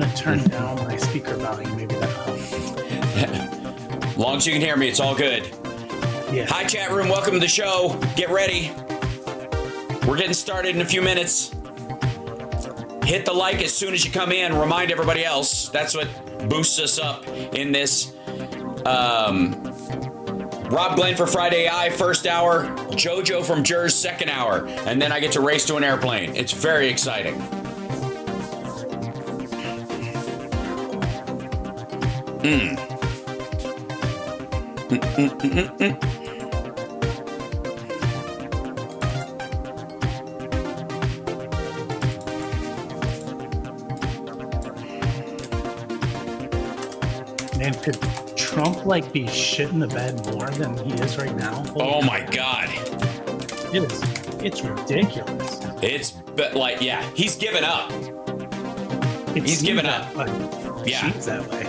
gonna turn down my speaker volume. Maybe that'll help. As long as you can hear me, it's all good. Yeah. Hi, chat room. Welcome to the show. Get ready. We're getting started in a few minutes. Hit the like as soon as you come in. Remind everybody else. That's what boosts us up in this. Rob Glenn for Friday AI, first hour. JoJo from JERZ, second hour. And then I get to race to an airplane. It's very exciting. Man, could Trump like be shitting the bed more than he is right now? Oh my God. It's ridiculous. It's like, yeah, he's given up. He's given up. Yeah. Seems that way.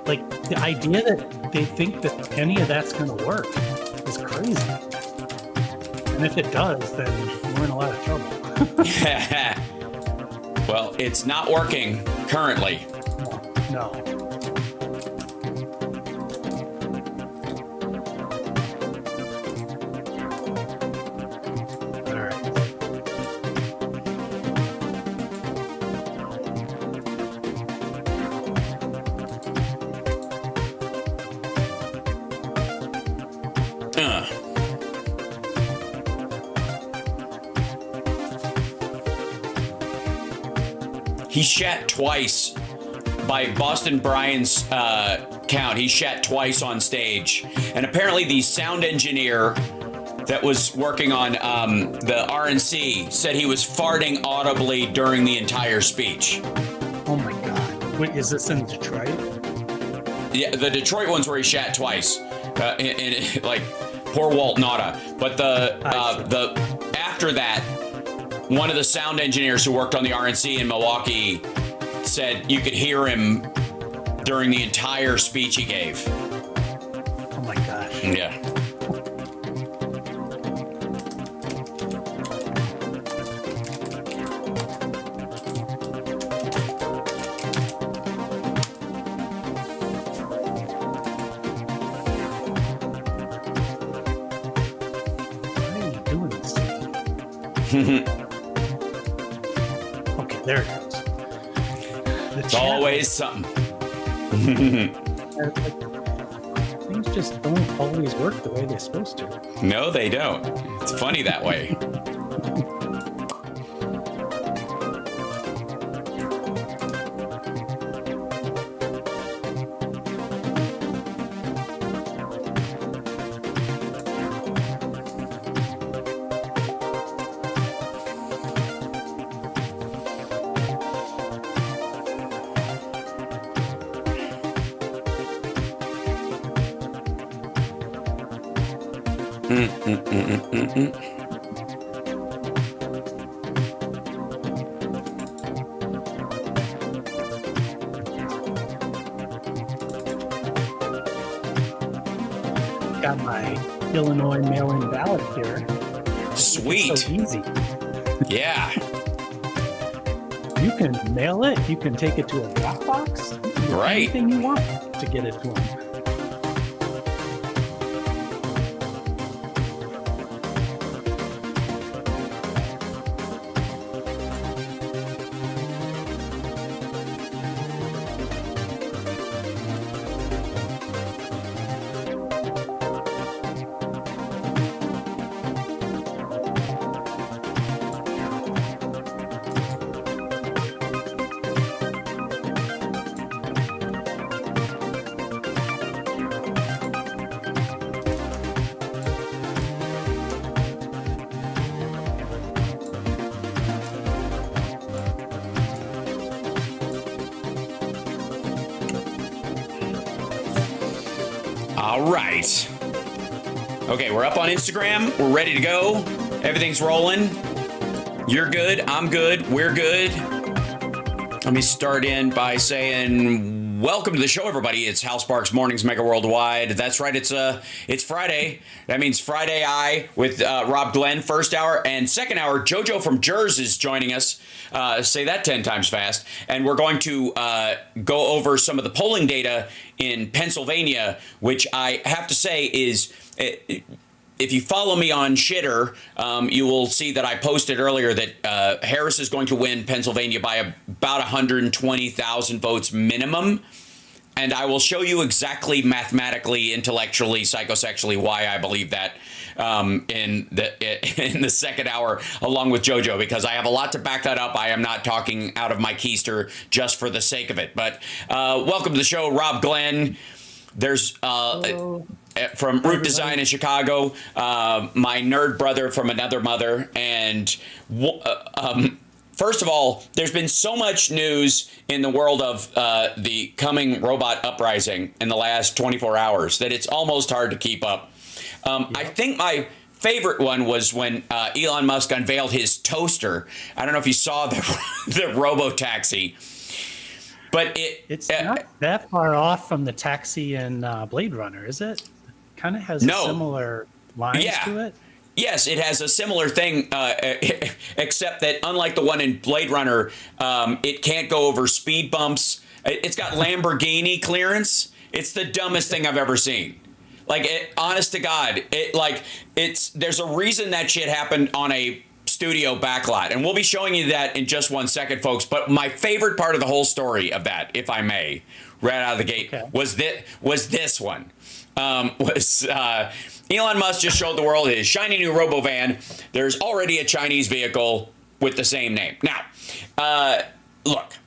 Like the idea that they think that any of that's going to work is crazy. And if it does, then we're in a lot of trouble. Well, it's not working currently. No. All right. He shat twice by Boston Brian's count. He shat twice on stage. And apparently the sound engineer that was working on the RNC said he was farting audibly during the entire speech. Oh my God. Wait, is this in Detroit? Yeah, the Detroit one's where he shat twice. Like, poor Walt Nauta. But the after that, one of the sound engineers who worked on the RNC in Milwaukee said you could hear him during the entire speech he gave. Oh my gosh. Yeah. Why are you doing this to me? Okay, there it goes. It's always something. Things just don't always work the way they're supposed to. No, they don't. It's funny that way. Got my Illinois mail-in ballot here. Sweet. It's so easy. Yeah. You can mail it. You can take it to a drop box. Right. Anything you want to get it to them. All right. Okay, we're up on Instagram. We're ready to go. Everything's rolling. You're good. I'm good. We're good. Let me start in by saying welcome to the show, everybody. It's HAL Sparks Mornings Mega Worldwide. That's right. It's Friday. That means Friday Eye with Rob Glenn, first hour, and second hour. JOJO from JERZ is joining us. Say that 10 times fast. And we're going to go over some of the polling data in Pennsylvania, which I have to say is. If you follow me on Shitter, you will see that I posted earlier that Harris is going to win Pennsylvania by about 120,000 votes minimum. And I will show you exactly mathematically, intellectually, psychosexually why I believe that in the second hour along with JOJO, because I have a lot to back that up. I am not talking out of my keister just for the sake of it. But welcome to the show, Rob Glenn. There's from Root Design in Chicago, my nerd brother from another mother. And first of all, there's been so much news in the world of the coming robot uprising in the last 24 hours that it's almost hard to keep up. I think my favorite one was when Elon Musk unveiled his toaster. I don't know if you saw the robo-taxi. But it's not that far off from the taxi in Blade Runner, is it? Kind of has similar lines to it. Yes, it has a similar thing, except that unlike the one in Blade Runner, it can't go over speed bumps. It's got Lamborghini clearance. It's the dumbest thing I've ever seen. Like, honest to God, there's a reason that shit happened on a studio backlot, and we'll be showing you that in just 1 second, folks. But my favorite part of the whole story of that, if I may, right out of the gate, was this one. Elon Musk just showed the world his shiny new robo-van. There's already a Chinese vehicle with the same name. Now, look,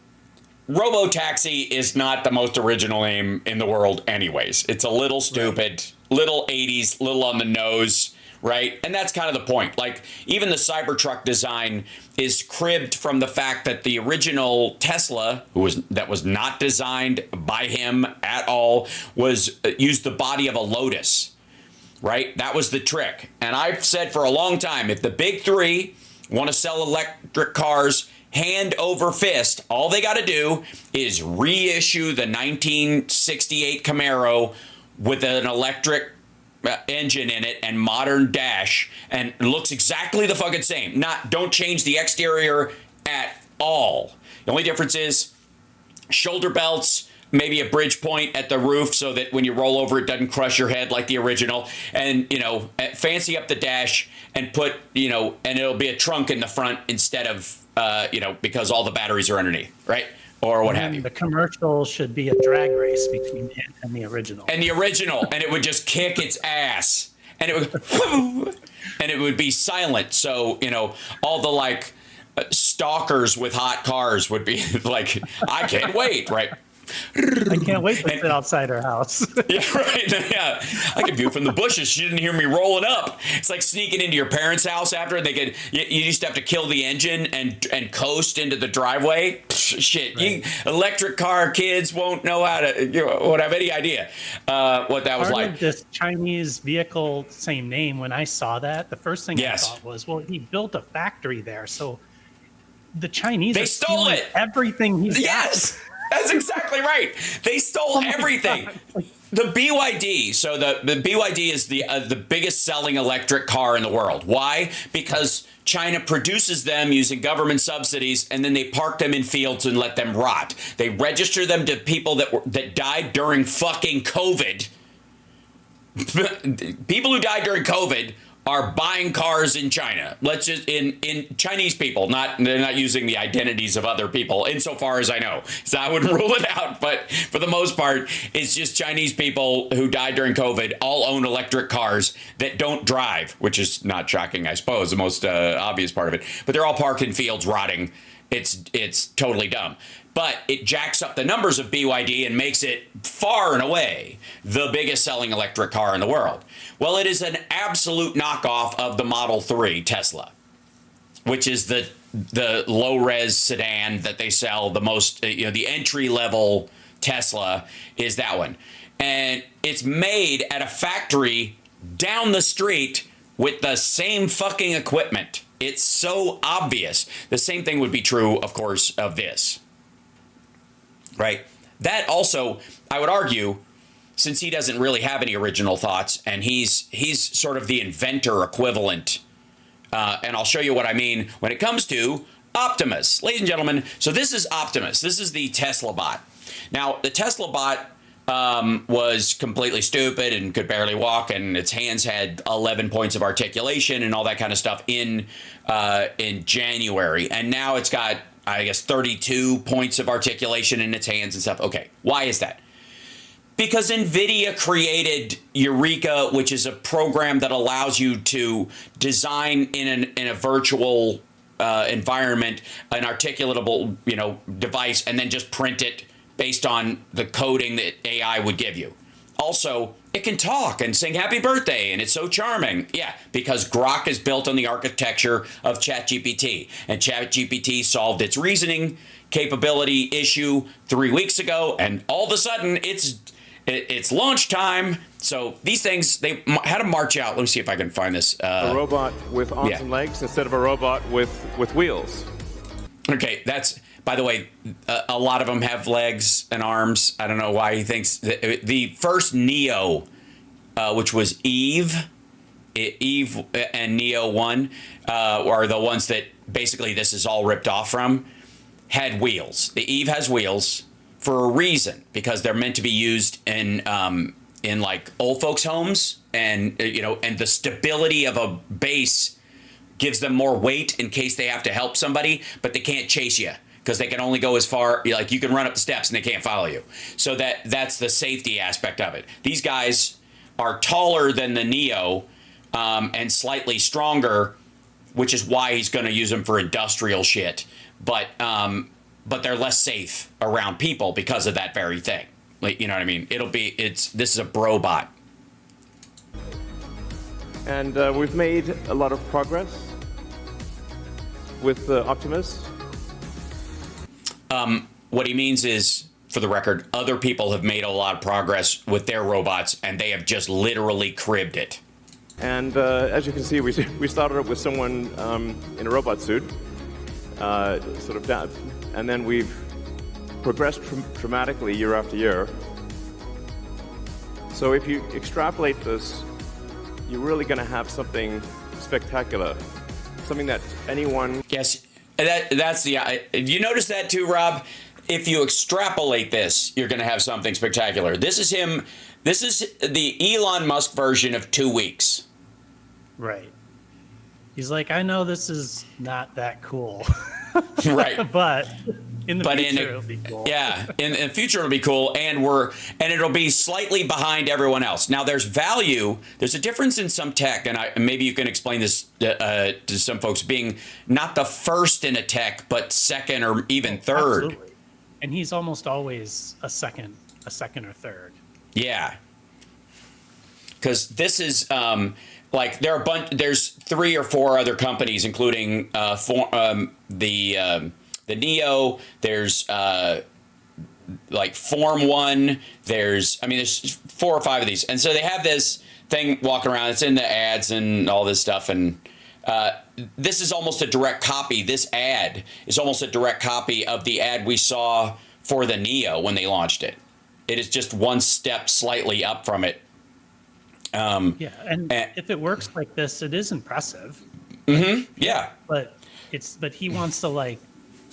robo-taxi is not the most original name in the world anyways. It's a little stupid, little 80s, little on the nose. Right. And that's kind of the point. Like, even the Cybertruck design is cribbed from the fact that the original Tesla, that was not designed by him at all, used the body of a lotus. Right. That was the trick. And I've said for a long time, if the big three want to sell electric cars hand over fist, all they got to do is reissue the 1968 Camaro with an electric engine in it and modern dash, and it looks exactly the fucking same. Don't change the exterior at all. The only difference is shoulder belts, maybe a bridge point at the roof so that when you roll over it doesn't crush your head like the original, and fancy up the dash and put and it'll be a trunk in the front instead of because all the batteries are underneath, right? Or what have you. The commercial should be a drag race between it and the original. And it would just kick its ass. And it would be silent. So, all the stalkers with hot cars would be like, I can't wait, right? I can't wait to sit outside her house. Yeah, right. Yeah, I can view from the bushes. She didn't hear me rolling up. It's like sneaking into your parents' house after you used to have to kill the engine and coast into the driveway. Shit, right. Electric car kids won't know how to won't have any idea what that was like. Of this Chinese vehicle, same name. When I saw that, the first thing I thought was, well, he built a factory there, so the Chinese stole it. Everything he's got. That's exactly right. They stole everything. The BYD. So the BYD is the biggest selling electric car in the world. Why? Because China produces them using government subsidies, and then they park them in fields and let them rot. They register them to people that died during fucking COVID. People who died during COVID are buying cars in China. Let's just in Chinese people, they're not using the identities of other people, insofar as I know. So I wouldn't rule it out, but for the most part, it's just Chinese people who died during COVID all own electric cars that don't drive, which is not shocking, I suppose, the most obvious part of it. But they're all parked in fields rotting. It's totally dumb. But it jacks up the numbers of BYD and makes it far and away the biggest selling electric car in the world. Well, it is an absolute knockoff of the Model 3 Tesla, which is the low-res sedan that they sell the most, the entry-level Tesla is that one. And it's made at a factory down the street with the same fucking equipment. It's so obvious. The same thing would be true, of course, of this. Right? That also, I would argue, since he doesn't really have any original thoughts, and he's sort of the inventor equivalent, and I'll show you what I mean when it comes to Optimus. Ladies and gentlemen, so this is Optimus. This is the Tesla bot. Now, the Tesla bot was completely stupid and could barely walk, and its hands had 11 points of articulation and all that kind of stuff in January. And now it's got, I guess, 32 points of articulation in its hands and stuff. Okay, why is that? Because NVIDIA created Eureka, which is a program that allows you to design in a virtual environment an articulatable, device, and then just print it based on the coding that AI would give you. Also, it can talk and sing happy birthday, and it's so charming. Yeah, because Grok is built on the architecture of ChatGPT, and ChatGPT solved its reasoning capability issue 3 weeks ago, and all of a sudden it's launch time. So these things, they had to march out. Let me see if I can find this. A robot with arms and legs instead of a robot with wheels. Okay, that's, by the way, a lot of them have legs and arms. I don't know why he thinks the first Neo, which was Eve and Neo 1, are the ones that basically this is all ripped off from, had wheels. The Eve has wheels for a reason, because they're meant to be used in like old folks' homes, and and the stability of a base gives them more weight in case they have to help somebody, but they can't chase you because they can only go as far, like you can run up the steps and they can't follow you. So that's the safety aspect of it. These guys are taller than the Neo and slightly stronger, which is why he's going to use them for industrial shit. But they're less safe around people because of that very thing. Like, you know what I mean? This is a brobot. And we've made a lot of progress with Optimus. What he means is, for the record, other people have made a lot of progress with their robots, and they have just literally cribbed it. And as you can see, we started up with someone in a robot suit, sort of down, and then we've progressed dramatically year after year. So if you extrapolate this, you're really going to have something spectacular, something that anyone... Yes, that's the... you notice that too, Rob? If you extrapolate this, you're going to have something spectacular. This is him. This is the Elon Musk version of 2 weeks. Right. He's like, I know this is not that cool. Right. But in the future, it'll be cool. Yeah, in the future, it'll be cool, and it'll be slightly behind everyone else. Now, there's value. There's a difference in some tech, and maybe you can explain this to some folks, being not the first in a tech, but second or even third. Absolutely. And he's almost always a second or third. Yeah. Because this is like there's 3 or 4 other companies, including the Neo. There's like Form 1. There's 4 or 5 of these, and so they have this thing walking around. It's in the ads and all this stuff, and this is almost a direct copy. This ad is almost a direct copy of the ad we saw for the Neo when they launched it. It is just one step slightly up from it. And if it works like this, it is impressive. Mm-hmm. Yeah. But he wants to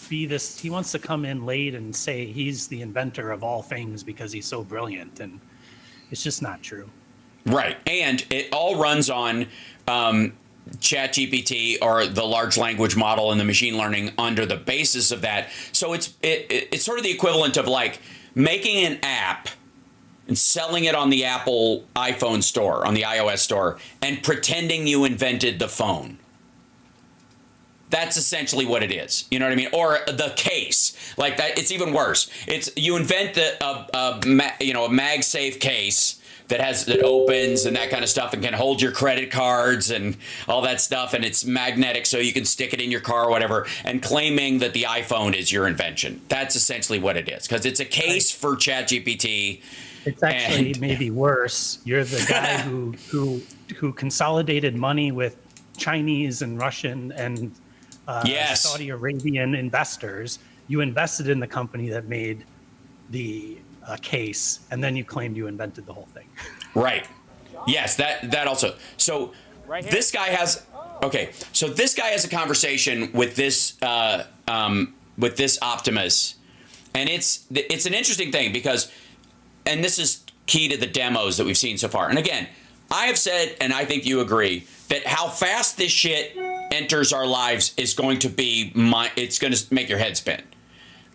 be this. He wants to come in late and say he's the inventor of all things because he's so brilliant, and it's just not true. Right, and it all runs on ChatGPT, or the large language model, and the machine learning under the basis of that. So it's sort of the equivalent of like making an app and selling it on the Apple iPhone store, on the iOS store, and pretending you invented the phone. That's essentially what it is. You know what I mean? Or the case, like that. It's even worse. It's you invent a MagSafe case that opens and that kind of stuff and can hold your credit cards and all that stuff, and it's magnetic so you can stick it in your car or whatever, and claiming that the iPhone is your invention. That's essentially what it is, because it's a case for ChatGPT. It's actually maybe worse. You're the guy who consolidated money with Chinese and Russian and yes. Saudi Arabian investors. You invested in the company that made the case, and then you claimed you invented the whole thing. Right. Yes, that also. So this guy has. Okay, so this guy has a conversation with this Optimus, and it's an interesting thing because, and this is key to the demos that we've seen so far. And again, I have said, and I think you agree, that how fast this shit enters our lives is going to be it's going to make your head spin.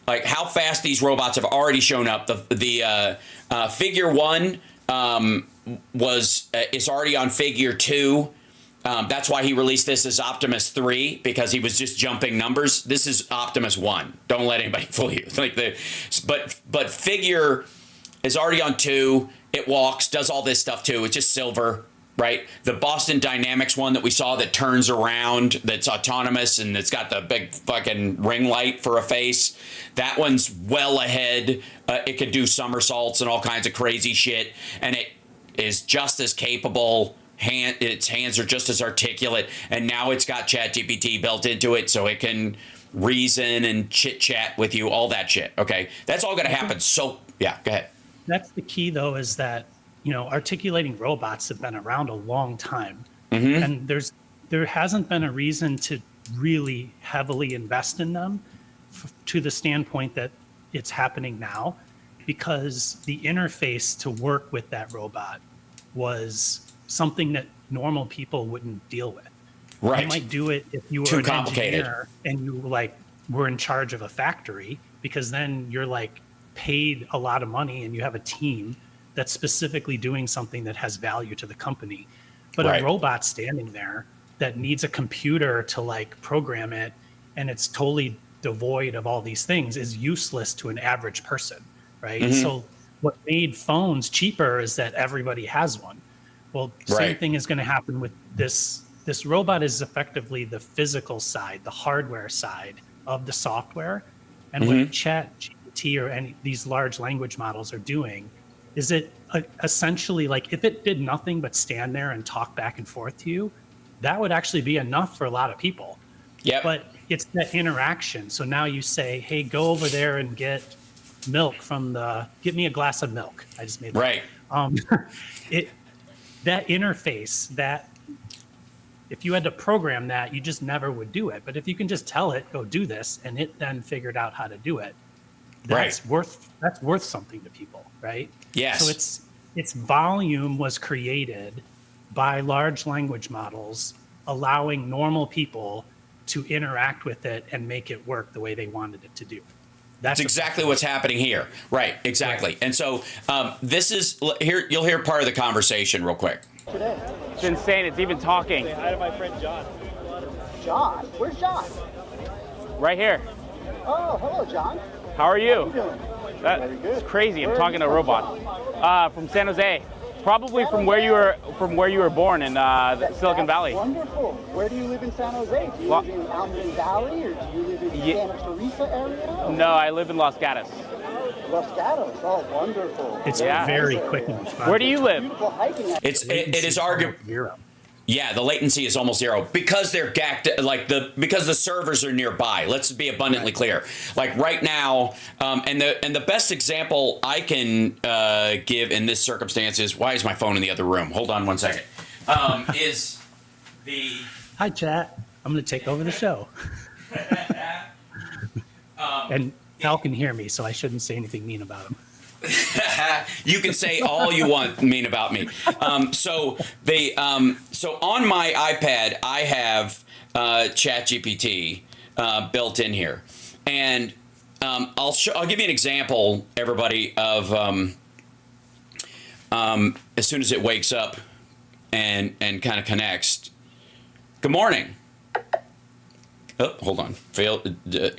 Like how fast these robots have already shown up. The figure 1 is already on figure 2. That's why he released this as Optimus 3, because he was just jumping numbers. This is Optimus 1. Don't let anybody fool you. But figure is already on 2. It walks, does all this stuff too. It's just silver, right? The Boston Dynamics one that we saw that turns around, that's autonomous, and it's got the big fucking ring light for a face. That one's well ahead. It can do somersaults and all kinds of crazy shit, and it is just as capable. Its hands are just as articulate, and now it's got ChatGPT built into it, so it can reason and chit chat with you, all that shit. Okay, that's all going to happen. So yeah, go ahead. That's the key, though, is that, you know, articulating robots have been around a long time, and there hasn't been a reason to really heavily invest in them to the standpoint that it's happening now, because the interface to work with that robot was something that normal people wouldn't deal with. Right. You might do it if you were an engineer and you were in charge of a factory, because then you're like paid a lot of money and you have a team that's specifically doing something that has value to the company. But a robot standing there that needs a computer to like program it, and it's totally devoid of all these things, is useless to an average person, right? So what made phones cheaper is that everybody has one. Well, same thing is going to happen with this. This robot is effectively the physical side, the hardware side of the software. And what ChatGPT or any these large language models are doing is it essentially, like, if it did nothing but stand there and talk back and forth to you, that would actually be enough for a lot of people. Yeah. But it's that interaction. So now you say, hey, go over there and get milk from get me a glass of milk. I just made that. Right. That interface, that if you had to program that, you just never would do it. But if you can just tell it, go do this, and it then figured out how to do it, that's worth something to people, right? Yes. So its volume was created by large language models, allowing normal people to interact with it and make it work the way they wanted it to do. That's exactly what's happening here. Right, exactly. Right. And so this is, here, you'll hear part of the conversation real quick. It's insane. It's even talking. Say hi to my friend John. John? Where's John? Right here. Oh, hello, John. How are you? How are you doing? Very good. It's crazy. I'm talking to a robot. From San Jose. Probably from where you were born in Silicon Valley. Wonderful. Where do you live in San Jose? Do you live in Almond Valley, or do you live in the Santa Teresa area? No, I live in Los Gatos. Los Gatos. Oh, wonderful. It's very quick and responsive. Where do you live? Beautiful hiking. It is arguably zero. Yeah, the latency is almost zero because they're because the servers are nearby. Let's be abundantly clear. Like right now, and the best example I can give in this circumstance is, why is my phone in the other room? Hold on one second. Is the hi chat? I'm going to take over the show. And Hal can hear me, so I shouldn't say anything mean about him. You can say all you want mean about me. So on my iPad, I have ChatGPT built in here, and I'll give you an example, everybody, of as soon as it wakes up and kind of connects. Good morning. Oh, hold on.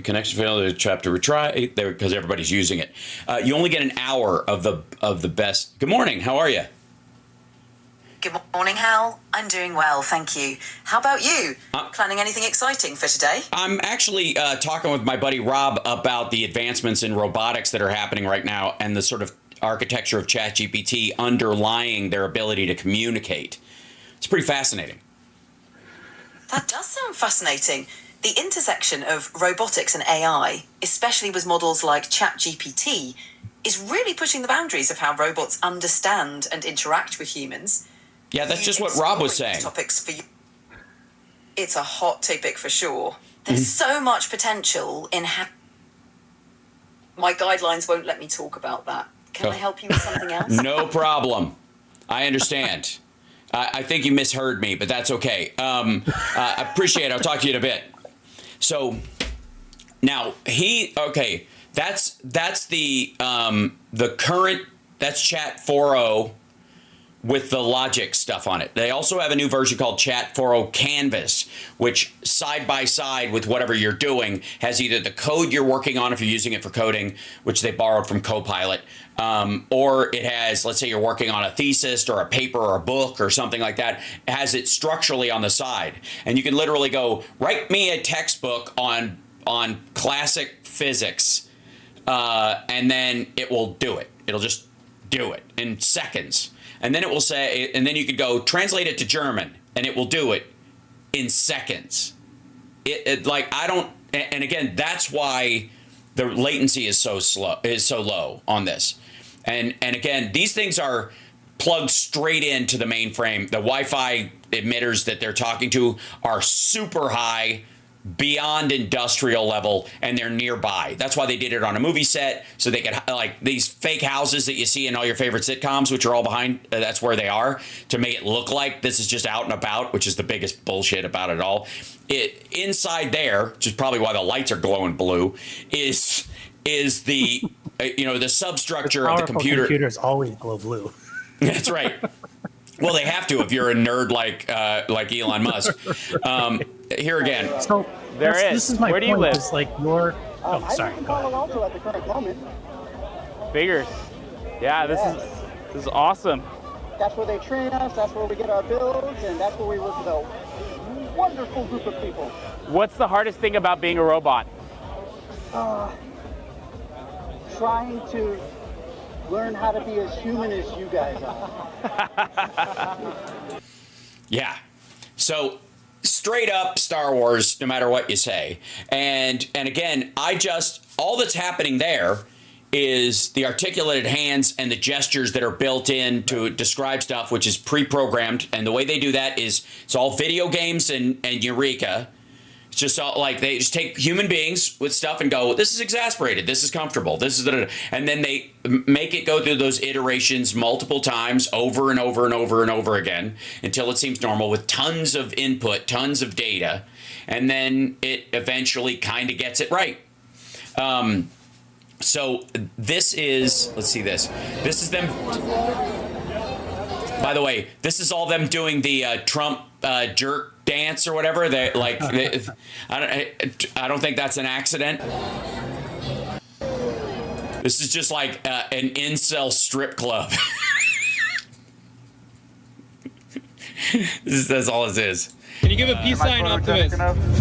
Connection failed. Trap to retry there because everybody's using it. You only get an hour of the best. Good morning. How are you? Good morning, Hal. I'm doing well, thank you. How about you? Planning anything exciting for today? I'm actually talking with my buddy Rob about the advancements in robotics that are happening right now and the sort of architecture of ChatGPT underlying their ability to communicate. It's pretty fascinating. That does sound fascinating. The intersection of robotics and AI, especially with models like ChatGPT, is really pushing the boundaries of how robots understand and interact with humans. Yeah, that's just what Rob was saying. Topics for you. It's a hot topic for sure. There's so much potential in my guidelines won't let me talk about that. Can I help you with something else? No problem. I understand. I think you misheard me, but that's okay. I appreciate it. I'll talk to you in a bit. So now that's the current, that's Chat 4.0 with the logic stuff on it. They also have a new version called Chat 4.0 Canvas, which side by side with whatever you're doing has either the code you're working on if you're using it for coding, which they borrowed from Copilot, or it has, let's say you're working on a thesis or a paper or a book or something like that, it has it structurally on the side. And you can literally go, write me a textbook on classic physics, and then it will do it. It'll just do it in seconds. And then it will say, and then you could go translate it to German, and it will do it in seconds. And again, that's why the latency is so low on this. And again, these things are plugged straight into the mainframe. The Wi-Fi emitters that they're talking to are super high, beyond industrial level, and they're nearby. That's why they did it on a movie set, so they could, like these fake houses that you see in all your favorite sitcoms, which are all behind, that's where they are, to make it look like this is just out and about, which is the biggest bullshit about it all. Inside there, which is probably why the lights are glowing blue, is the the substructure of the computer. Computers always glow blue. That's right. Well, they have to if you're a nerd like Elon Musk. Here again. So this is my Where point. do you live? Is like your. Oh, I sorry. live in Go ahead. Palo Alto at the current moment. Figures. Yeah, this is awesome. That's where they train us, that's where we get our builds, and that's where we work with a wonderful group of people. What's the hardest thing about being a robot? Trying to learn how to be as human as you guys are. Yeah. So straight up Star Wars, no matter what you say. And again, all that's happening there is the articulated hands and the gestures that are built in to describe stuff, which is pre-programmed. And the way they do that is it's all video games and Eureka. It's just all, like they just take human beings with stuff and go, this is exasperated, this is comfortable, this is and then they make it go through those iterations multiple times over and over and over and over again until it seems normal with tons of input, tons of data, and then it eventually kind of gets it right. So this is, let's see this. This is them. By the way, this is all them doing the Trump jerk dance or whatever. I don't think that's an accident. This is just like an incel strip club. That's all this is. Can you give a peace sign, Optimus?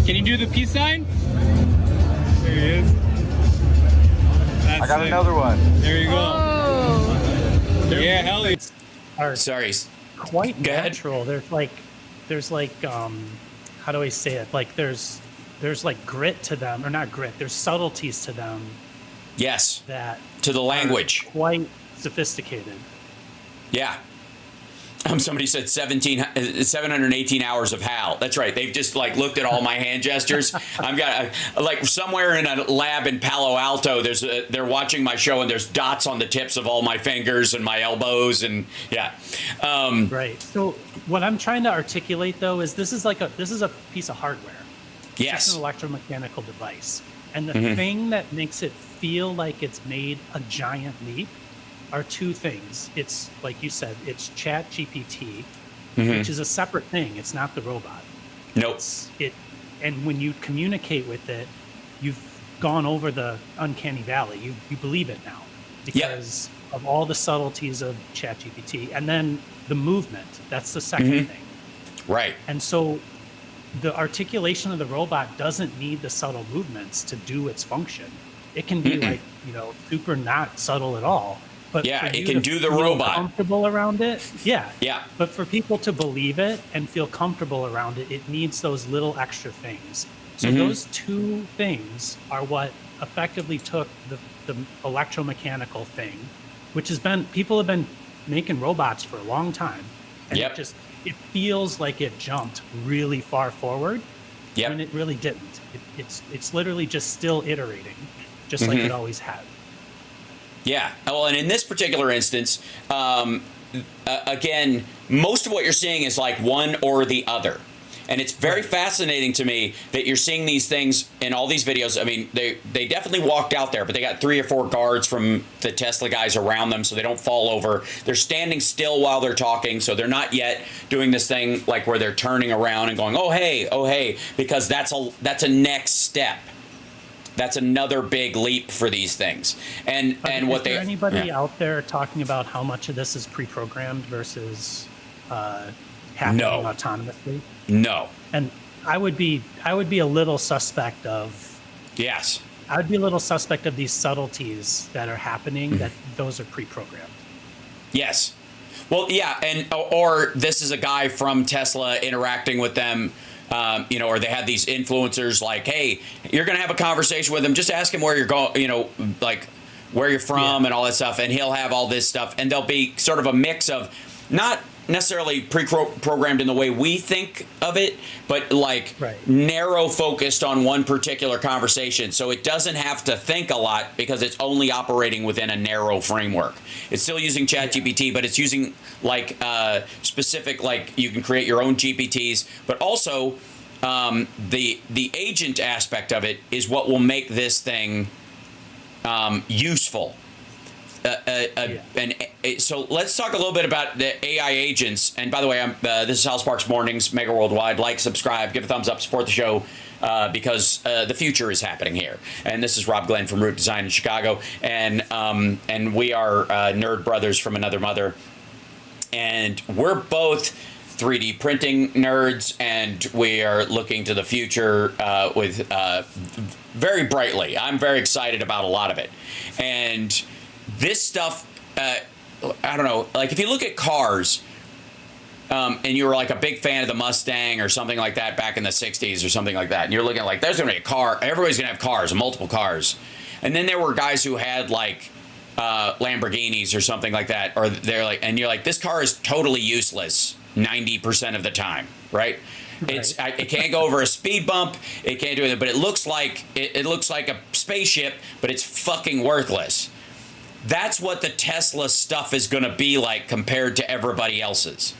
Can you do the peace sign? There he is. That's I got it. another one. There you go. Oh. Yeah, hell yeah. Sorry. Quite natural. There's like how do I say it? Like there's like grit to them, or not grit. There's subtleties to them. Yes. That to the language. Quite sophisticated. Yeah. Somebody said 718 hours of HAL. That's right. They've just like looked at all my hand gestures. I've got like somewhere in a lab in Palo Alto. They're watching my show and there's dots on the tips of all my fingers and my elbows and yeah. Right. So what I'm trying to articulate though is this is a piece of hardware. Yes. It's an electromechanical device, and the thing that makes it feel like it's made a giant leap are two things. It's like you said, it's ChatGPT, which is a separate thing. It's not the robot. Nope. And when you communicate with it, you've gone over the uncanny valley. You believe it now because of all the subtleties of ChatGPT, and then the movement. That's the second thing. Right. And so the articulation of the robot doesn't need the subtle movements to do its function. It can be like, super not subtle at all. But yeah, it can do the robot. Comfortable around it, yeah. But for people to believe it and feel comfortable around it, it needs those little extra things So those two things are what effectively took the electromechanical thing, which has been, people have been making robots for a long time. And it feels like it jumped really far forward when it really didn't. It's literally just still iterating, just like it always had. Yeah. Well, and in this particular instance, again, most of what you're seeing is like one or the other. And it's very fascinating to me that you're seeing these things in all these videos. I mean, they definitely walked out there, but they got 3 or 4 guards from the Tesla guys around them so they don't fall over. They're standing still while they're talking, so they're not yet doing this thing like where they're turning around and going, oh, hey, because that's a next step. That's another big leap for these things. And what they... Is there anybody out there talking about how much of this is pre-programmed versus happening autonomously? No. And I would be a little suspect of... Yes. I would be a little suspect of these subtleties that are happening, that those are pre-programmed. Yes. Well, yeah, and or this is a guy from Tesla interacting with them, or they had these influencers like, hey, you're going to have a conversation with him. Just ask him where you're going, like where you're from and all that stuff. And he'll have all this stuff. And there'll be sort of a mix of not necessarily pre-programmed in the way we think of it, but like narrow focused on one particular conversation. So it doesn't have to think a lot because it's only operating within a narrow framework. It's still using ChatGPT, but it's using like specific, like you can create your own GPTs, but also the agent aspect of it is what will make this thing useful. So let's talk a little bit about the AI agents. And by the way, this is HAL Sparks Mornings, Mega Worldwide. Like, subscribe, give a thumbs up, support the show because the future is happening here. And this is Rob Glenn from Root Design in Chicago, and we are nerd brothers from another mother, and we're both 3D printing nerds, and we are looking to the future with very brightly. I'm very excited about a lot of it, and this stuff, I don't know, like if you look at cars and you were like a big fan of the Mustang or something like that back in the 60s or something like that, and you're looking like there's going to be a car, everybody's going to have cars, multiple cars. And then there were guys who had like Lamborghinis or something like that, or they're like, and you're like, this car is totally useless 90% of the time, right? It can't go over a speed bump. It can't do it, but it looks like it looks like a spaceship, but it's fucking worthless. That's what the Tesla stuff is going to be like compared to everybody else's.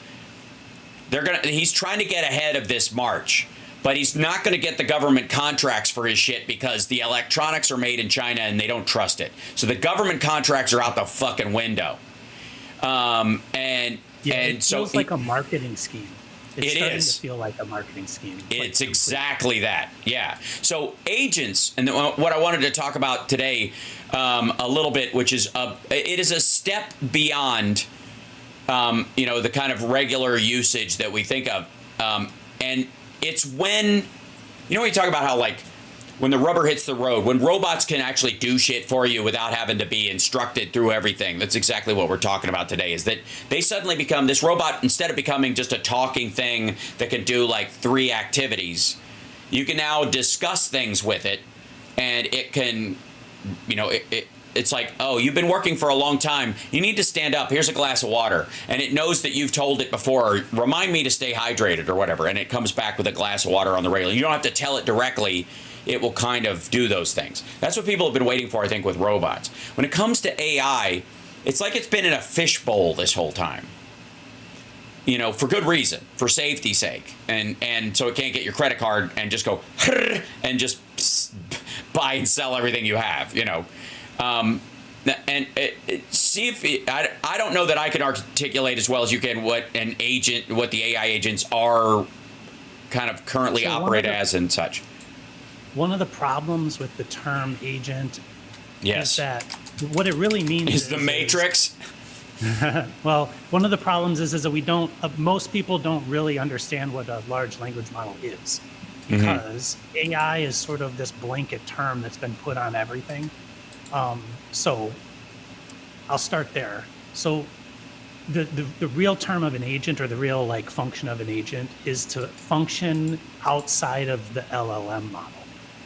He's trying to get ahead of this march, but he's not going to get the government contracts for his shit because the electronics are made in China and they don't trust it. So the government contracts are out the fucking window. It feels like a marketing scheme. It's starting to feel like a marketing scheme. It's exactly that. Yeah. So agents, and what I wanted to talk about today a little bit, which is it is a step beyond, the kind of regular usage that we think of. And it's when you talk about how like when the rubber hits the road, when robots can actually do shit for you without having to be instructed through everything. That's exactly what we're talking about today, is that they suddenly become, this robot, instead of becoming just a talking thing that can do like 3 activities, you can now discuss things with it, and it can, it's like, oh, you've been working for a long time. You need to stand up. Here's a glass of water. And it knows that you've told it before, remind me to stay hydrated or whatever. And it comes back with a glass of water on the regular. You don't have to tell it directly. It will kind of do those things. That's what people have been waiting for, I think, with robots. When it comes to AI, it's like it's been in a fishbowl this whole time. For good reason, for safety's sake. And so it can't get your credit card and just go and just buy and sell everything you have, I don't know that I can articulate as well as you can what the AI agents are kind of currently operate as and such. One of the problems with the term agent is that what it really means is the Matrix. Well, one of the problems is that we don't. Most people don't really understand what a large language model is, because AI is sort of this blanket term that's been put on everything. So I'll start there. So the real term of an agent, or the real like function of an agent, is to function outside of the LLM model.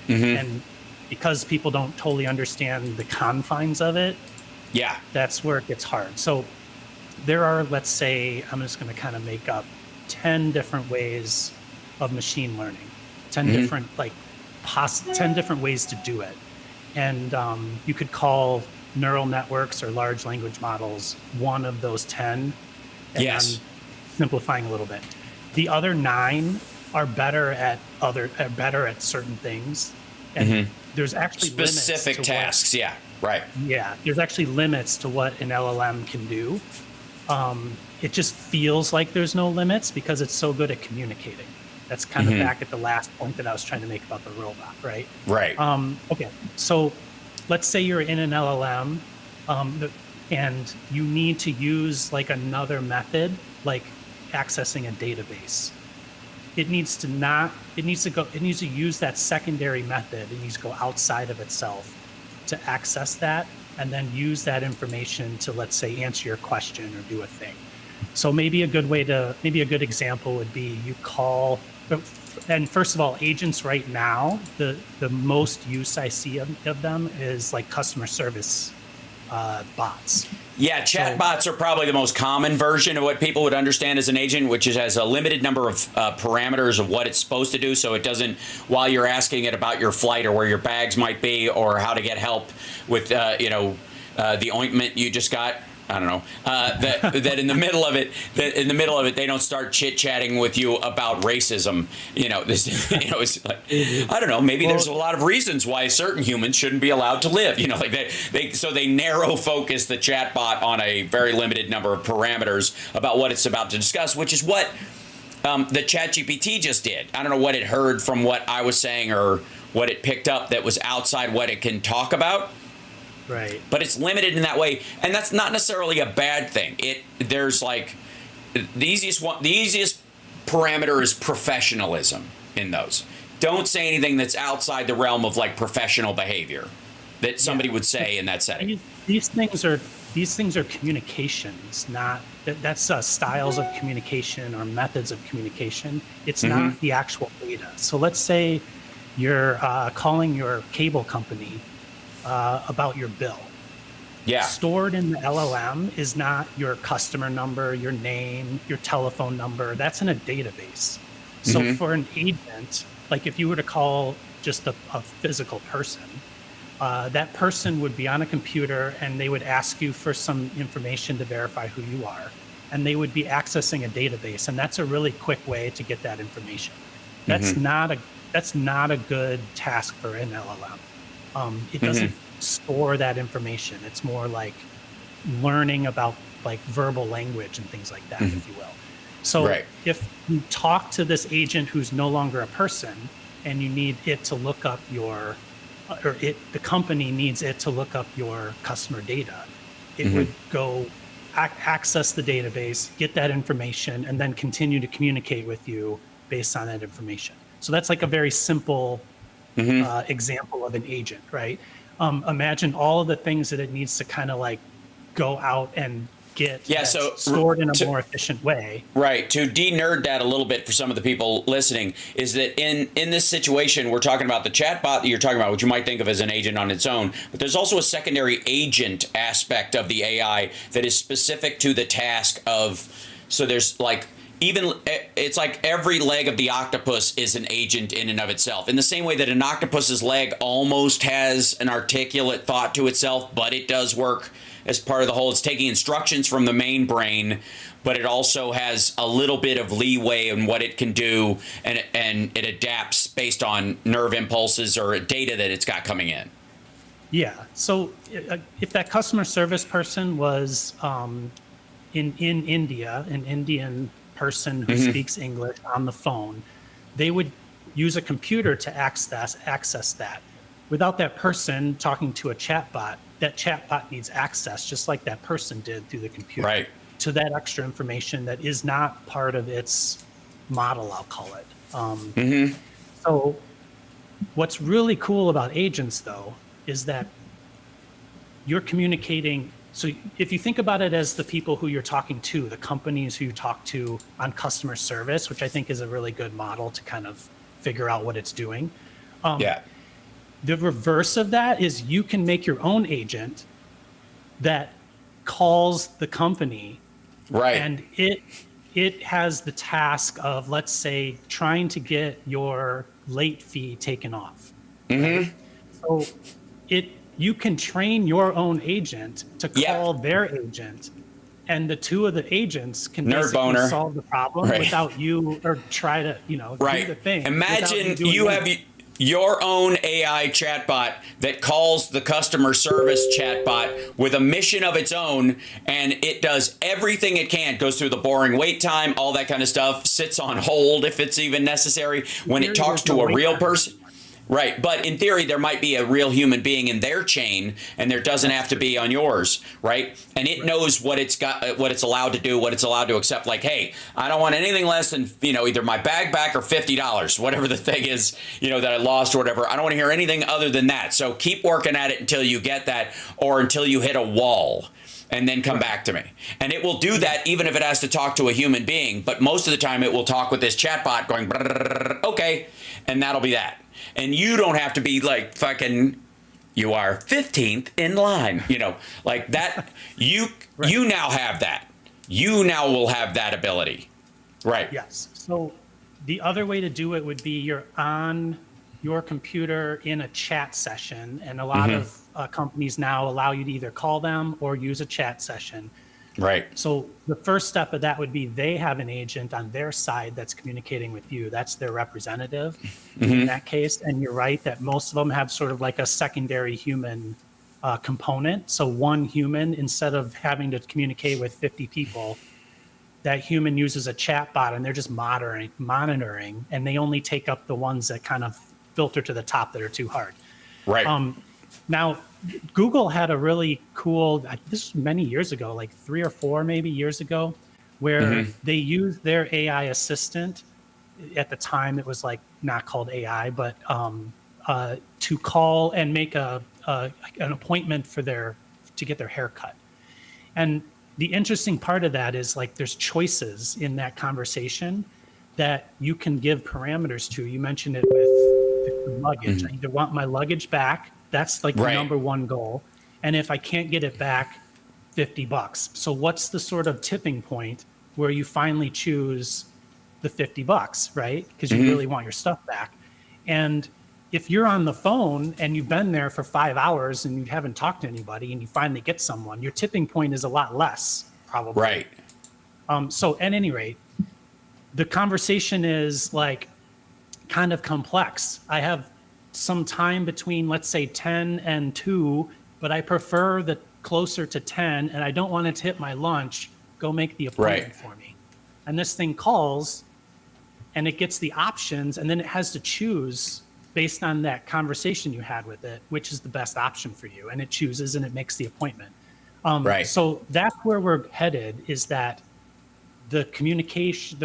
And because people don't totally understand the confines of it, that's where it gets hard. So there are, let's say, I'm just going to kind of make up 10 different ways of machine learning, 10 different 10 different ways to do it. And you could call neural networks or large language models one of those 10. And I'm simplifying a little bit. The other 9 are better at certain things. And there's actually specific tasks. There's actually limits to what an LLM can do. It just feels like there's no limits because it's so good at communicating. That's kind of back at the last point that I was trying to make about the robot, right? Right. Okay, so let's say you're in an LLM and you need to use like another method, like accessing a database. It needs to use that secondary method. It needs to go outside of itself to access that, and then use that information to, let's say, answer your question or do a thing. So maybe a good example would be you call, and first of all, agents right now, the most use I see of them is like customer service bots. Yeah, chatbots are probably the most common version of what people would understand as an agent, which has a limited number of parameters of what it's supposed to do. So it doesn't, while you're asking it about your flight or where your bags might be or how to get help with, the ointment you just got. I don't know, that in the middle of it, they don't start chit chatting with you about racism. It's like, I don't know, maybe there's a lot of reasons why certain humans shouldn't be allowed to live. So they narrow focus the chatbot on a very limited number of parameters about what it's about to discuss, which is what the ChatGPT just did. I don't know what it heard from what I was saying or what it picked up that was outside what it can talk about. Right. But it's limited in that way, and that's not necessarily a bad thing. There's like the easiest parameter is professionalism in those. Don't say anything that's outside the realm of like professional behavior that somebody would say in that setting. These things are communications, not that's styles of communication or methods of communication. It's not the actual data. So let's say you're calling your cable company about your bill. Stored in the LLM is not your customer number, your name, your telephone number. That's in a database. So for an agent, like if you were to call just a physical person, that person would be on a computer and they would ask you for some information to verify who you are. And they would be accessing a database. And that's a really quick way to get that information. That's not a good task for an LLM. It doesn't store that information. It's more like learning about like verbal language and things like that, if you will. So if you talk to this agent who's no longer a person and you need it to look up the company needs it to look up your customer data, it would go access the database, get that information, and then continue to communicate with you based on that information. So that's like a very simple example of an agent, right? Imagine all of the things that it needs to kind of like go out and get stored in a more efficient way. Right. To de-nerd that a little bit for some of the people listening is that in this situation, we're talking about the chatbot that you're talking about, which you might think of as an agent on its own, but there's also a secondary agent aspect of the AI that is specific to the task of, so there's like, it's like every leg of the octopus is an agent in and of itself. In the same way that an octopus's leg almost has an articulate thought to itself, but it does work as part of the whole. It's taking instructions from the main brain, but it also has a little bit of leeway in what it can do, and it adapts based on nerve impulses or data that it's got coming in. Yeah. So if that customer service person was in India, an Indian person who speaks English on the phone, they would use a computer to access that. Without that person talking to a chatbot, that chatbot needs access, just like that person did through the computer, to that extra information that is not part of its model, I'll call it. So what's really cool about agents, though, is that you're communicating So if you think about it as the people who you're talking to, the companies who you talk to on customer service, which I think is a really good model to kind of figure out what it's doing. Yeah. The reverse of that is you can make your own agent that calls the company, Right. and it has the task of, let's say, trying to get your late fee taken off. Mm-hmm. So you can train your own agent to call their agent, and the two of the agents can basically solve the problem without you, or try to, do the thing. Imagine you have your own AI chatbot that calls the customer service chatbot with a mission of its own, and it does everything it can, goes through the boring wait time, all that kind of stuff, sits on hold if it's even necessary when it talks to a real person. Right, but in theory, there might be a real human being in their chain, and there doesn't have to be on yours, right? And it knows what it's got, what it's allowed to do, what it's allowed to accept. Like, hey, I don't want anything less than, either my bag back or $50, whatever the thing is, that I lost or whatever. I don't want to hear anything other than that. So keep working at it until you get that, or until you hit a wall, and then come back to me. And it will do that even if it has to talk to a human being. But most of the time, it will talk with this chatbot going, okay, and that'll be that. And you don't have to be like fucking, you are 15th in line, like that. You now have that. You now will have that ability. Right. Yes. So the other way to do it would be you're on your computer in a chat session. And a lot of companies now allow you to either call them or use a chat session. Right. So the first step of that would be they have an agent on their side that's communicating with you. That's their representative in that case. And you're right that most of them have sort of like a secondary human component. So one human, instead of having to communicate with 50 people, that human uses a chat bot, and they're just monitoring, and they only take up the ones that kind of filter to the top that are too hard. Right. Now, Google had a really cool, this was many years ago, like 3 or 4 maybe years ago, where they used their AI assistant. At the time, it was like not called AI, but to call and make an appointment to get their hair cut. And the interesting part of that is, like, there's choices in that conversation that you can give parameters to. You mentioned it with the luggage. I either want my luggage back. That's like the number one goal. And if I can't get it back, $50. So what's the sort of tipping point where you finally choose the $50, right? Because you really want your stuff back. And if you're on the phone and you've been there for 5 hours and you haven't talked to anybody and you finally get someone, your tipping point is a lot less, probably. Right. So at any rate, the conversation is like kind of complex. I have some time between, let's say, 10 and 2, but I prefer the closer to 10, and I don't want it to hit my lunch. Go make the appointment for me. And this thing calls, and it gets the options, and then it has to choose based on that conversation you had with it, which is the best option for you. And it chooses, and it makes the appointment. So that's where we're headed, is that the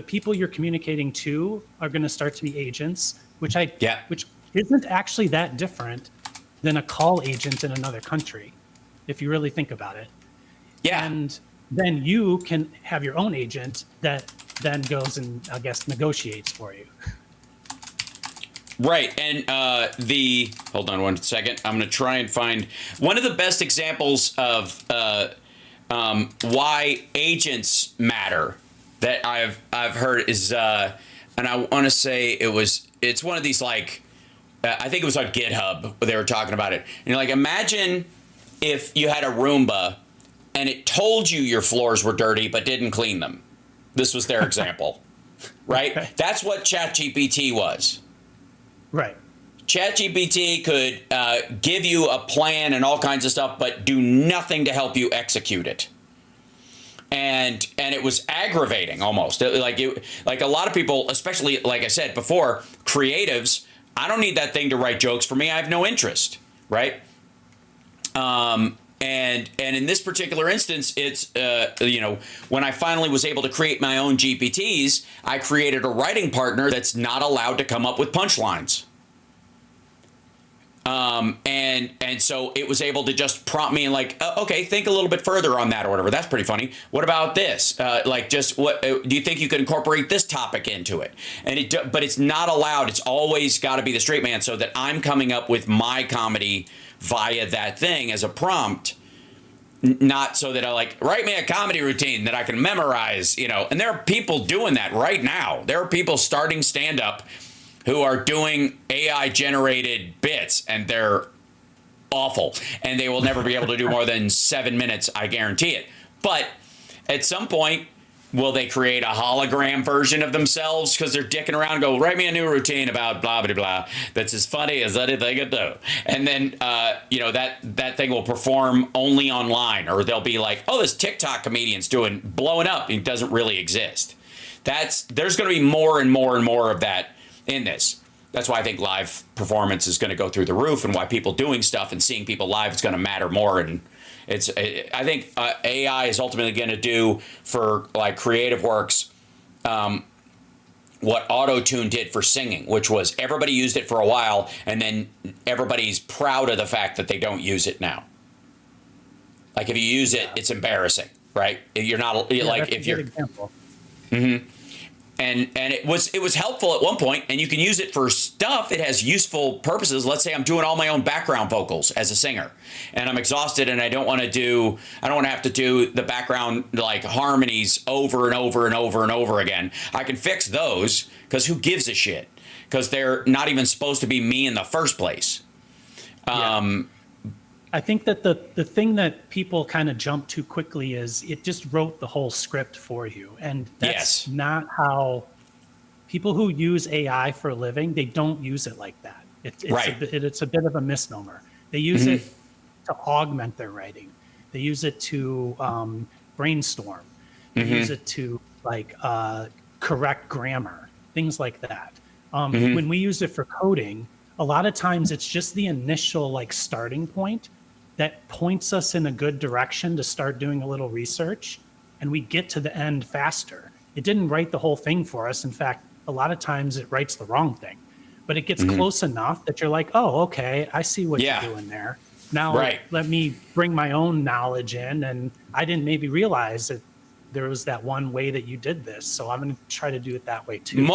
people you're communicating to are going to start to be agents, which isn't actually that different than a call agent in another country, if you really think about it. Yeah. And then you can have your own agent that then goes and, I guess, negotiates for you. Right. And hold on 1 second. I'm going to try and find one of the best examples of why agents matter that I've heard is, and I want to say it's one of these, like, I think it was on GitHub where they were talking about it. And you're like, imagine if you had a Roomba and it told you your floors were dirty but didn't clean them. This was their example, right? Okay. That's what ChatGPT was. Right. ChatGPT could give you a plan and all kinds of stuff, but do nothing to help you execute it. And it was aggravating almost. Like a lot of people, especially, like I said before, creatives, I don't need that thing to write jokes for me. I have no interest, right? And in this particular instance, it's, when I finally was able to create my own GPTs, I created a writing partner that's not allowed to come up with punchlines. And so it was able to just prompt me and like, okay, think a little bit further on that or whatever. That's pretty funny. What about this? Like, just what do you think you could incorporate this topic into it? And but it's not allowed. It's always got to be the straight man, so that I'm coming up with my comedy via that thing as a prompt. Not so that I like, write me a comedy routine that I can memorize, you know. And there are people doing that right now. There are people starting stand-up who are doing AI generated bits, and they're awful, and they will never be able to do more than 7 minutes. I guarantee it. But at some point, will they create a hologram version of themselves because they're dicking around and go, write me a new routine about blah, blah, blah, that's as funny as anything could do. And then, you know, that thing will perform only online, or they'll be like, oh, this TikTok comedian's blowing up. It doesn't really exist. There's going to be more and more and more of that in this. That's why I think live performance is going to go through the roof, and why people doing stuff and seeing people live is going to matter more. And I think AI is ultimately going to do for like creative works what auto-tune did for singing, which was everybody used it for a while, and then everybody's proud of the fact that they don't use it now. Like if you use it, it's embarrassing, right? You're not like if you're. Example. Mm-hmm. And it was helpful at one point, and you can use it for stuff. It has useful purposes. Let's say I'm doing all my own background vocals as a singer, and I'm exhausted, and I don't want to have to do the background like harmonies over and over and over and over again. I can fix those because who gives a shit? Because they're not even supposed to be me in the first place. I think that the thing that people kind of jump too quickly is it just wrote the whole script for you. And that's not how people who use AI for a living, they don't use it like that. It's a bit of a misnomer. They use it to augment their writing. They use it to brainstorm. They use it to like correct grammar, things like that. When we use it for coding, a lot of times it's just the initial like starting point that points us in a good direction to start doing a little research, and we get to the end faster. It didn't write the whole thing for us. In fact, a lot of times it writes the wrong thing, but it gets close enough that you're like, oh, okay, I see what you're doing there. Now let me bring my own knowledge in, and I didn't maybe realize that there was that one way that you did this, so I'm going to try to do it that way too. In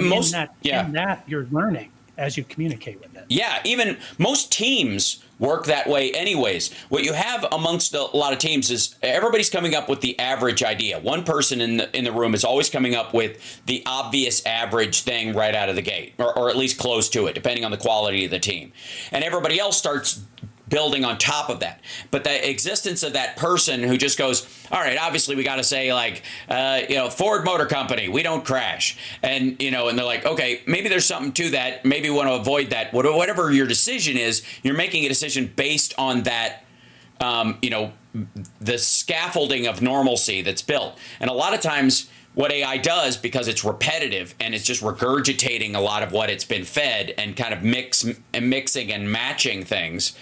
that you're learning as you communicate with it. Yeah, even most teams work that way anyways. What you have amongst a lot of teams is everybody's coming up with the average idea. One person in the room is always coming up with the obvious average thing right out of the gate, or at least close to it, depending on the quality of the team. And everybody else starts building on top of that. But the existence of that person who just goes, all right, obviously we got to say like, Ford Motor Company, we don't crash. And, and they're like, okay, maybe there's something to that. Maybe we want to avoid that. Whatever your decision is, you're making a decision based on that, the scaffolding of normalcy that's built. And a lot of times what AI does, because it's repetitive and it's just regurgitating a lot of what it's been fed and kind of mixing and matching things,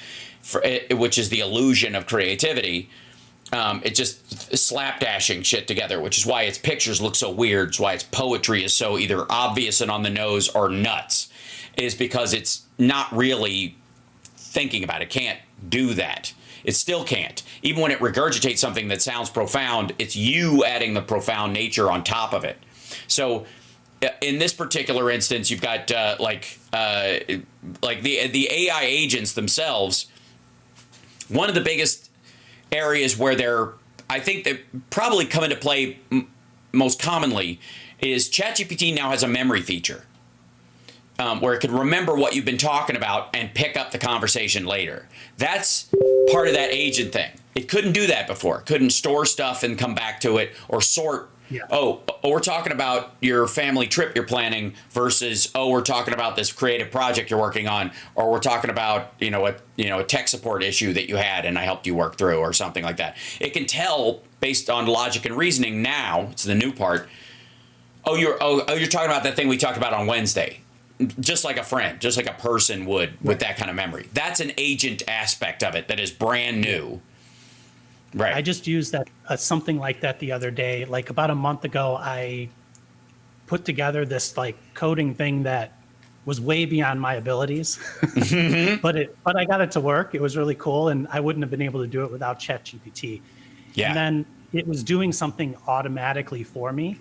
which is the illusion of creativity. It's just slapdashing shit together, which is why its pictures look so weird. It's why its poetry is so either obvious and on the nose or nuts, is because it's not really thinking about it. Can't do that. It still can't. Even when it regurgitates something that sounds profound, it's you adding the profound nature on top of it. So in this particular instance, you've got like the AI agents themselves. One of the biggest areas where I think they probably come into play most commonly is ChatGPT now has a memory feature where it can remember what you've been talking about and pick up the conversation later. That's part of that agent thing. It couldn't do that before. It couldn't store stuff and come back to it, or sort. Yeah. Oh, we're talking about your family trip you're planning versus, we're talking about this creative project you're working on, or we're talking about, a tech support issue that you had and I helped you work through, or something like that. It can tell based on logic and reasoning now. It's the new part. You're talking about that thing we talked about on Wednesday. Just like a friend, just like a person would with that kind of memory. That's an agent aspect of it that is brand new. Right. I just used that something like that the other day. Like about a month ago, I put together this like coding thing that was way beyond my abilities. But I got it to work. It was really cool, and I wouldn't have been able to do it without ChatGPT. Yeah. And then it was doing something automatically for me.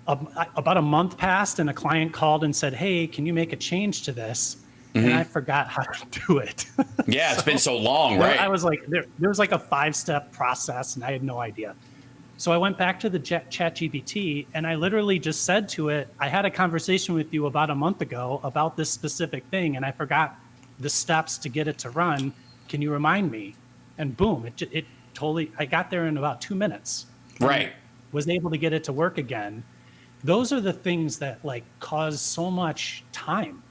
About a month passed, and a client called and said, "Hey, can you make a change to this?" And I forgot how to do it. Yeah, it's been so long, right? I was like, there was like a 5-step process, and I had no idea. So I went back to the ChatGPT, and I literally just said to it, "I had a conversation with you about a month ago about this specific thing, and I forgot the steps to get it to run. Can you remind me?" And boom, it totally, I got there in about 2 minutes. Right. Was able to get it to work again. Those are the things that like cause so much time.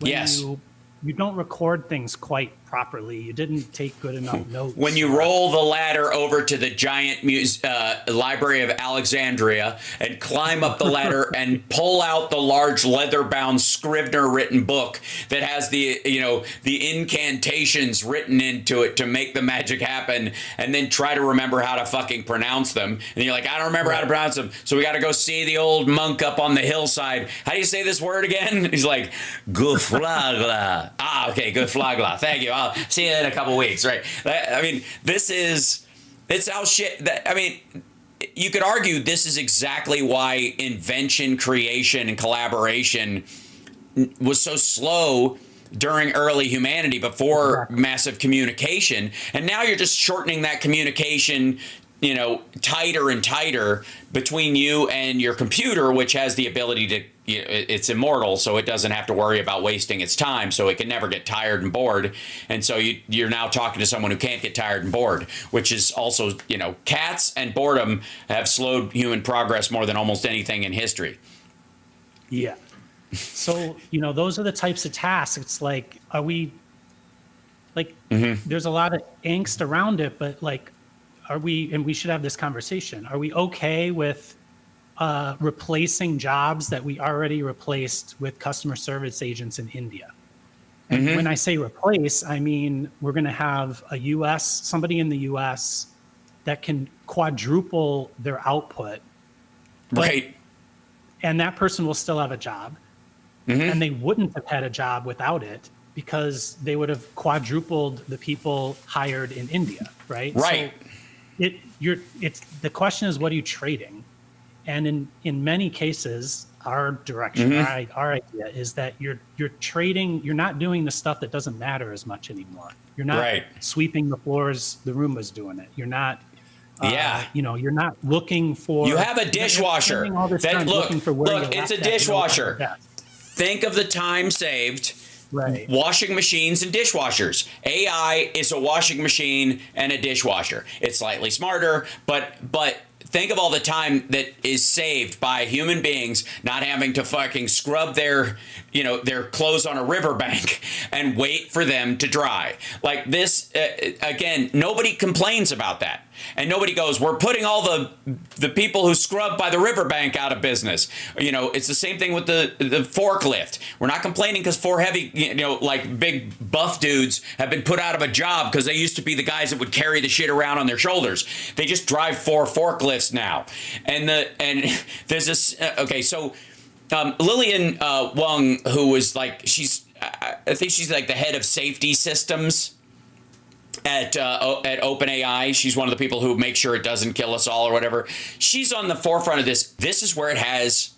When Yes. you don't record things quite properly. You didn't take good enough notes. When you roll the ladder over to the giant Library of Alexandria and climb up the ladder and pull out the large leather-bound Scrivener-written book that has the incantations written into it to make the magic happen, and then try to remember how to fucking pronounce them. And you're like, I don't remember how to pronounce them, so we got to go see the old monk up on the hillside. How do you say this word again? He's like, Guflagla. Ah, okay, Guflagla. Thank you. I'll see you in a couple weeks, right? I mean, it's how shit. I mean, you could argue this is exactly why invention, creation, and collaboration was so slow during early humanity before massive communication. And now you're just shortening that communication, tighter and tighter between you and your computer, which has the ability to, it's immortal, so it doesn't have to worry about wasting its time, so it can never get tired and bored. And so you're now talking to someone who can't get tired and bored, which is also, cats and boredom have slowed human progress more than almost anything in history. Yeah. So, those are the types of tasks. It's like, are we, like, there's a lot of angst around it, but like, are we, and we should have this conversation, are we okay with replacing jobs that we already replaced with customer service agents in India? And when I say replace, I mean, we're going to have somebody in the US that can quadruple their output. Right. And that person will still have a job. And they wouldn't have had a job without it because they would have quadrupled the people hired in India, right? Right. So the question is, what are you trading? And in many cases, our direction, our idea is that you're trading, you're not doing the stuff that doesn't matter as much anymore. You're not sweeping the floors, the Roomba's doing it. You're not, you're not looking for. You have a dishwasher. Look, it's a dishwasher. Think of the time saved. Right. Washing machines and dishwashers. AI is a washing machine and a dishwasher. It's slightly smarter, but think of all the time that is saved by human beings not having to fucking scrub their clothes on a riverbank and wait for them to dry. Like this, again, nobody complains about that. And nobody goes, we're putting all the people who scrub by the riverbank out of business. It's the same thing with the forklift. We're not complaining because 4 heavy, like big buff dudes have been put out of a job because they used to be the guys that would carry the shit around on their shoulders. They just drive 4 forklifts now. And there's this, so Lillian Wang, who was like, I think she's like the head of safety systems at OpenAI. She's one of the people who make sure it doesn't kill us all or whatever. She's on the forefront of this. This is where it has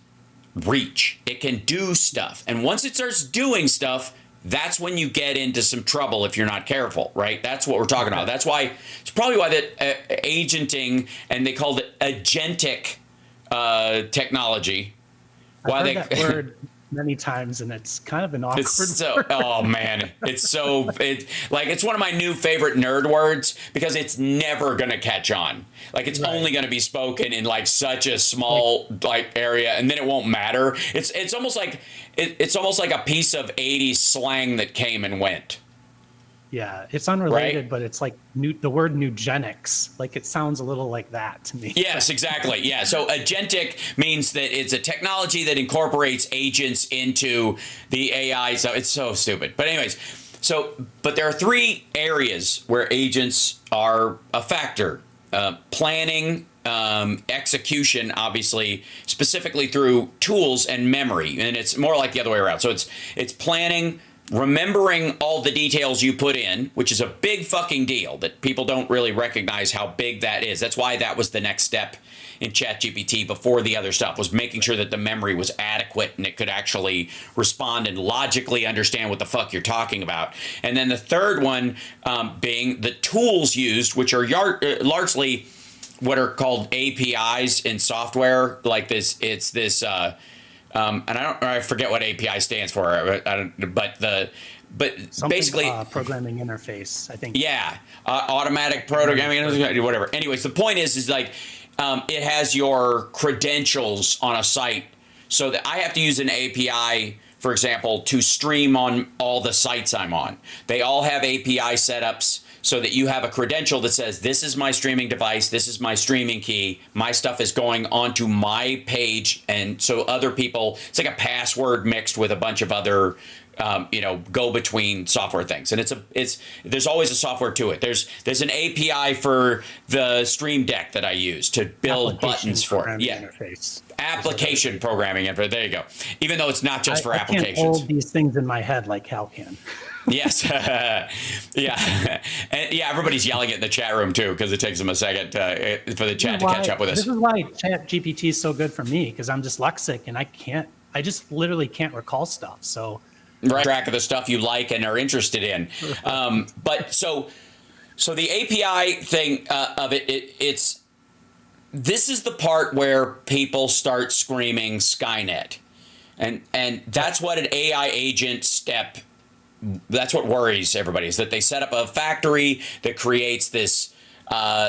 reach. It can do stuff. And once it starts doing stuff, that's when you get into some trouble if you're not careful, right? That's what we're talking about. That's why, it's probably why that agenting, and they called it agentic technology. I've heard that word many times, and it's kind of an awkward word. Oh man, it's one of my new favorite nerd words because it's never gonna catch on. Like it's only gonna be spoken in like such a small area, and then it won't matter. It's almost like a piece of 80s slang that came and went. Yeah, it's unrelated, but it's like the word eugenics. Like it sounds a little like that to me. Yes, exactly. Yeah. So agentic means that it's a technology that incorporates agents into the AI. So it's so stupid. But anyways, but there are 3 areas where agents are a factor: planning, execution, obviously, specifically through tools and memory, and it's more like the other way around. So it's planning, remembering all the details you put in, which is a big fucking deal that people don't really recognize how big that is. That's why that was the next step in ChatGPT before the other stuff, was making sure that the memory was adequate and it could actually respond and logically understand what the fuck you're talking about. And then the third one being the tools used, which are largely what are called APIs in software. Like this, it's this, and I forget what API stands for. But Something, basically programming interface, I think. Yeah, automatic programming, whatever. Anyways, the point is like it has your credentials on a site, so that I have to use an API, for example, to stream on all the sites I'm on. They all have API setups so that you have a credential that says, this is my streaming device, this is my streaming key, my stuff is going onto my page, and so other people, it's like a password mixed with a bunch of other go-between software things, and there's always a software to it. There's an API for the Stream Deck that I use to build buttons for it. Yeah, interface. Application programming interface. There you go. Even though it's not just for applications. I can't hold these things in my head like HAL can. Yes. Yeah. And yeah, everybody's yelling it in the chat room too, because it takes them a second for the chat to catch up with us. This is why ChatGPT is so good for me, because I'm dyslexic and I just literally can't recall stuff. So track of the stuff you like and are interested in. But so the API thing of it's this is the part where people start screaming Skynet, and that's what an AI agent step. That's what worries everybody, is that they set up a factory that creates this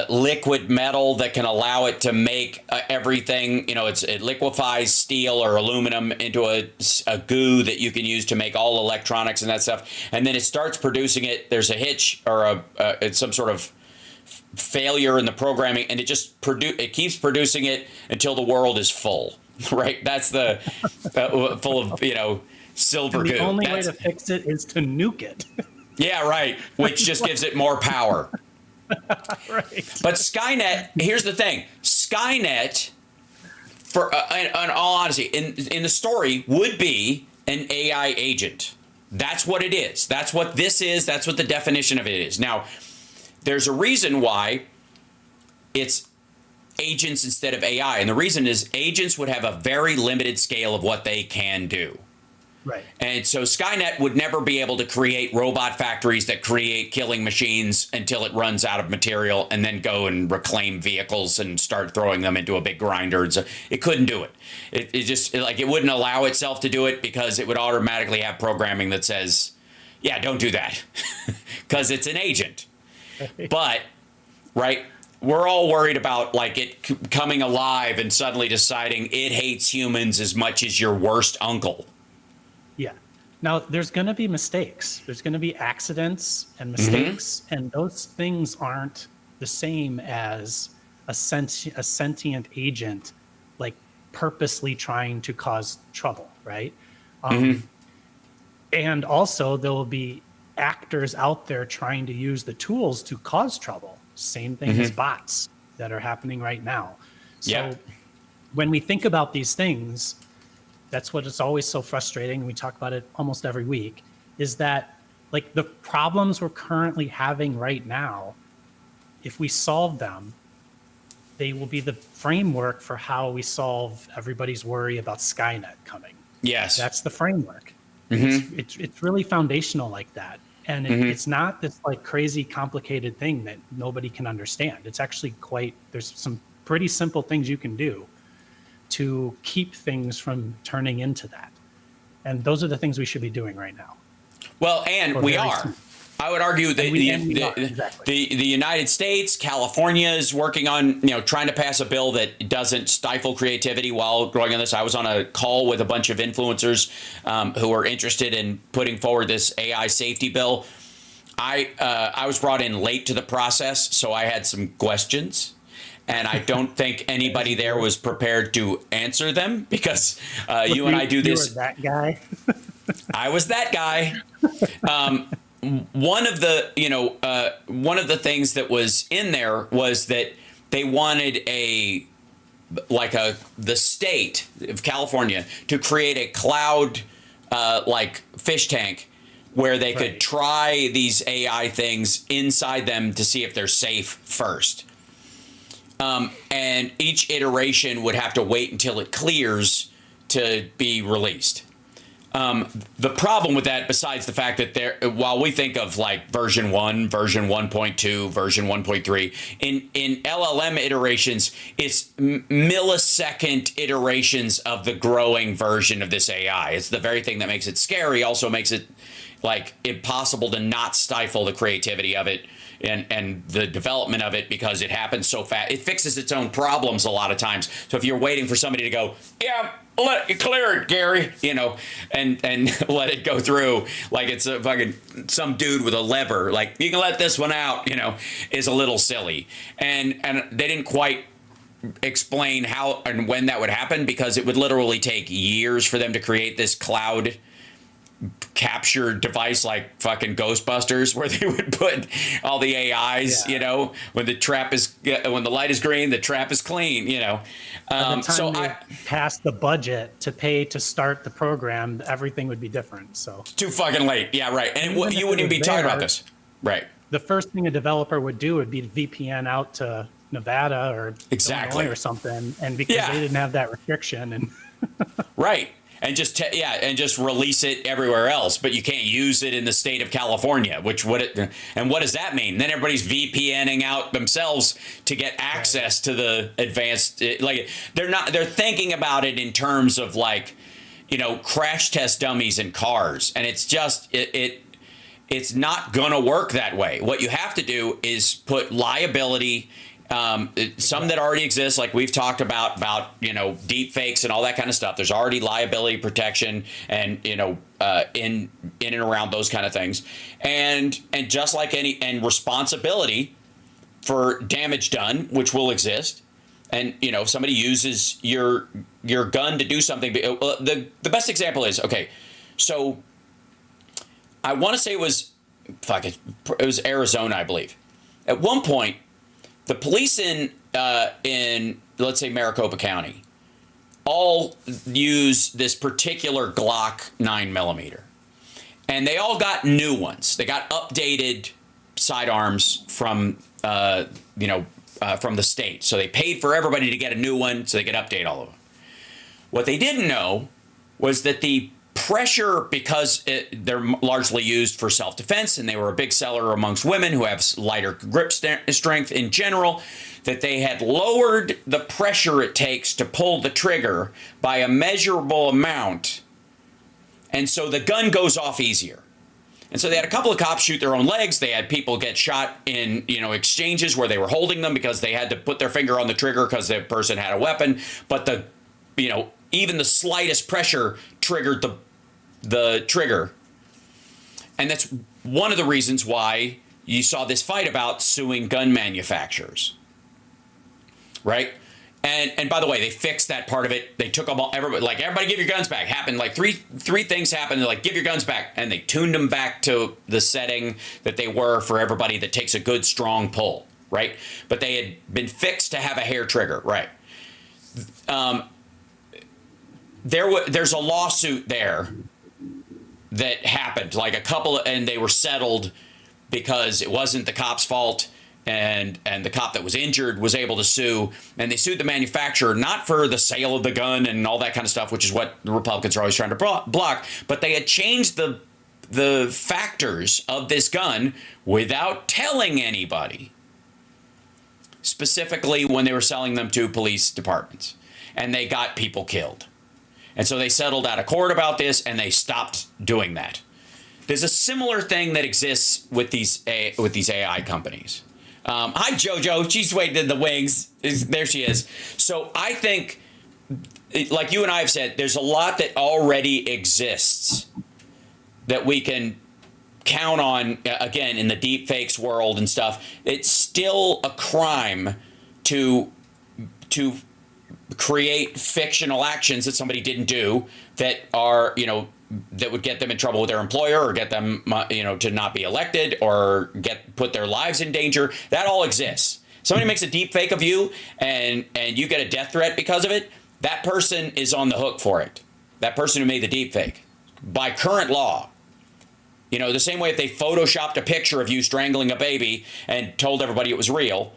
liquid metal that can allow it to make everything. It liquefies steel or aluminum into a goo that you can use to make all electronics and that stuff. And then it starts producing it. There's a hitch or it's some sort of failure in the programming, and it keeps producing it until the world is full. Right? That's the full of silver goo. The only way to fix it is to nuke it. Yeah, right. Which just gives it more power. Right. But Skynet, here's the thing. Skynet, for in all honesty, in the story, would be an AI agent. That's what it is. That's what this is. That's what the definition of it is. Now, there's a reason why it's agents instead of AI. And the reason is agents would have a very limited scale of what they can do. Right. And so Skynet would never be able to create robot factories that create killing machines until it runs out of material, and then go and reclaim vehicles and start throwing them into a big grinder. So it couldn't do it. It wouldn't allow itself to do it, because it would automatically have programming that says, yeah, don't do that, because it's an agent. But, right, we're all worried about it coming alive and suddenly deciding it hates humans as much as your worst uncle. Yeah. Now, there's going to be mistakes. There's going to be accidents and mistakes, and those things aren't the same as a sentient agent, purposely trying to cause trouble, right? And also, there will be actors out there trying to use the tools to cause trouble. Same thing as bots that are happening right now. So when we think about these things, that's what it's always so frustrating. We talk about it almost every week, is that the problems we're currently having right now, if we solve them, they will be the framework for how we solve everybody's worry about Skynet coming. Yes. That's the framework. It's really foundational like that. And it's not this crazy complicated thing that nobody can understand. It's actually there's some pretty simple things you can do to keep things from turning into that. And those are the things we should be doing right now. Well, and we are. I would argue that the United States, California is working on, trying to pass a bill that doesn't stifle creativity while growing on this. I was on a call with a bunch of influencers who are interested in putting forward this AI safety bill. I was brought in late to the process, so I had some questions. And I don't think anybody there was prepared to answer them, because you and I do this. You were that guy. I was that guy. One of the things that was in there was that they wanted the state of California to create a cloud like fish tank where they could try these AI things inside them to see if they're safe first. And each iteration would have to wait until it clears to be released. The problem with that, besides the fact that while we think of like version 1, version 1.2, version 1.3, in LLM iterations, it's millisecond iterations of the growing version of this AI. It's the very thing that makes it scary, also makes it like impossible to not stifle the creativity of it and the development of it, because it happens so fast. It fixes its own problems a lot of times. So if you're waiting for somebody to go, yeah, let it clear it, Gary, you know, and let it go through like it's a fucking some dude with a lever, like you can let this one out, you know, is a little silly. And they didn't quite explain how and when that would happen, because it would literally take years for them to create this cloud capture device like fucking Ghostbusters, where they would put all the AIs, you know, when the light is green, the trap is clean, you know. By the time they passed the budget to pay to start the program, everything would be different. So too fucking late. Yeah, right. And you wouldn't even be talking about this. Right. The first thing a developer would do would be to VPN out to Nevada or Illinois or something, and because they didn't have that restriction and right. And just just release it everywhere else, but you can't use it in the state of California. What does that mean? Then everybody's VPNing out themselves to get access to the advanced. Like they're thinking about it in terms of like, you know, crash test dummies in cars, and it's just it's not gonna work that way. What you have to do is put liability. Some that already exist, like we've talked about, you know, deep fakes and all that kind of stuff. There's already liability protection and, you know, in and around those kind of things. And just like and responsibility for damage done, which will exist. And, you know, if somebody uses your gun to do something, the best example is, okay, so I want to say it was Arizona, I believe. At one point, the police in let's say Maricopa County all use this particular Glock 9mm, and they all got new ones. They got updated sidearms from from the state, so they paid for everybody to get a new one so they could update all of them. What they didn't know was that the pressure, because they're largely used for self-defense and they were a big seller amongst women who have lighter grip strength in general, that they had lowered the pressure it takes to pull the trigger by a measurable amount, and so the gun goes off easier. And so they had a couple of cops shoot their own legs. They had people get shot in, you know, exchanges where they were holding them because they had to put their finger on the trigger because the person had a weapon, but even the slightest pressure triggered the trigger. And that's one of the reasons why you saw this fight about suing gun manufacturers, right? And by the way, they fixed that part of it. They took them all, everybody give your guns back. Happened like three things happened. They're like, give your guns back. And they tuned them back to the setting that they were for everybody that takes a good strong pull, right? But they had been fixed to have a hair trigger, right? There's a lawsuit there that happened, like and they were settled because it wasn't the cop's fault, and the cop that was injured was able to sue, and they sued the manufacturer not for the sale of the gun and all that kind of stuff, which is what the Republicans are always trying to block, but they had changed the factors of this gun without telling anybody, specifically when they were selling them to police departments, and they got people killed. And so they settled out of court about this, and they stopped doing that. There's a similar thing that exists with these AI companies. Hi, JoJo. She's waiting in the wings. There she is. So I think, like you and I have said, there's a lot that already exists that we can count on, again, in the deep fakes world and stuff. It's still a crime to create fictional actions that somebody didn't do that are, you know, that would get them in trouble with their employer or get them, you know, to not be elected or put their lives in danger. That all exists. Somebody makes a deep fake of you and you get a death threat because of it, that person is on the hook for it. That person who made the deep fake. By current law. You know, the same way if they photoshopped a picture of you strangling a baby and told everybody it was real,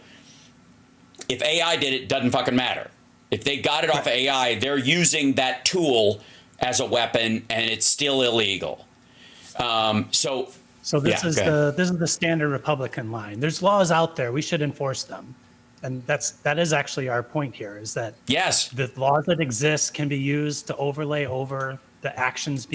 if AI did it, doesn't fucking matter. If they got it off of AI, they're using that tool as a weapon, and it's still illegal. So this is the standard Republican line. There's laws out there. We should enforce them. And that is actually our point here, is that yes, the laws that exist can be used to overlay over the actions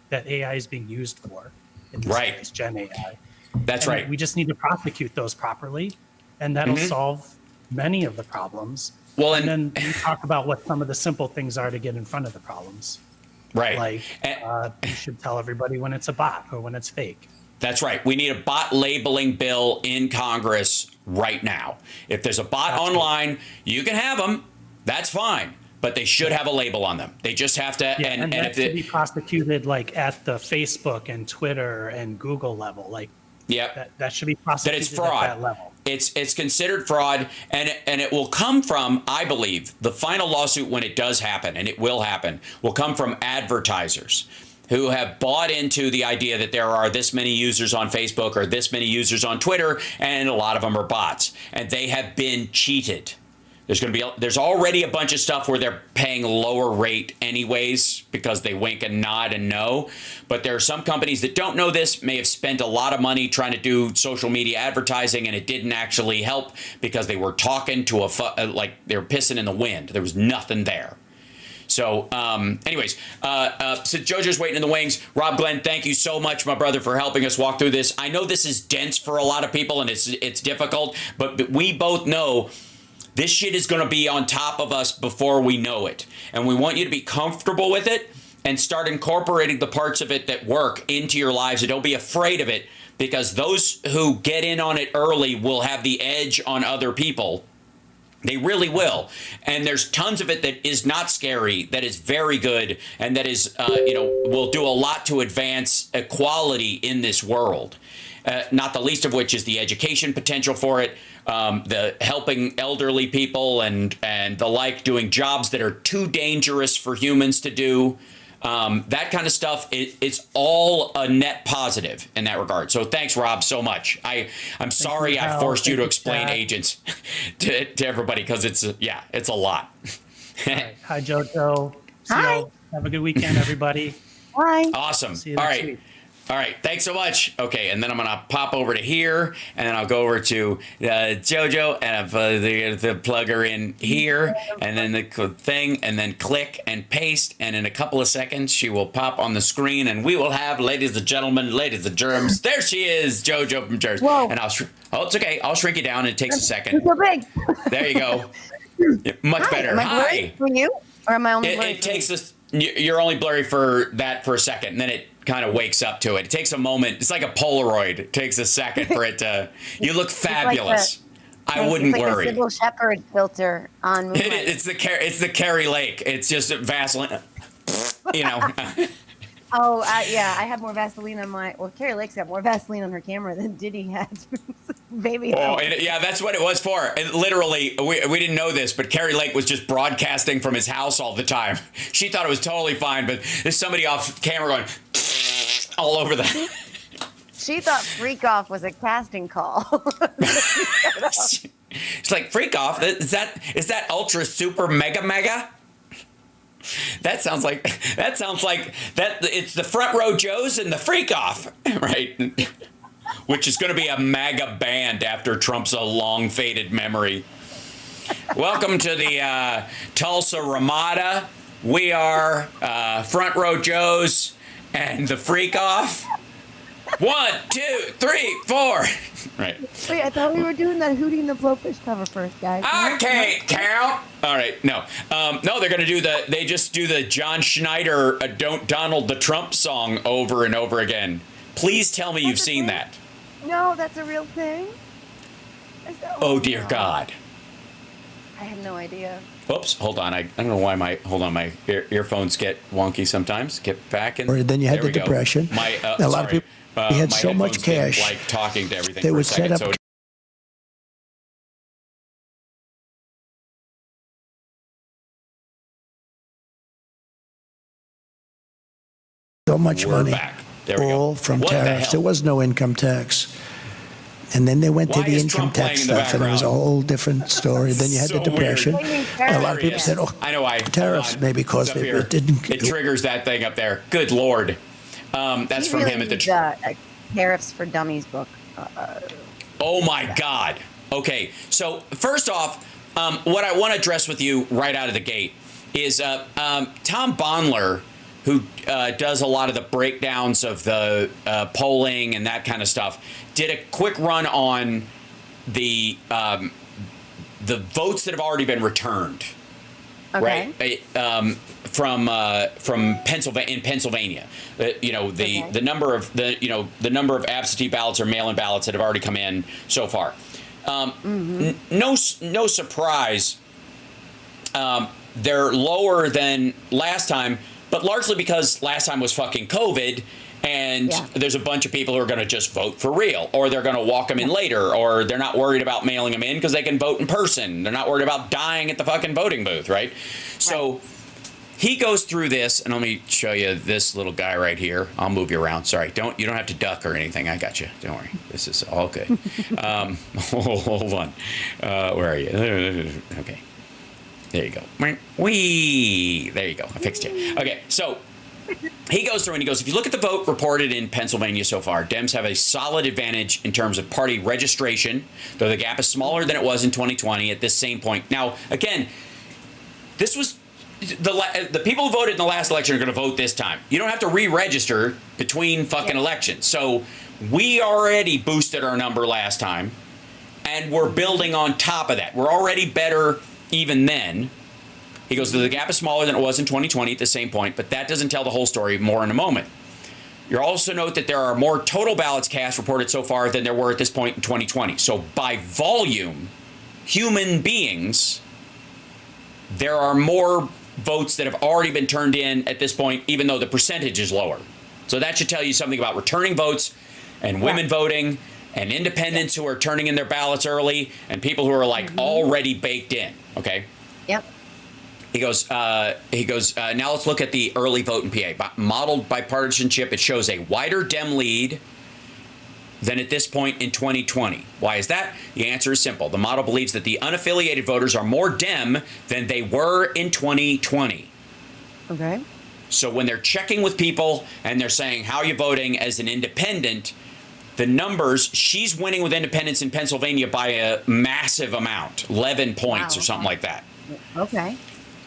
that AI is being used for. In this case, Gen AI. That's right. We just need to prosecute those properly, and that'll solve many of the problems. Well, and then we talk about what some of the simple things are to get in front of the problems. Right. Like you should tell everybody when it's a bot or when it's fake. That's right. We need a bot labeling bill in Congress right now. If there's a bot online, you can have them. That's fine. But they should have a label on them. They just have to. Yeah, and that should be prosecuted like at the Facebook and Twitter and Google level. Like, that should be prosecuted that it's fraud. At that level. It's considered fraud, and it will come from, I believe, the final lawsuit, when it does happen, and it will happen, will come from advertisers who have bought into the idea that there are this many users on Facebook or this many users on Twitter, and a lot of them are bots, and they have been cheated. There's already a bunch of stuff where they're paying lower rate anyways because they wink and nod and know. But there are some companies that don't know this, may have spent a lot of money trying to do social media advertising, and it didn't actually help because they were talking to like they were pissing in the wind. There was nothing there. So anyways, so JoJo's waiting in the wings. Rob Glenn, thank you so much, my brother, for helping us walk through this. I know this is dense for a lot of people and it's difficult, but we both know this shit is going to be on top of us before we know it. And we want you to be comfortable with it and start incorporating the parts of it that work into your lives. And don't be afraid of it, because those who get in on it early will have the edge on other people. They really will. And there's tons of it that is not scary, that is very good, and that is, will do a lot to advance equality in this world. Not the least of which is the education potential for it, the helping elderly people and the like, doing jobs that are too dangerous for humans to do. That kind of stuff, it's all a net positive in that regard. So thanks, Rob, so much. I'm sorry I forced you to explain agents to everybody, because it's a lot. Right. Hi, JoJo. Hi. Have a good weekend, everybody. Bye. Awesome. See you all next right. week. All right, thanks so much. Okay, and then I'm going to pop over to here, and then I'll go over to JoJo, and I'll the plug her in here, and then the thing, and then click and paste, and in a couple of seconds, she will pop on the screen, and we will have, ladies and gentlemen, ladies and germs, there she is, JoJo from JERZ. Whoa. And it's okay. I'll shrink you down. It takes a second. You're so big. There you go. Much better. Am I blurry for you, or am I only blurry it takes this. You're only blurry for a second, and then it kind of wakes up to it. It takes a moment. It's like a Polaroid. It takes a second for it to. You look fabulous. I wouldn't worry. worry. It's like a Sybil Shepherd filter on Moonlight. It's the Carrie Lake. It's just Vaseline. You know. Oh, yeah. I have more Vaseline on my. Well, Carrie Lake's got more Vaseline on her camera than Diddy has. Baby. Oh, yeah, that's what it was for. And literally, we didn't know this, but Carrie Lake was just broadcasting from his house all the time. She thought it was totally fine, but there's somebody off camera going all over the. She thought Freak Off was a casting call. It's like, Freak Off? Is that ultra super mega? That sounds like that. It's the Front Row Joes and the Freak Off, right? Which is going to be a MAGA band after Trump's a long faded memory. Welcome to the Tulsa Ramada. We are Front Row Joes and the Freak Off. 1, 2, 3, 4. Right. Wait, I thought we were doing that Hootie and the Blowfish cover first, guys. I can't count. All right, no, they're going to do they just do the John Schneider "Don't Donald the Trump" song over and over again. Please tell me you've seen that. No, that's a real thing. Oh dear God. I have no idea. Oops, hold on. I don't know why my earphones get wonky sometimes. Get back in. Or then you had the we go. depression. A lot of people they had my so much headphones didn't cash. like talking to everything They for a would set second, up so so much We're money, back. There we all go. from What the tariffs. hell? There was no income tax. And then they went Why to the is income Trump playing tax in the stuff, and it was a background? whole different story. Then you had So the Depression. weird. And a lot of people Hilarious. said, oh, I know why. tariffs Hold on. maybe It's caused up it. here. It didn't. It triggers that thing up there. Good Lord. That's He from really him at the. needs, Tariffs for Dummies book. Oh my God. Okay. So first off, what I want to address with you right out of the gate is Tom Bondler, who does a lot of the breakdowns of the polling and that kind of stuff, did a quick run on the votes that have already been returned. Okay. Right, from Pennsylvania, in Pennsylvania, the number of the number of absentee ballots or mail-in ballots that have already come in so far. No surprise, they're lower than last time, but largely because last time was fucking COVID. And there's a bunch of people who are going to just vote for real, or they're going to walk them in later, or they're not worried about mailing them in because they can vote in person. They're not worried about dying at the fucking voting booth, right? So he goes through this, and let me show you this little guy right here. I'll move you around. Sorry, you don't have to duck or anything. I got you. Don't worry. This is all good. Hold on. Where are you? Okay. There you go. Whee! There you go. I fixed you. Okay, so he goes through and he goes, if you look at the vote reported in Pennsylvania so far, Dems have a solid advantage in terms of party registration, though the gap is smaller than it was in 2020 at this same point. Now, again, this was the people who voted in the last election are going to vote this time. You don't have to re-register between fucking elections. So we already boosted our number last time, and we're building on top of that. We're already better even then. He goes, the gap is smaller than it was in 2020 at the same point, but that doesn't tell the whole story. More in a moment. You'll also note that there are more total ballots cast reported so far than there were at this point in 2020. So by volume, human beings, there are more votes that have already been turned in at this point, even though the percentage is lower. So that should tell you something about returning votes and women voting and independents who are turning in their ballots early and people who are like already baked in. Okay. Yep. He goes, now let's look at the early vote in PA. Modeled by partisanship, it shows a wider Dem lead than at this point in 2020. Why is that? The answer is simple. The model believes that the unaffiliated voters are more Dem than they were in 2020. Okay. So when they're checking with people and they're saying, how are you voting as an independent, the numbers, she's winning with independents in Pennsylvania by a massive amount, 11 points or something like that. Okay.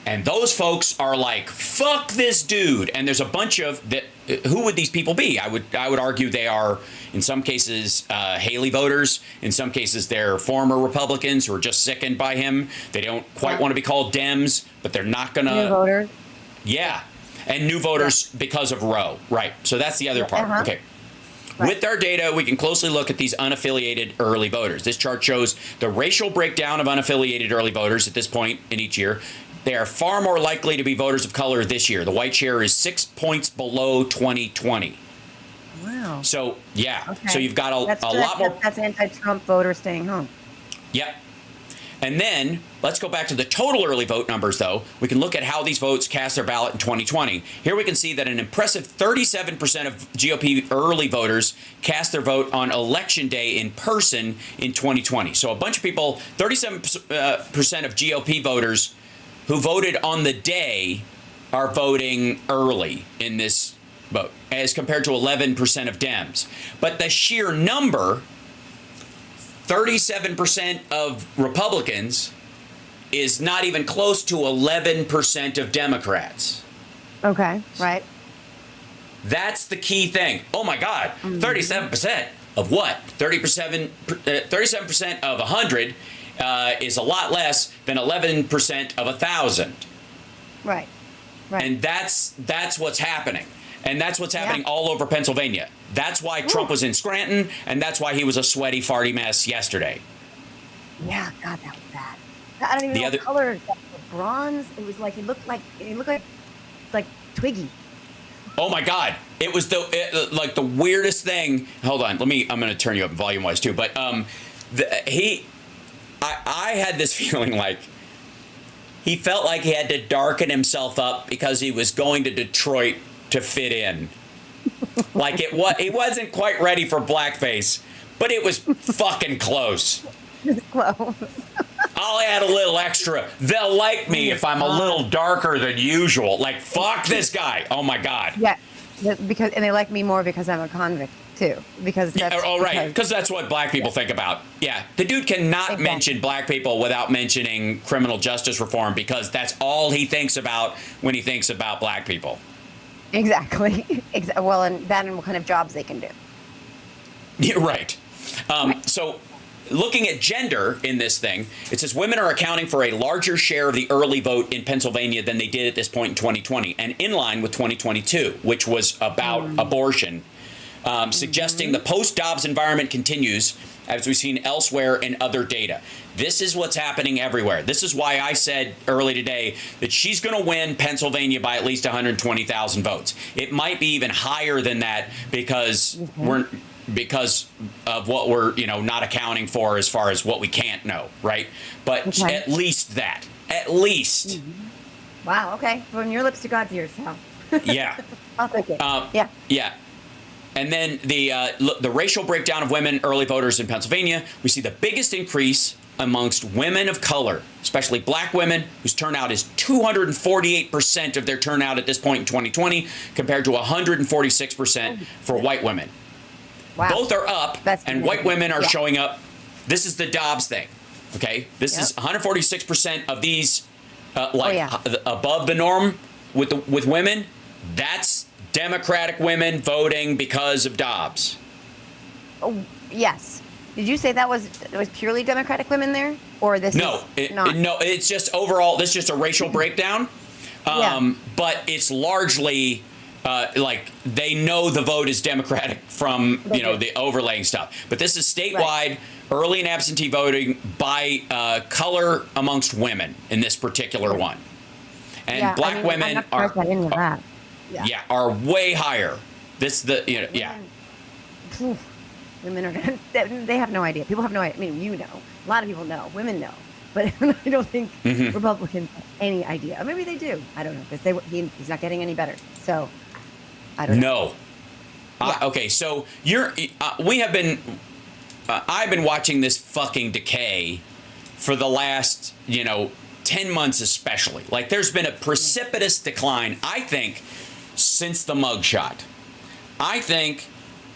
And those folks are like, fuck this dude. And there's a bunch of that. Who would these people be? I would argue they are, in some cases, Haley voters. In some cases, they're former Republicans who are just sickened by him. They don't quite want to be called Dems, but they're not going to. New voters. Yeah. And new voters because of Roe. Right. So that's the other part. Okay. With our data, we can closely look at these unaffiliated early voters. This chart shows the racial breakdown of unaffiliated early voters at this point in each year. They are far more likely to be voters of color this year. The white share is 6 points below 2020. Wow. So, yeah. Okay. So you've got a lot more. That's anti-Trump voters staying home. Yep. And then let's go back to the total early vote numbers, though. We can look at how these votes cast their ballot in 2020. Here we can see that an impressive 37% of GOP early voters cast their vote on Election Day in person in 2020. So a bunch of people, 37% of GOP voters who voted on the day are voting early in this vote, as compared to 11% of Dems. But the sheer number, 37% of Republicans, is not even close to 11% of Democrats. Okay, right. That's the key thing. Oh my God, 37% of what? 37% of 100 is a lot less than 11% of 1,000. Right. Right. And that's what's happening. And that's what's happening all over Pennsylvania. That's why Trump was in Scranton, and that's why he was a sweaty, farty mess yesterday. Yeah, God, that was bad. I don't even know what color. Bronze. It was like it looked like Twiggy. Oh my God! It was like the weirdest thing. Hold on, I'm going to turn you up volume wise too. But I had this feeling like he felt like he had to darken himself up because he was going to Detroit to fit in. Like it wasn't quite ready for blackface, but it was fucking close. Close. I'll add a little extra. They'll like me if I'm a little darker than usual. Like, fuck this guy. Oh my God. Yeah, because and they like me more because I'm a convict too. Because that's because that's what black people think about. Yeah, the dude cannot mention black people without mentioning criminal justice reform because that's all he thinks about when he thinks about black people. Exactly. Well, and that and what kind of jobs they can do. Yeah, right. So. Looking at gender in this thing, it says women are accounting for a larger share of the early vote in Pennsylvania than they did at this point in 2020, and in line with 2022, which was about abortion, suggesting the post-Dobbs environment continues, as we've seen elsewhere in other data. This is what's happening everywhere. This is why I said early today that she's going to win Pennsylvania by at least 120,000 votes. It might be even higher than that because because of what we're, not accounting for as far as what we can't know, right? But at least that. At least. Wow, okay. From your lips to God's ears, Hal. Yeah. I'll take it. Yeah. And then the racial breakdown of women early voters in Pennsylvania, we see the biggest increase amongst women of color, especially black women, whose turnout is 248% of their turnout at this point in 2020, compared to 146% for white women. Wow. Both are up, and white women are showing up. This is the Dobbs thing, okay? This is 146% of these, above the norm with women. That's Democratic women voting because of Dobbs. Oh, yes. Did you say that was purely Democratic women there, or this? No, no. It's just overall. This is just a racial breakdown, but it's largely. They know the vote is Democratic from, the overlaying stuff. But this is statewide early and absentee voting by color amongst women in this particular one. And black women are way higher. Women are they have no idea. People have no idea. I mean, a lot of people know. Women know. But I don't think Republicans have any idea. Or maybe they do. I don't know. Because he's not getting any better. So I don't know. No. Okay, so I've been watching this fucking decay for the last, 10 months especially. Like, there's been a precipitous decline, I think, since the mugshot. I think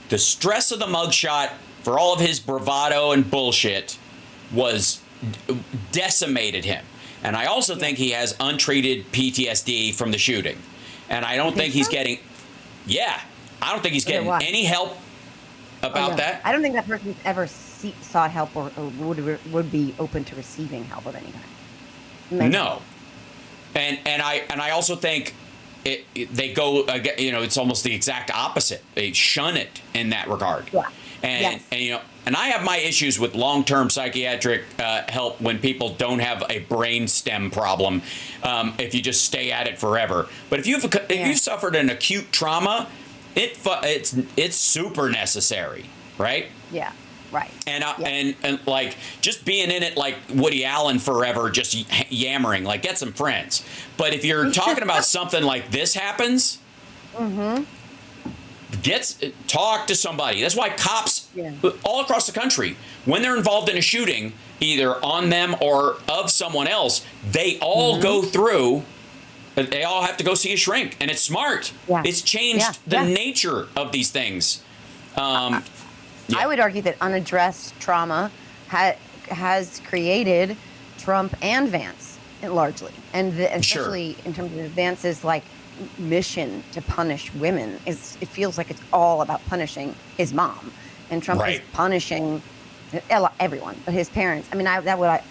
the stress of the mugshot, for all of his bravado and bullshit, was decimated him. And I also think he has untreated PTSD from the shooting. And I don't think he's getting... Yeah. I don't think he's getting any help about that. I don't think that person ever sought help or would be open to receiving help of any kind. No. And I also think they go, it's almost the exact opposite. They shun it in that regard. Yeah. And I have my issues with long-term psychiatric help when people don't have a brain stem problem. If you just stay at it forever, but if you've suffered an acute trauma, it's super necessary, right? Yeah, right. And like just being in it like Woody Allen forever, just yammering, like get some friends. But if you're talking about something like this happens. Talk to somebody. That's why cops all across the country, when they're involved in a shooting, either on them or of someone else, they all go through. They all have to go see a shrink, and it's smart. Yeah. It's changed the nature of these things. I would argue that unaddressed trauma has created Trump and Vance largely, and especially in terms of Vance's mission to punish women it feels like it's all about punishing his mom, and Trump is punishing everyone but his parents. I mean, I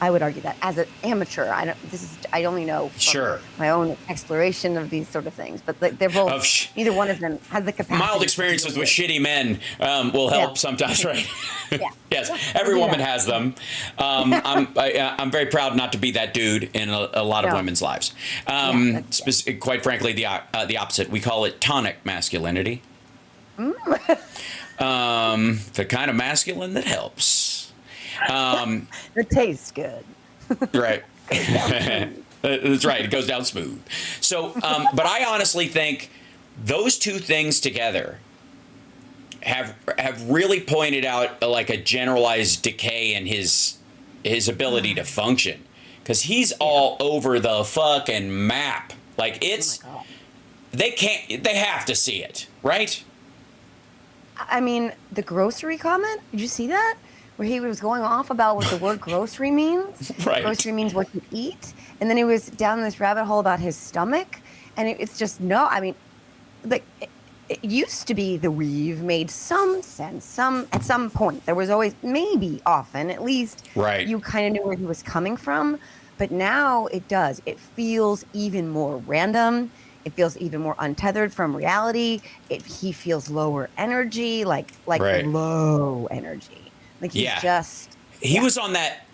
would argue that as an amateur, I only know from my own exploration of these sort of things, but they're both neither one of them has the capacity. Mild experiences with shitty men will help sometimes, right? Yes, every woman has them. I'm very proud not to be that dude in a lot of women's lives. Quite frankly, the opposite. We call it tonic masculinity. The kind of masculine that helps. It tastes good. Right. That's right. It goes down smooth. So, but I honestly think those two things together have really pointed out like a generalized decay in his ability to function, because he's all over the fucking map. Like it's they have to see it, right? I mean, the grocery comment, did you see that? Where he was going off about what the word grocery means. Right. Grocery means what you eat. And then he was down this rabbit hole about his stomach. And it's just, no, I mean, like, it used to be the weave made some sense. At some point, there was always, maybe often, at least, right, you kind of knew where he was coming from. But now it does. It feels even more random. It feels even more untethered from reality. He feels lower energy, like right, low energy. Like he's just. He was on that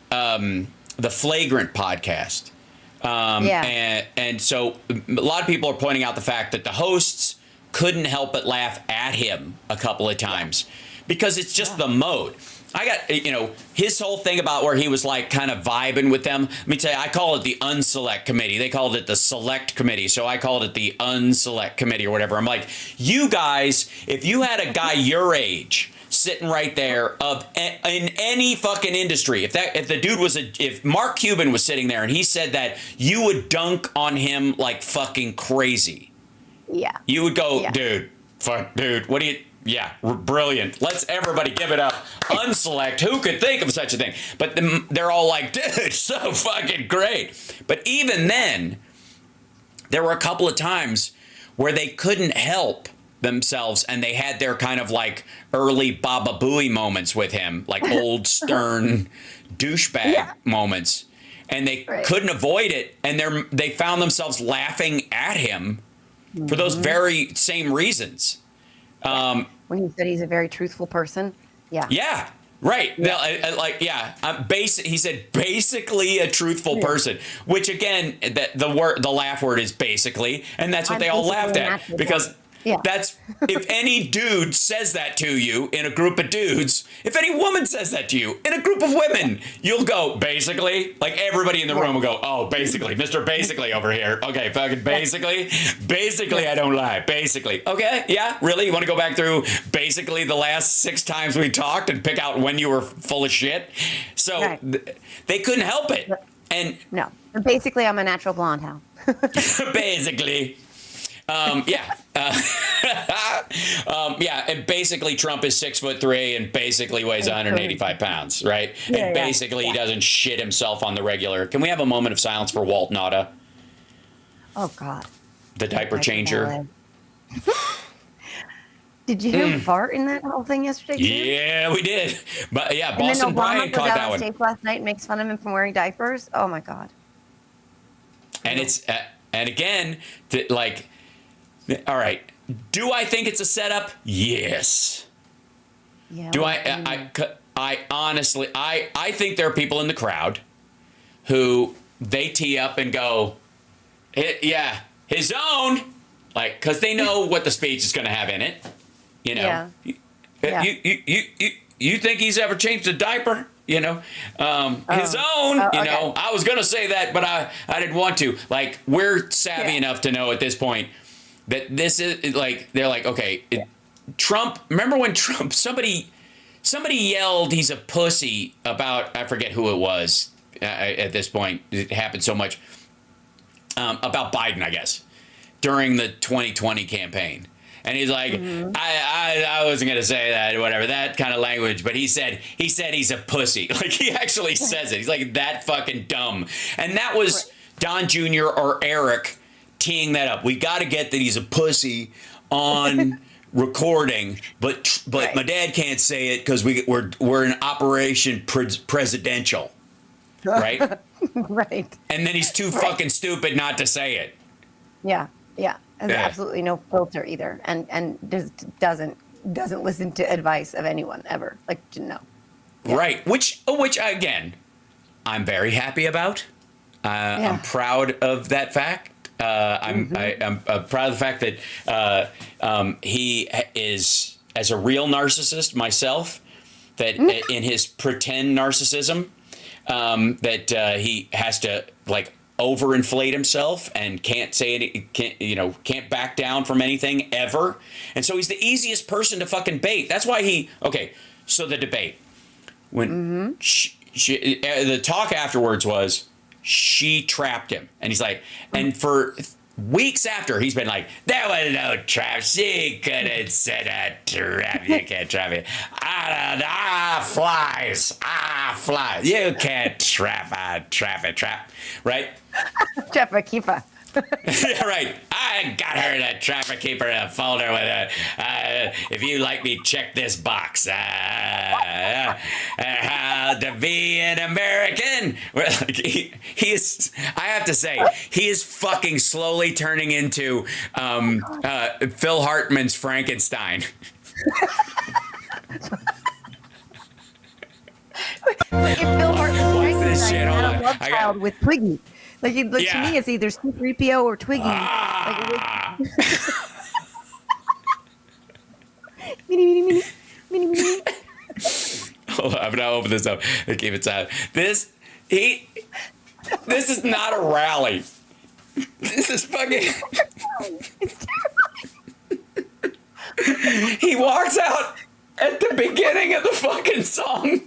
the Flagrant podcast. And so a lot of people are pointing out the fact that the hosts couldn't help but laugh at him a couple of times because it's just the mode. I got, his whole thing about where he was like kind of vibing with them. Let me tell you, I call it the unselect committee. They called it the select committee. So I called it the unselect committee or whatever. I'm like, you guys, if you had a guy your age sitting right there in any fucking industry, if Mark Cuban was sitting there and he said that, you would dunk on him like fucking crazy. Yeah. You would go, dude, what do you... Yeah, brilliant. Let's everybody give it up. Unselect. Who could think of such a thing? But they're all like, dude, so fucking great. But even then, there were a couple of times where they couldn't help themselves and they had their kind of like early Baba Booey moments with him, like old stern douchebag moments. And they couldn't avoid it. And they found themselves laughing at him for those very same reasons. When he said he's a very truthful person. Yeah. Yeah. Right. Yeah. He said basically a truthful person, which again, the laugh word is basically, and that's what they all laughed at because that's, if any dude says that to you in a group of dudes, if any woman says that to you in a group of women, you'll go basically, like everybody in the room will go, oh, basically, Mr. Basically over here. Okay. Fucking basically, I don't lie. Basically. Okay. Yeah. Really? You want to go back through basically the last 6 times we talked and pick out when you were full of shit? So they couldnand help it. And no, basically I'm a natural blonde, Hal. Basically. And basically Trump is 6'3" and basically weighs 185 pounds, right? And basically he doesn't shit himself on the regular. Can we have a moment of silence for Walt Nauta? Oh God. The diaper changer. Did you hear him fart in that whole thing yesterday too? Yeah, we did. But yeah, and Boston Brian caught that one. Stage last night and makes fun of him from wearing diapers. Oh my God. And it's and again, like, all right. Do I think it's a setup? Yes. Yeah. Do I honestly, I think there are people in the crowd who they tee up and go, his own, like, because they know what the speech is going to have in it. You think he's ever changed a diaper? His own, I was going to say that, but I didn't want to. Like, we're savvy enough to know at this point that this is like, they're like, okay, Trump, remember when somebody yelled he's a pussy about, I forget who it was at this point, it happened so much, about Biden, I guess, during the 2020 campaign. And he's like, I wasn't going to say that or whatever, that kind of language. But he said he's a pussy. Like, he actually says it. He's like, that fucking dumb. And that was Don Jr. or Eric teeing that up. We got to get that he's a pussy on recording. But my dad can't say it because we're in Operation Presidential. Right? Right. And then he's too fucking stupid not to say it. Yeah. Yeah. Has absolutely no filter either, and doesn't listen to advice of anyone ever. Like, no. Yeah. Right. Which again, I'm very happy about. I'm proud of that fact. I'm proud of the fact that he is, as a real narcissist myself, that in his pretend narcissism, that he has to, like, overinflate himself and can't say any, can't back down from anything ever. And so he's the easiest person to fucking bait. That's why so the debate, when the talk afterwards was, she trapped him. And he's like, and for weeks after, he's been like, there was no trap. She couldn't set a trap. You can't trap it. Flies. Flies. You can't trap it. Right? Trapper keeper. Yeah, right. I got her the trapper keeper in a folder with if you like me, check this box. How to be an American. He is, I have to say, he is fucking slowly turning into Phil Hartman's Frankenstein. Like if Phil Hartman's This shit, hold on. love child with Twiggy. To me, it's either C-3PO or Twiggy. Mini. Hold on, I'm gonna open this up and keep it sad. This is not a rally. This is fucking. It's terrifying. He walks out at the beginning of the fucking song.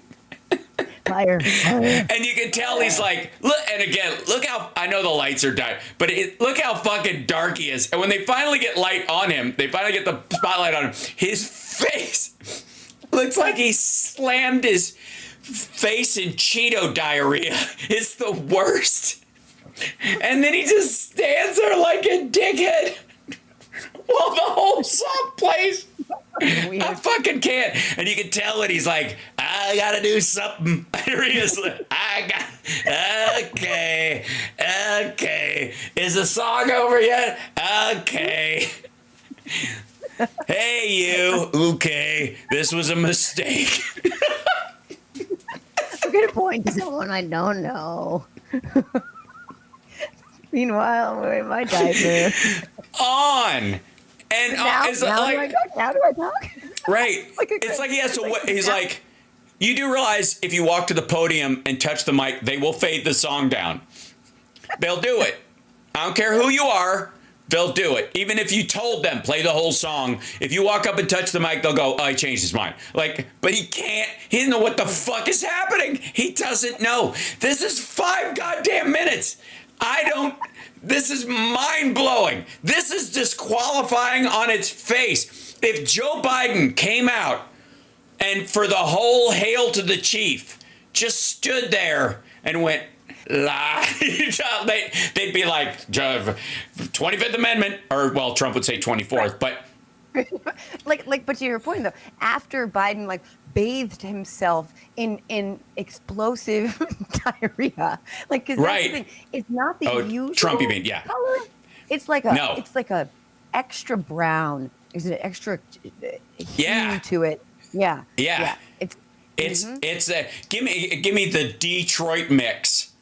Fire. And you can tell he's like, look, and again, look how, I know the lights are dark, but look how fucking dark he is. And when they finally get light on him, they finally get the spotlight on him, his face looks like he slammed his face in Cheeto diarrhea. It's the worst. And then he just stands there like a dickhead while the whole song plays. Weird. I fucking can't. And you can tell that he's like, I gotta do something. Okay. Is the song over yet? Okay. Hey, you. Okay. This was a mistake. I'm gonna point to someone I don't know. Meanwhile, I'm wearing my diaper. On. And Now do I talk? Right. It's like he has to. He's like, you do realize if you walk to the podium and touch the mic, they will fade the song down. They'll do it. I don't care who you are. They'll do it. Even if you told them, play the whole song. If you walk up and touch the mic, they'll go, oh, he changed his mind. Like, but he can't. He doesn't know what the fuck is happening. He doesn't know. This is 5 goddamn minutes. This is mind-blowing. This is disqualifying on its face. If Joe Biden came out and for the whole Hail to the Chief just stood there and went, la, they'd be like, 25th Amendment, or, well, Trump would say 24th, but... But to your point, though, after Biden, bathed himself in explosive diarrhea. Because that's the thing. It's not the usual Trump, you mean, yeah. color. It's like a extra brown. There's an extra hue to it. Yeah. It's give me the Detroit mix.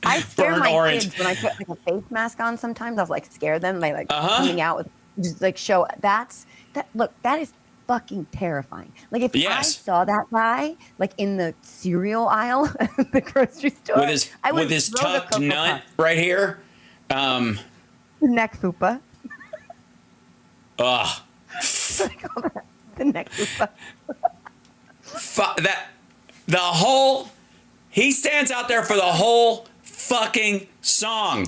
I scare Burnt my orange. kids when I put a face mask on. Sometimes I'll scare them. They coming out with just show. Look, that is fucking terrifying. If I saw that guy in the cereal aisle at the grocery store with his tucked nut right here, the neck fupa. Ugh. The neck fupa. He stands out there for the whole fucking song.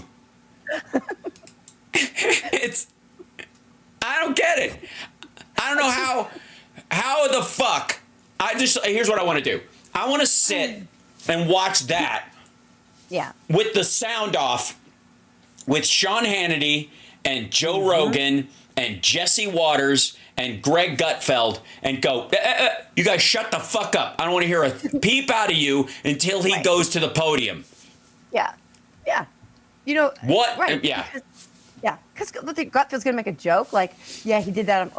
I don't get it. I don't know how the fuck. Here's what I want to do. I want to sit and watch that. Yeah. With the sound off, with Sean Hannity and Joe Rogan and Jesse Waters and Greg Gutfeld, and go, you guys shut the fuck up. I don't want to hear a peep out of you until he goes to the podium. Yeah. What? Right. Yeah. Because Gutfeld's going to make a joke he did that.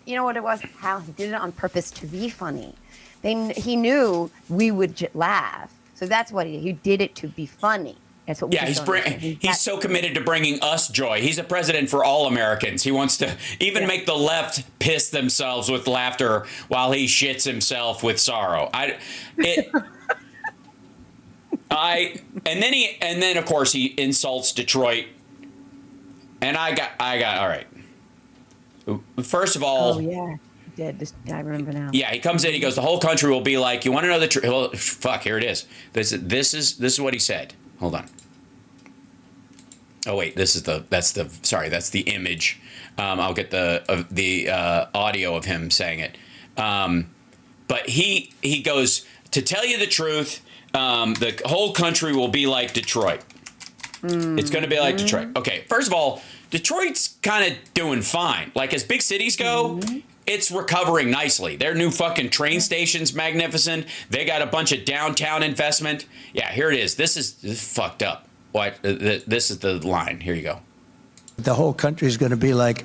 You know what it was? How he did it on purpose to be funny. He knew we would laugh. So that's what he did it to be funny. That's what he's so committed to bringing us joy. He's a president for all Americans. He wants to even make the left piss themselves with laughter while he shits himself with sorrow. And then of course he insults Detroit. And I got all right. First of all, oh yeah, he did. I remember now. Yeah, he comes in. He goes, the whole country will be like, you want to know the truth? Well, fuck, here it is. This is what he said. Hold on. Oh wait, that's the image. I'll get the audio of him saying it. But he goes, to tell you the truth, the whole country will be like Detroit. It's going to be like Detroit. Okay, first of all, Detroit's kind of doing fine. Like, as big cities go, it's recovering nicely. Their new fucking train station's magnificent. They got a bunch of downtown investment. Yeah, here it is. This is fucked up. What? This is the line. Here you go. The whole country is going to be like,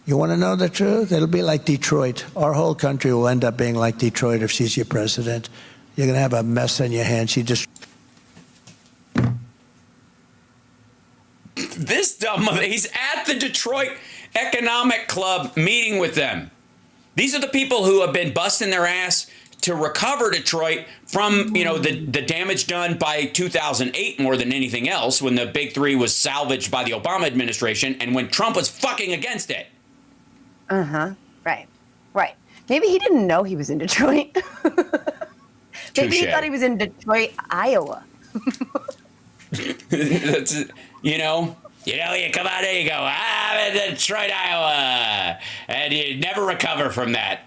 you want to know the truth? It'll be like Detroit. Our whole country will end up being like Detroit if she's your president. You're going to have a mess on your hands. This dumb mother, he's at the Detroit Economic Club meeting with them. These are the people who have been busting their ass to recover Detroit from, the damage done by 2008 more than anything else, when the Big Three was salvaged by the Obama administration and when Trump was fucking against it. Right. Maybe he didn't know he was in Detroit. Maybe he thought he was in Detroit, Iowa. That's, you come out there, you go, I'm in Detroit, Iowa, and you never recover from that.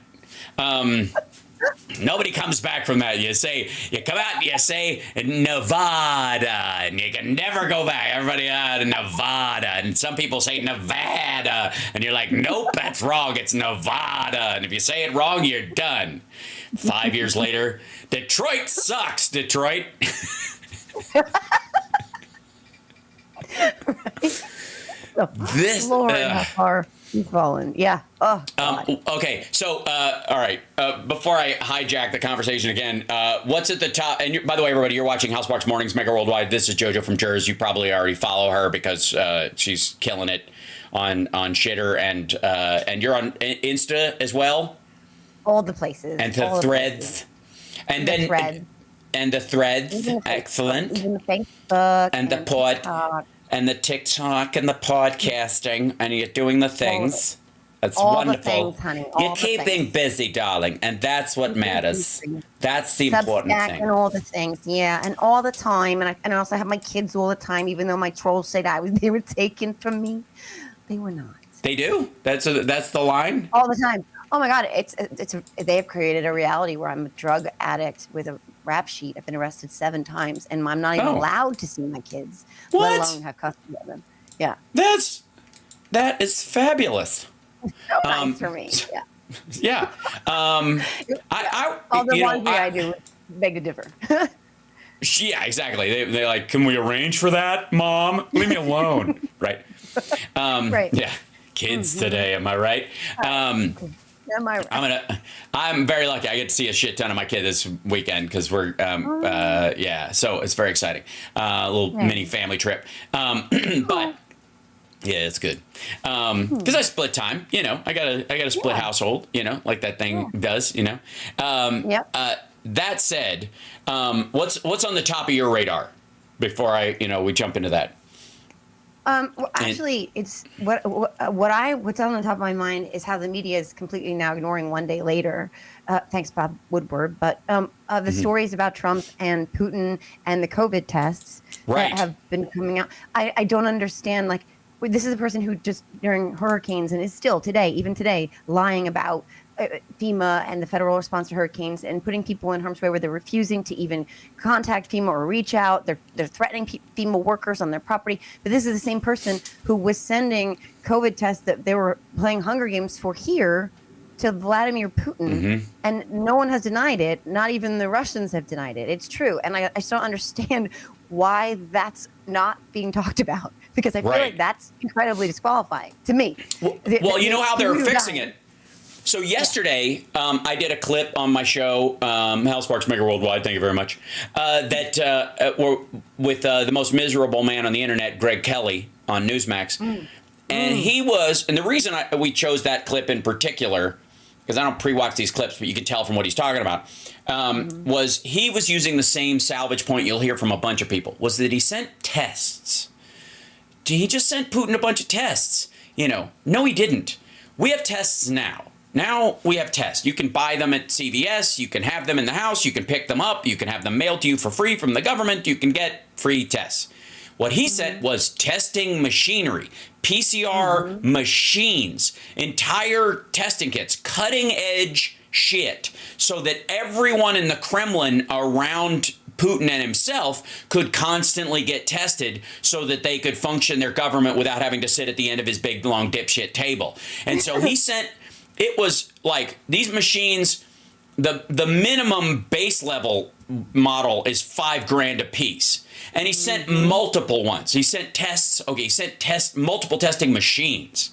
Nobody comes back from that. You come out and you say Nevada, and you can never go back. Everybody Nevada, and some people say Nevada, and you're like, nope, that's wrong. It's Nevada, and if you say it wrong, you're done. 5 years later, Detroit sucks, Detroit. This Lord, how far you've fallen. Yeah. Oh, God. Okay. So, all right. Before I hijack the conversation again, what's at the top? And by the way, everybody, you're watching HAL Mornings Mega Worldwide. This is JoJo from JERZ. You probably already follow her because she's killing it on Shitter, and you're on Insta as well. All the places. And the threads. And then threads. And the threads. Excellent. Even the Facebook. And the pod. And the TikTok and the podcasting, and you're doing the things. That's all wonderful. The things, honey. You're keeping busy, darling, and that's what matters. That's the important thing. And all the things, yeah, and all the time. And I also have my kids all the time, even though my trolls said they were taken from me. They were not. They do? That's the line? All the time. Oh my God! They have created a reality where I'm a drug addict with a rap sheet. I've been arrested 7 times, and I'm not even allowed to see my kids, let alone have custody of them. Yeah, that is fabulous. So nice for me. Yeah. Yeah. All the laundry I do beg to differ. Yeah, exactly. They like, can we arrange for that, Mom? Leave me alone. Right. Right. Yeah. Kids today, am I right? Am I right? I'm very lucky. I get to see a shit ton of my kids this weekend because we're so it's very exciting. A little mini family trip. But yeah, it's good. Because I split time, I got a split household, like that thing does, that said, what's on the top of your radar before we jump into that? Well, actually, it's what's on the top of my mind is how the media is completely now ignoring one day later. Thanks, Bob Woodward. But the stories about Trump and Putin and the COVID tests that have been coming out. I don't understand. Like, this is a person who just during hurricanes and is still today, even today, lying about FEMA and the federal response to hurricanes and putting people in harm's way where they're refusing to even contact FEMA or reach out. They're threatening FEMA workers on their property. But this is the same person who was sending COVID tests that they were playing Hunger Games for here to Vladimir Putin. And no one has denied it. Not even the Russians have denied it. It's true. And I just don't understand why that's not being talked about, because I feel like that's incredibly disqualifying to me. Well, you know how they're fixing it. So yesterday, I did a clip on my show, HAL Sparks Mega Worldwide, thank you very much, with the most miserable man on the internet, Greg Kelly, on Newsmax. And he was, and the reason we chose that clip in particular because I don't pre-watch these clips, but you can tell from what he's talking about, was he was using the same salvage point you'll hear from a bunch of people, was that he sent tests. He just sent Putin a bunch of tests. You know, no, he didn't. We have tests now. Now we have tests. You can buy them at CVS. You can have them in the house. You can pick them up. You can have them mailed to you for free from the government. You can get free tests. What he said was testing machinery, PCR machines, entire testing kits, cutting edge shit, so that everyone in the Kremlin around Putin and himself could constantly get tested so that they could function their government without having to sit at the end of his big, long dipshit table. And so he sent, it was like these machines, the minimum base level model is $5,000 a piece. And he sent multiple ones. He sent tests. Okay, he sent multiple testing machines.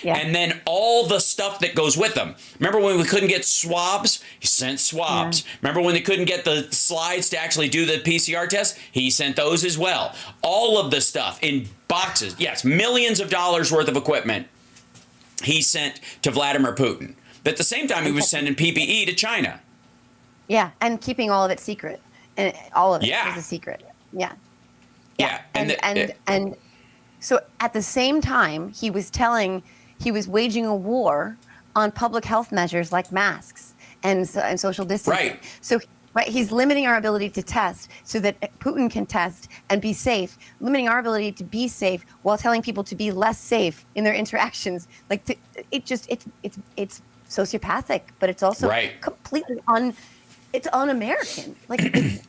Yeah. And then all the stuff that goes with them. Remember when we couldn't get swabs? He sent swabs. Yeah. Remember when they couldn't get the slides to actually do the PCR test? He sent those as well. All of the stuff in boxes. Yes, millions of dollars worth of equipment he sent to Vladimir Putin. But at the same time, he was sending PPE to China. Yeah, and keeping all of it secret. And all of it was a secret. Yeah. Yeah. And so at the same time, he was waging a war on public health measures like masks and social distancing. Right. So he's limiting our ability to test so that Putin can test and be safe, limiting our ability to be safe while telling people to be less safe in their interactions. Like it's sociopathic, but it's also completely it's un-American. Like it's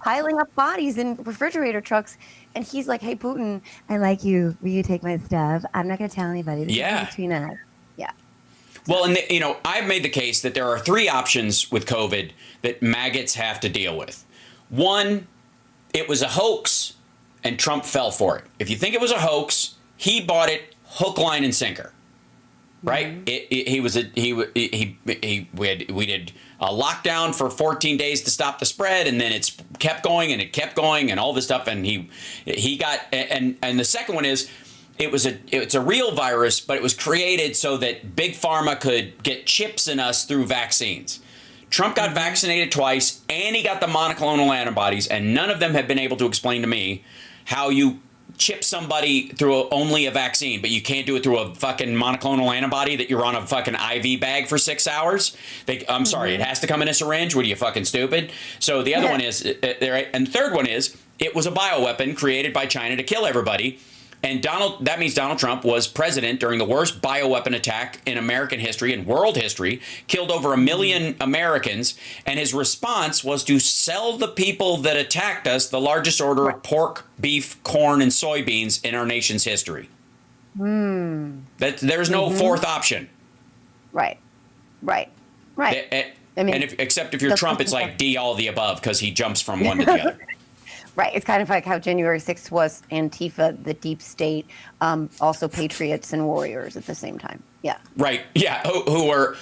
piling up bodies in refrigerator trucks. And he's like, hey, Putin, I like you. Will you take my stuff? I'm not going to tell anybody. This is between us. Yeah. Well, and I've made the case that there are 3 options with COVID that maggots have to deal with. One, it was a hoax, and Trump fell for it. If you think it was a hoax, he bought it hook, line, and sinker. Right? We did a lockdown for 14 days to stop the spread, and then it's kept going and all this stuff, and he got and the second one is it's a real virus, but it was created so that big pharma could get chips in us through vaccines. Trump got vaccinated twice, and he got the monoclonal antibodies, and none of them have been able to explain to me how you chip somebody through only a vaccine, but you can't do it through a fucking monoclonal antibody that you're on a fucking IV bag for 6 hours. I'm sorry, it has to come in a syringe. What are you, fucking stupid? So the other one is, and the third one is, it was a bioweapon created by China to kill everybody. And that means Donald Trump was president during the worst bioweapon attack in American history and world history, killed over 1 million Americans, and his response was to sell the people that attacked us the largest order of pork, beef, corn, and soybeans in our nation's history. There's no fourth option. Right. Except if you're Trump, it's like D, all of the above, because he jumps from one to the other. Right. It's kind of like how January 6th was Antifa, the deep state, also patriots and warriors at the same time. Yeah. Right. Yeah. Who were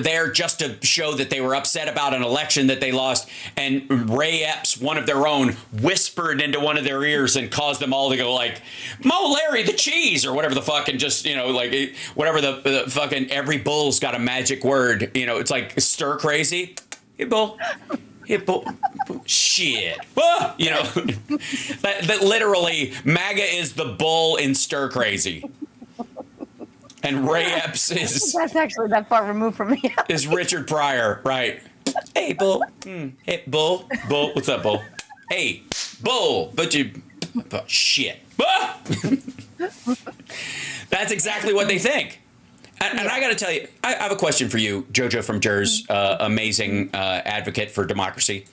there just to show that they were upset about an election that they lost. And Ray Epps, one of their own, whispered into one of their ears and caused them all to go like, Mo Larry the cheese, or whatever the fucking whatever the fucking every bull's got a magic word. It's like stir crazy. Hey, bull. Shit. That literally MAGA is the bull in stir crazy. And Ray Epps is... That's actually that far removed from me. Is Richard Pryor, right. Hey, bull. Hey, bull. Bull. What's up, bull? Hey, bull. But shit. That's exactly what they think. And I got to tell you, I have a question for you, JoJo from JERZ, amazing advocate for democracy.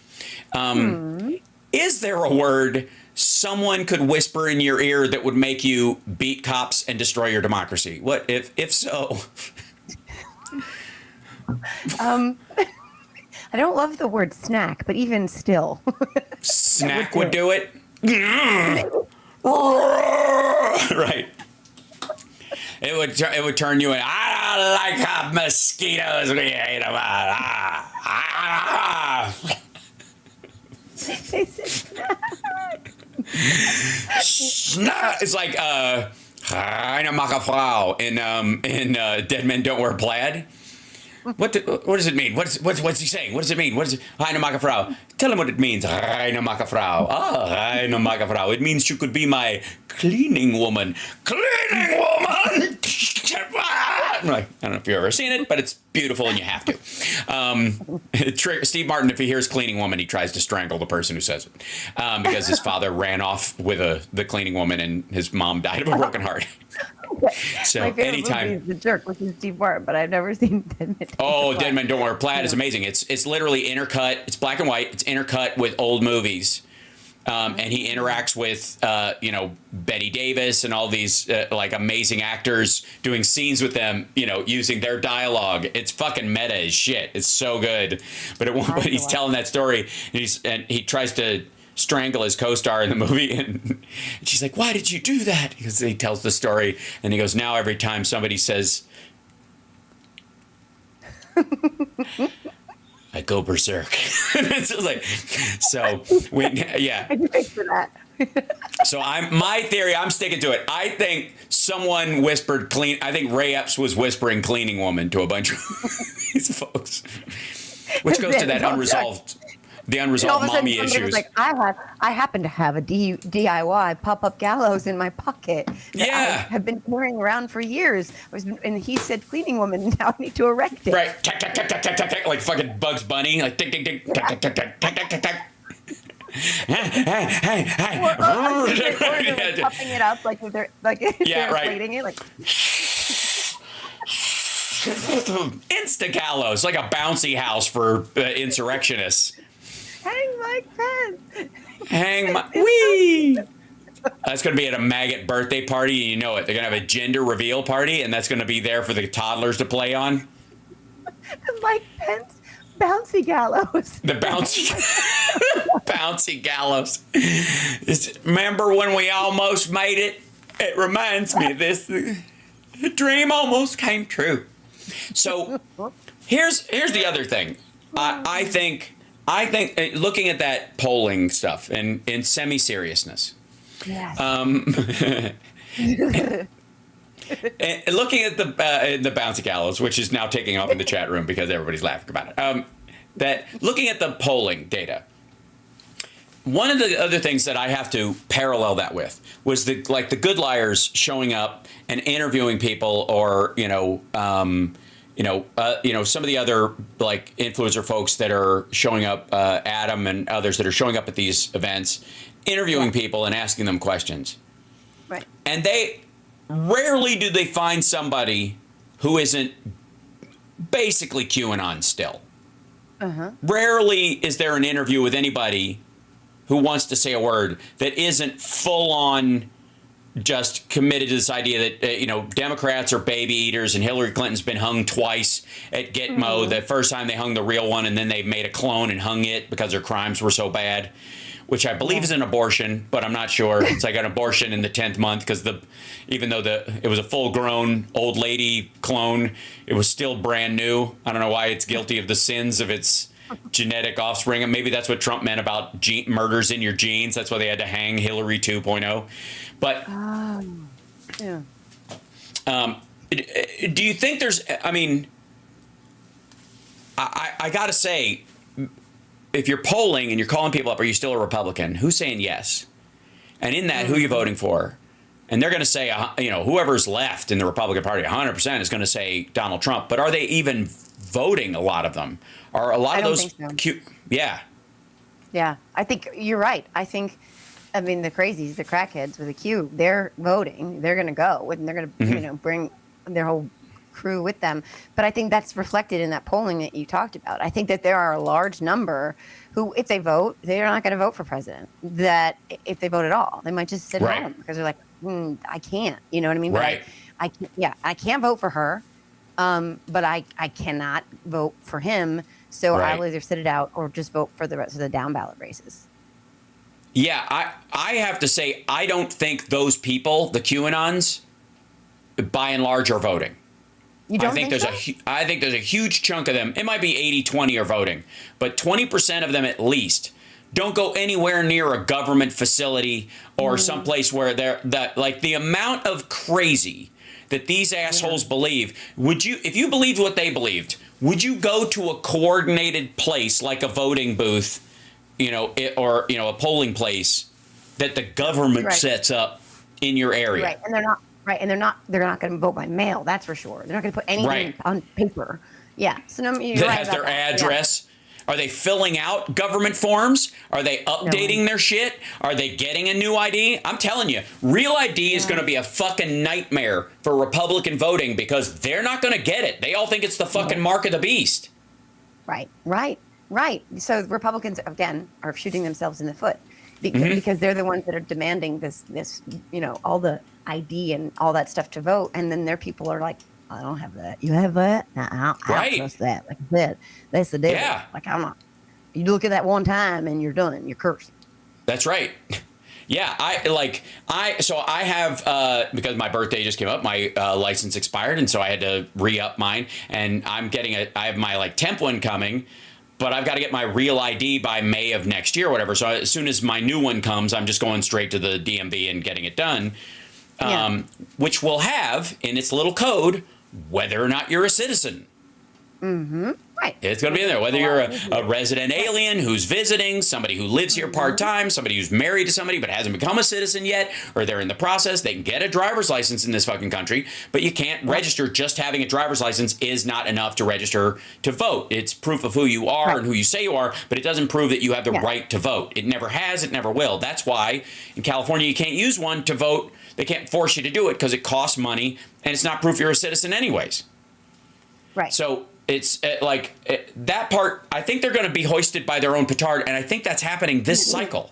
Is there a word someone could whisper in your ear that would make you beat cops and destroy your democracy? What if so? I don't love the word snack, but even still. Snack would do it? Right. It would turn you in. I don't like how mosquitoes. We hate them. It's like Eine Mache Frau in Dead Men Don't Wear Plaid. What does it mean? What's he saying? What does it mean? What is it? Eine Maka Frau. Tell him what it means. Eine Maka Frau. Eine Maka Frau. It means you could be my cleaning woman. Cleaning woman! I'm like, I don't know if you've ever seen it, but it's beautiful and you have to. Steve Martin, if he hears cleaning woman, he tries to strangle the person who says it because his father ran off with the cleaning woman and his mom died of a broken heart. So My favorite anytime movie is The Jerk, which is Steve Martin, but I've never seen Dead Men. Oh, Dead Men Don't Wear Plaid is amazing. It's literally intercut. It's black and white. It's intercut with old movies. And he interacts with, Betty Davis and all these like amazing actors doing scenes with them, using their dialogue. It's fucking meta as shit. It's so good. But at one point he's telling that story and he tries to strangle his co-star in the movie. And she's like, why did you do that? Because he tells the story and he goes, now every time somebody says, I go berserk. So yeah. I can picture that. So my theory, I'm sticking to it. I think someone whispered I think Ray Epps was whispering cleaning woman to a bunch of these folks, which goes to that unresolved mommy issues. Was like, I happen to have a DIY pop-up gallows in my pocket that I have been carrying around for years. And he said cleaning woman, and now I need to erect it. Right. Tack, tack, tack, tack, tack, tack, tack, like fucking Bugs Bunny. Like tick, tick, tick, tack, tack, tack, tack, tack, tack, tack, tack. Hey. Or they're puffing it up like if they're inflating it. Like Insta gallows, like a bouncy house for insurrectionists. Hang my pants. Wee. That's going to be at a maggot birthday party, and you know it. They're going to have a gender reveal party, and that's going to be there for the toddlers to play on. Mike Pence bouncy gallows. The bouncy gallows. Remember when we almost made it? It reminds me of this. The dream almost came true. So here's the other thing. I think looking at that polling stuff and in semi-seriousness, yes. And looking at the bouncy gallows, which is now taking off in the chat room because everybody's laughing about it. That looking at the polling data, one of the other things that I have to parallel that with was the good liars showing up and interviewing people, or some of the other like influencer folks that are showing up, Adam and others that are showing up at these events, interviewing people and asking them questions. Right. And rarely do they find somebody who isn't basically QAnon still. Uh-huh. Rarely is there an interview with anybody who wants to say a word that isn't full on just committed to this idea that, Democrats are baby eaters and Hillary Clinton's been hung twice at Gitmo. Mm-hmm. The first time they hung the real one, and then they made a clone and hung it because her crimes were so bad, which I believe is an abortion, but I'm not sure. It's like an abortion in the 10th month because even though it was a full-grown old lady clone, it was still brand new. I don't know why it's guilty of the sins of its genetic offspring. And maybe that's what Trump meant about murders in your genes. That's why they had to hang Hillary 2.0. But do you think there's, I got to say, if you're polling and you're calling people up, are you still a Republican? Who's saying yes? And in that, who are you voting for? And they're going to say, whoever's left in the Republican Party, 100% is going to say Donald Trump. But are they even voting, a lot of them? Are a lot of those cute? Yeah. Yeah, I think you're right. I think, the crazies, the crackheads with a Q, they're voting. They're going to go, and they're going to, bring their whole crew with them. But I think that's reflected in that polling that you talked about. I think that there are a large number who, if they vote, they're not going to vote for president. That if they vote at all, they might just sit home because they're like, I can't. You know what I mean? Right. But I can't vote for her, but I cannot vote for him. So I'll either sit it out or just vote for the rest of the down ballot races. Yeah, I have to say, I don't think those people, the QAnons, by and large, are voting. You don't think so? I think there's a huge chunk of them. It might be 80-20 are voting, but 20% of them at least don't go anywhere near a government facility or someplace where the amount of crazy that these assholes believe. If you believed what they believed, would you go to a coordinated place like a voting booth, or a polling place that the government sets up in your area? Right, and they're not they're not going to vote by mail. That's for sure. They're not going to put anything on paper. Yeah. So no, you're that right has about their that. address. Yeah. Are they filling out government forms? Are they updating their shit? Are they getting a new ID? I'm telling you, real ID is going to be a fucking nightmare for Republican voting because they're not going to get it. They all think it's the fucking mark of the beast. Right. So Republicans, again, are shooting themselves in the foot because they're the ones that are demanding this, all the ID and all that stuff to vote. And then their people are like, I don't have that. You have that? I don't trust that. Like I said, that's the deal. Yeah. Like, I'm not. You look at that one time and you're done. You're cursed. That's right. Yeah, so I have, because my birthday just came up, my license expired, and so I had to re-up mine, and I have my temp one coming, but I've got to get my real ID by May of next year or whatever. So as soon as my new one comes, I'm just going straight to the DMV and getting it done, which will have in its little code whether or not you're a citizen. Mm-hmm. Right. It's going to be in there. Whether you're a resident alien who's visiting, somebody who lives here part-time, somebody who's married to somebody but hasn't become a citizen yet, or they're in the process, they can get a driver's license in this fucking country, but you can't register. Just having a driver's license is not enough to register to vote. It's proof of who you are and who you say you are, but it doesn't prove that you have the right to vote. It never has, it never will. That's why in California you can't use one to vote. They can't force you to do it because it costs money, and it's not proof you're a citizen anyways. Right. So it's that part, I think they're going to be hoisted by their own petard, and I think that's happening this cycle.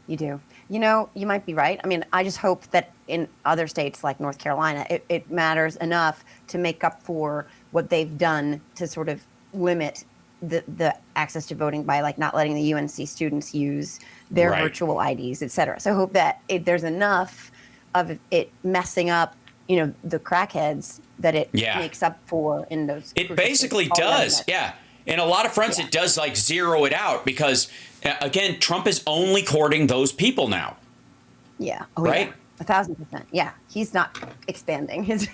You do. You might be right. I mean, I just hope that in other states like North Carolina, it matters enough to make up for what they've done to sort of limit the access to voting by not letting the UNC students use their virtual IDs, et cetera. So I hope that there's enough of it messing up, the crackheads that it makes up for in those. It basically does. Yeah. In a lot of fronts, it does zero it out because, again, Trump is only courting those people now. Yeah. Oh, right? Yeah. 1,000%. Yeah. He's not expanding his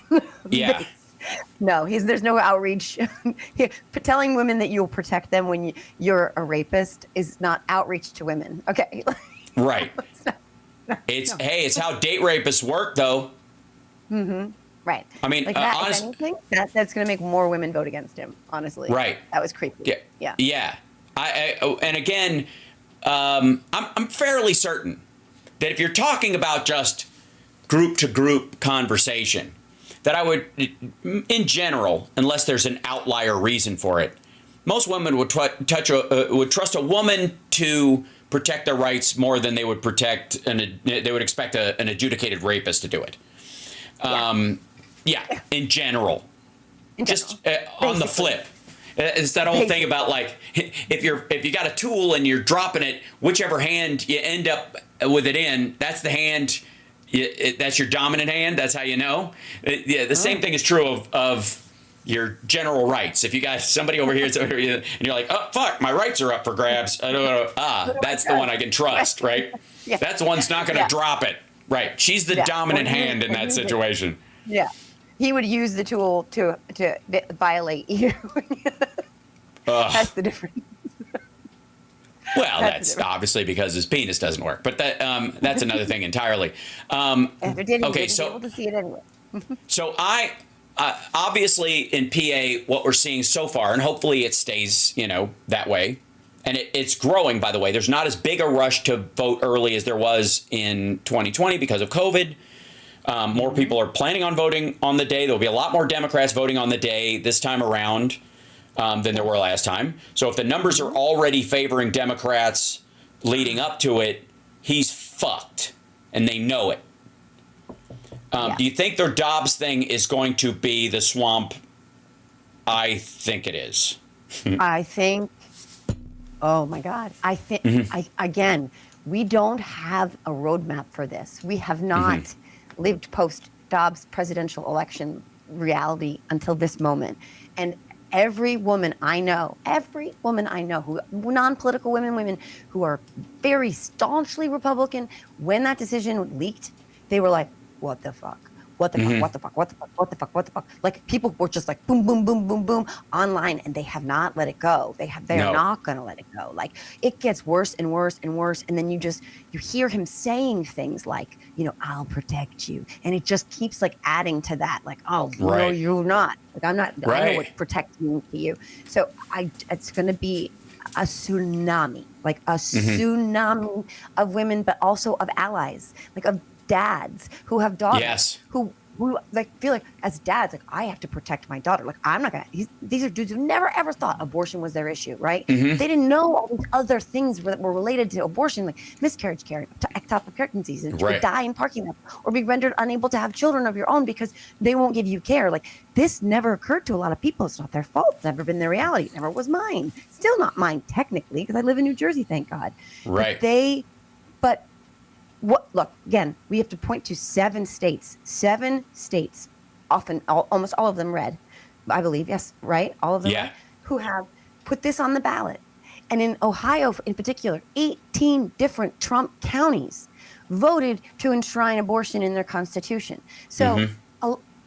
base. No, there's no outreach. Telling women that you'll protect them when you're a rapist is not outreach to women. Okay. Right. It's how date rapists work, though. Mm-hmm. Right. I mean, honestly, if anything, that's going to make more women vote against him. Honestly. Right. That was creepy. Yeah. Yeah. And again, I'm fairly certain that if you're talking about just group to group conversation, that I would, in general, unless there's an outlier reason for it, most women would trust a woman to protect their rights more than they would expect an adjudicated rapist to do it. In general. Just on the flip. It's that old thing about if you got a tool and you're dropping it, whichever hand you end up with it in, that's the hand. That's your dominant hand. That's how you know. The same thing is true of your general rights. If you got somebody over here and you're like, oh fuck, my rights are up for grabs. I don't know. That's the one I can trust, right? Yeah. That's the one's not going to drop it. Right. She's the dominant hand in that situation. Yeah. He would use the tool to violate you. That's the difference. Well, that's obviously because his penis doesn't work, but that's another thing entirely. Okay, so able to see it anyway. So I obviously in PA, what we're seeing so far, and hopefully it stays, that way, and it's growing. By the way, there's not as big a rush to vote early as there was in 2020 because of COVID. More people are planning on voting on the day. There'll be a lot more Democrats voting on the day this time around than there were last time. So if the numbers are already favoring Democrats leading up to it, he's fucked, and they know it. Do you think their Dobbs thing is going to be the swamp? I think it is. I think, oh my God. I think, again, we don't have a roadmap for this. We have not lived post-Dobbs presidential election reality until this moment. And every woman I know who non-political women who are very staunchly Republican, when that decision leaked, they were like, what the fuck? what the fuck, what the fuck, what the fuck, what the fuck, what the fuck. Like people were just like boom, boom, boom, boom, boom online, and they have not let it go. They're not going to let it go. Like it gets worse and worse and worse, and then you hear him saying things like, I'll protect you, and it just keeps like adding to that. Like, oh no, you're not. Like I'm not. I know what protecting means to you. So it's going to be a tsunami, like a tsunami of women, but also of allies, like of dads who have daughters who like feel like as dads, like I have to protect my daughter. Like I'm not gonna. These are dudes who never ever thought abortion was their issue, right? They didn't know all these other things that were related to abortion, like miscarriage care, ectopic pregnancies, and you could die in parking lots or be rendered unable to have children of your own because they won't give you care. Like this never occurred to a lot of people. It's not their fault. It's never been their reality. It never was mine. Still not mine technically because I live in New Jersey, thank God. Right. But look, again, we have to point to 7 states, often almost all of them red, I believe. Yes, right? All of them red, who have put this on the ballot. And in Ohio, in particular, 18 different Trump counties voted to enshrine abortion in their constitution. So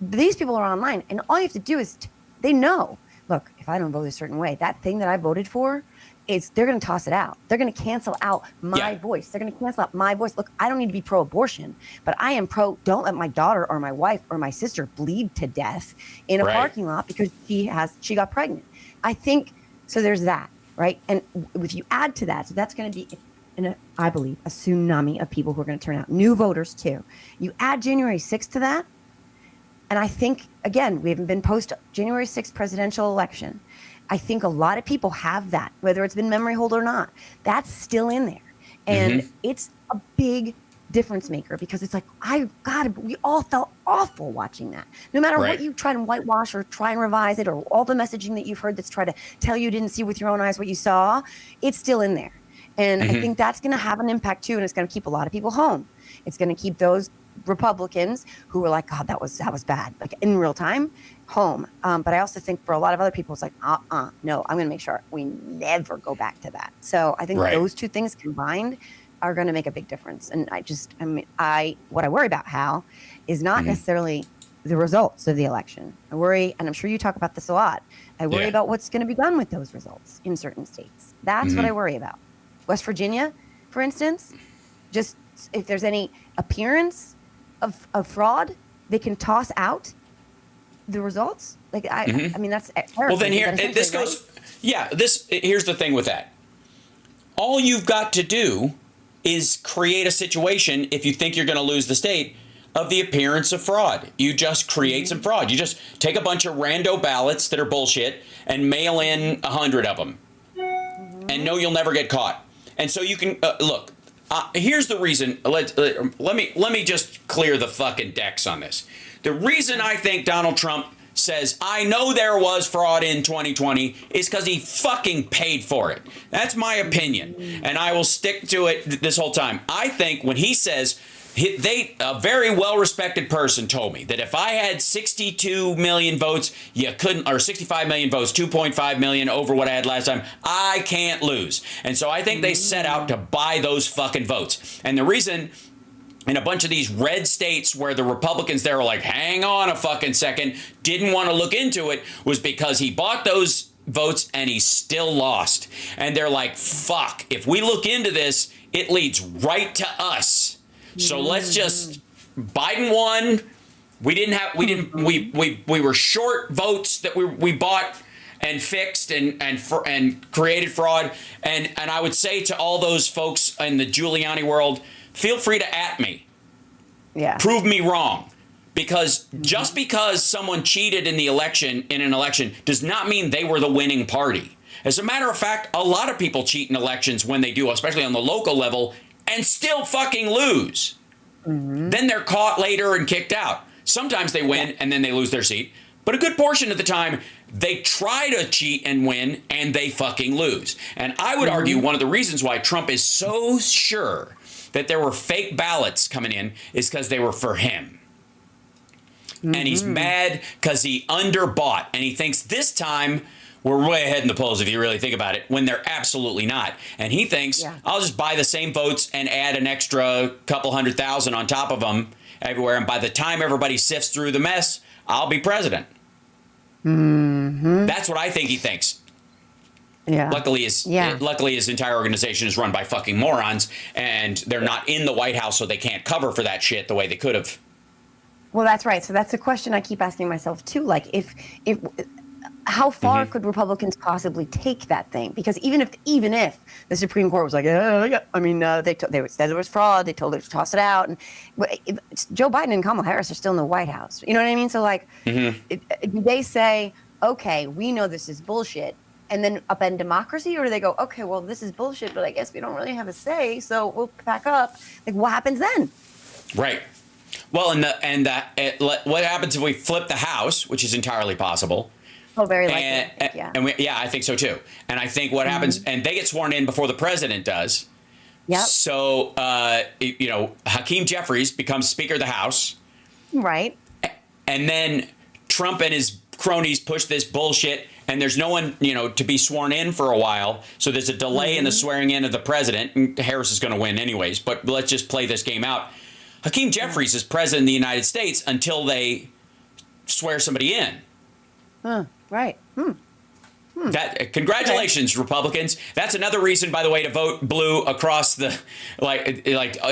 these people are online, and all you have to do is they know, look, if I don't vote a certain way, that thing that I voted for, they're going to toss it out. They're going to cancel out my voice. They're going to cancel out my voice. Look, I don't need to be pro-abortion, but I am don't let my daughter or my wife or my sister bleed to death in a parking lot because she got pregnant. I think, so there's that, right? And if you add to that, so that's going to be, I believe, a tsunami of people who are going to turn out, new voters too. You add January 6th to that, and I think, again, we haven't been post-January 6th presidential election. I think a lot of people have that, whether it's been memory hold or not. That's still in there. And it's a big difference maker because it's like, we all felt awful watching that. No matter what you try and whitewash or try and revise it or all the messaging that you've heard that's trying to tell you didn't see with your own eyes what you saw, it's still in there. And I think that's going to have an impact too, and it's going to keep a lot of people home. It's going to keep those Republicans who were like, God, that was bad, like in real time, home. But I also think for a lot of other people, it's like, no, I'm going to make sure we never go back to that. So I think those two things combined are going to make a big difference. And what I worry about, Hal, is not necessarily the results of the election. I worry, and I'm sure you talk about this a lot, I worry about what's going to be done with those results in certain states. That's what I worry about. West Virginia, for instance, just if there's any appearance of fraud, they can toss out the results. Like I mean, that's well. Then this goes. Yeah, here's the thing with that. All you've got to do is create a situation, if you think you're going to lose the state, of the appearance of fraud. You just create some fraud. You just take a bunch of rando ballots that are bullshit and mail in 100 of them, and know you'll never get caught. And so you can look. Here's the reason. Let me just clear the fucking decks on this. The reason I think Donald Trump says, I know there was fraud in 2020 is because he fucking paid for it. That's my opinion. And I will stick to it this whole time. I think when he says, a very well-respected person told me that if I had 62 million votes, you couldn't, or 65 million votes, 2.5 million over what I had last time, I can't lose. And so I think they set out to buy those fucking votes. And the reason in a bunch of these red states where the Republicans there were like, hang on a fucking second, didn't want to look into it, was because he bought those votes and he still lost. And they're like, fuck, if we look into this, it leads right to us. So let's just, Biden won. We were short votes that we bought and fixed and created fraud. And I would say to all those folks in the Giuliani world, feel free to at me. Yeah. Prove me wrong. Because just because someone cheated in an election does not mean they were the winning party. As a matter of fact, a lot of people cheat in elections when they do, especially on the local level, and still fucking lose. Then they're caught later and kicked out. Sometimes they win and then they lose their seat. But a good portion of the time, they try to cheat and win and they fucking lose. And I would argue one of the reasons why Trump is so sure that there were fake ballots coming in is because they were for him. And he's mad because he underbought. And he thinks this time we're way ahead in the polls if you really think about it, when they're absolutely not. And he thinks, I'll just buy the same votes and add an extra couple 100,000 on top of them, everywhere. And by the time everybody sifts through the mess, I'll be president. That's what I think he thinks. Yeah. Luckily, his entire organization is run by fucking morons, and they're not in the White House, so they can't cover for that shit the way they could have. Well, that's right. So that's the question I keep asking myself too. Like, if how far could Republicans possibly take that thing? Because even if the Supreme Court was like, they said there was fraud, they told it to toss it out, and Joe Biden and Kamala Harris are still in the White House. You know what I mean? So like, do they say, okay, we know this is bullshit, and then upend democracy, or do they go, okay, well, this is bullshit, but I guess we don't really have a say, so we'll pack up? Like, what happens then? Right. Well, what happens if we flip the House, which is entirely possible? Oh, very likely. Yeah, I think so too. And I think what happens, and they get sworn in before the president does. Yep. So, Hakeem Jeffries becomes Speaker of the House. Right. And then Trump and his cronies push this bullshit, and there's no one, to be sworn in for a while. So there's a delay in the swearing in of the president. And Harris is going to win anyways, but let's just play this game out. Hakeem Jeffries is president of the United States until they swear somebody in. Right. Congratulations, Republicans. That's another reason, by the way, to vote blue across the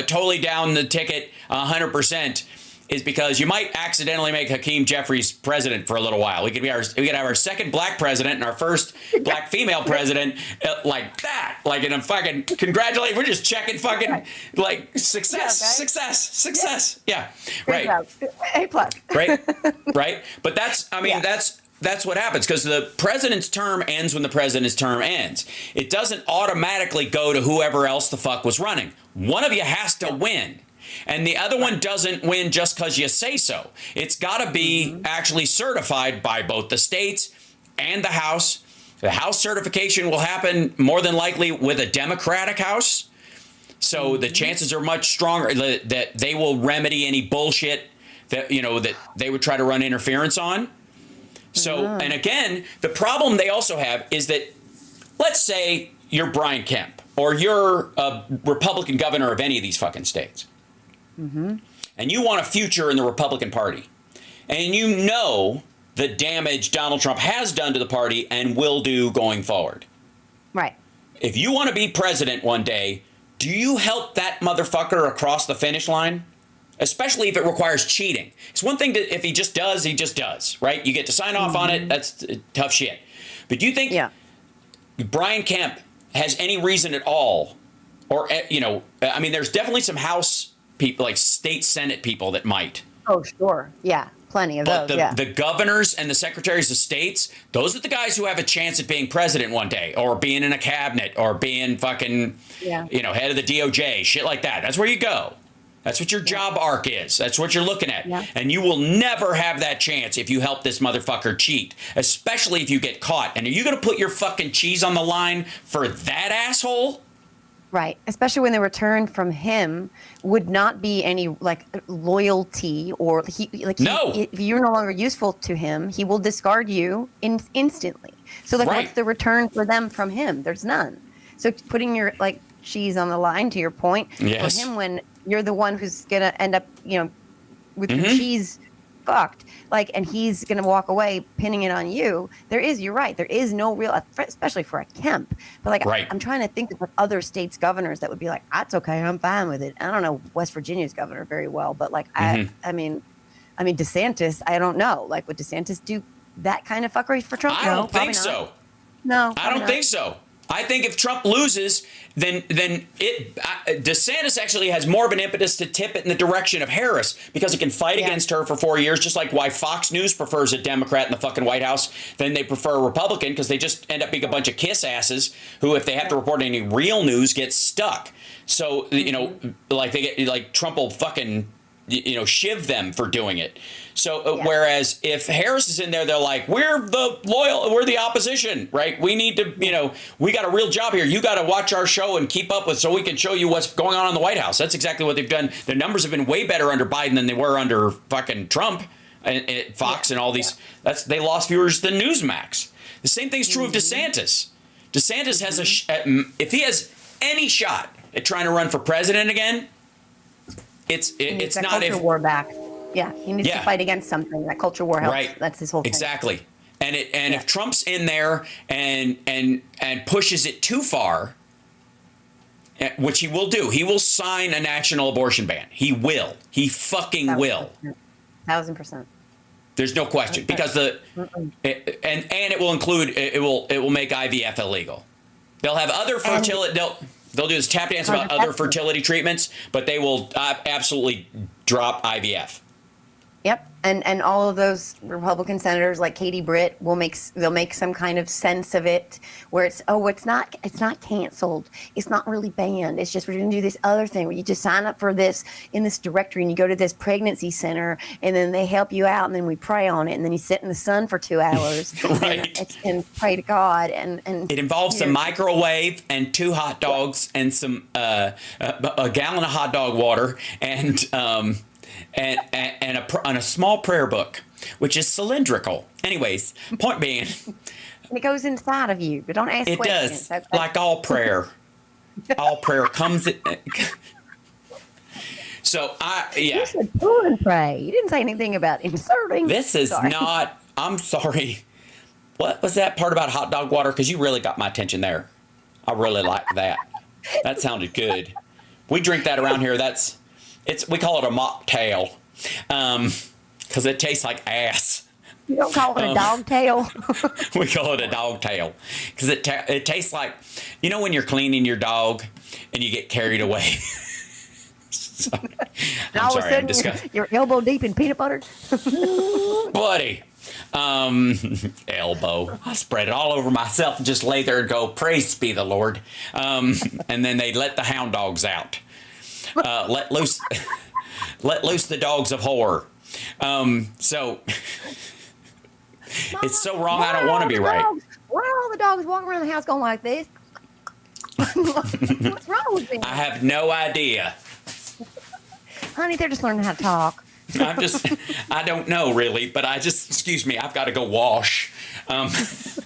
totally down the ticket 100%. Is because you might accidentally make Hakeem Jeffries president for a little while. We could have our second black president and our first black female president like that. Like in a fucking congratulate. We're just checking fucking like success. Yeah. Right. A plus. Right. But that's what happens because the president's term ends when the president's term ends. It doesn't automatically go to whoever else the fuck was running. One of you has to win. And the other one doesn't win just because you say so. It's got to be actually certified by both the states and the House. The House certification will happen more than likely with a Democratic House. So the chances are much stronger that they will remedy any bullshit that they would try to run interference on. So, and again, the problem they also have is that, let's say you're Brian Kemp or you're a Republican governor of any of these fucking states. And you want a future in the Republican Party. And you know the damage Donald Trump has done to the party and will do going forward. Right. If you want to be president one day, do you help that motherfucker across the finish line? Especially if it requires cheating. It's one thing if he just does, right? You get to sign off on it. That's tough shit. But do you think Brian Kemp has any reason at all? Or, there's definitely some House people, like state Senate people that might. Oh, sure. Yeah. Plenty of those. But the governors and the secretaries of states, those are the guys who have a chance at being president one day or being in a cabinet or being fucking, head of the DOJ, shit like that. That's where you go. That's what your job arc is. That's what you're looking at. Yeah. And you will never have that chance if you help this motherfucker cheat, especially if you get caught. And are you going to put your fucking cheese on the line for that asshole? Right. Especially when the return from him would not be any loyalty or if you're no longer useful to him, he will discard you instantly. So what's the return for them from him? There's none. So putting your cheese on the line, to your point, for him when you're the one who's gonna end up with your cheese fucked, and he's gonna walk away pinning it on you. You're right, there is no real, especially for a Kemp, but I'm trying to think of other states governors that would be like, that's okay, I'm fine with it. I don't know West Virginia's governor very well, but I mean DeSantis, I don't know, would DeSantis do that kind of fuckery for Trump? I don't think so. No, I don't think so. I think if Trump loses, then DeSantis actually has more of an impetus to tip it in the direction of Harris because he can fight against her for 4 years, just like why Fox News prefers a Democrat in the fucking White House than they prefer a Republican, because they just end up being a bunch of kiss asses who, if they have to report any real news, get stuck. So, they get Trump will fucking shiv them for doing it. So whereas if Harris is in there, they're like, we're the opposition, right? We need to, we got a real job here. You got to watch our show and keep up with so we can show you what's going on in the White House. That's exactly what they've done. Their numbers have been way better under Biden than they were under fucking Trump and Fox and all these. They lost viewers than Newsmax. The same thing's true of DeSantis. DeSantis has if he has any shot at trying to run for president again, It's not culture war back. Yeah, he needs to fight against something. That culture war helps. Right. That's his whole thing. Exactly. And if Trump's in there and pushes it too far, which he will do, he will sign a national abortion ban. He will. He fucking will. 1,000%. There's no question, because and it will include it will make IVF illegal. They'll have other fertility. They'll do this tap dance about other fertility treatments, but they will absolutely drop IVF. Yep, and all of those Republican senators like Katie Britt they'll make some kind of sense of it where it's not canceled, it's not really banned, it's just we're going to do this other thing where you just sign up for this in this directory and you go to this pregnancy center and then they help you out and then we pray on it and then you sit in the sun for 2 hours and pray to God and it involves some microwave and 2 hot dogs and some a gallon of hot dog water and a small prayer book, which is cylindrical. Anyways, point being, it goes inside of you, but don't ask questions. It does, like all prayer. All prayer comes. So You said pull and pray. You didn't say anything about inserting. This is not. I'm sorry. What was that part about hot dog water? Because you really got my attention there. I really like that. That sounded good. We drink that around here. We call it a mocktail, because it tastes like ass. You don't call it a dog tail? We call it a dog tail because it tastes like, when you're cleaning your dog and you get carried away. All of a sudden you're elbow deep in peanut butter. Buddy. Elbow. I spread it all over myself and just lay there and go, praise be the Lord. And then they let the hound dogs out. Let loose the dogs of horror. So it's so wrong. I don't want to be right. Why are all the dogs walking around the house going like this? What's wrong with them? I have no idea. Honey, they're just learning how to talk. I don't know really, but excuse me, I've got to go wash. That's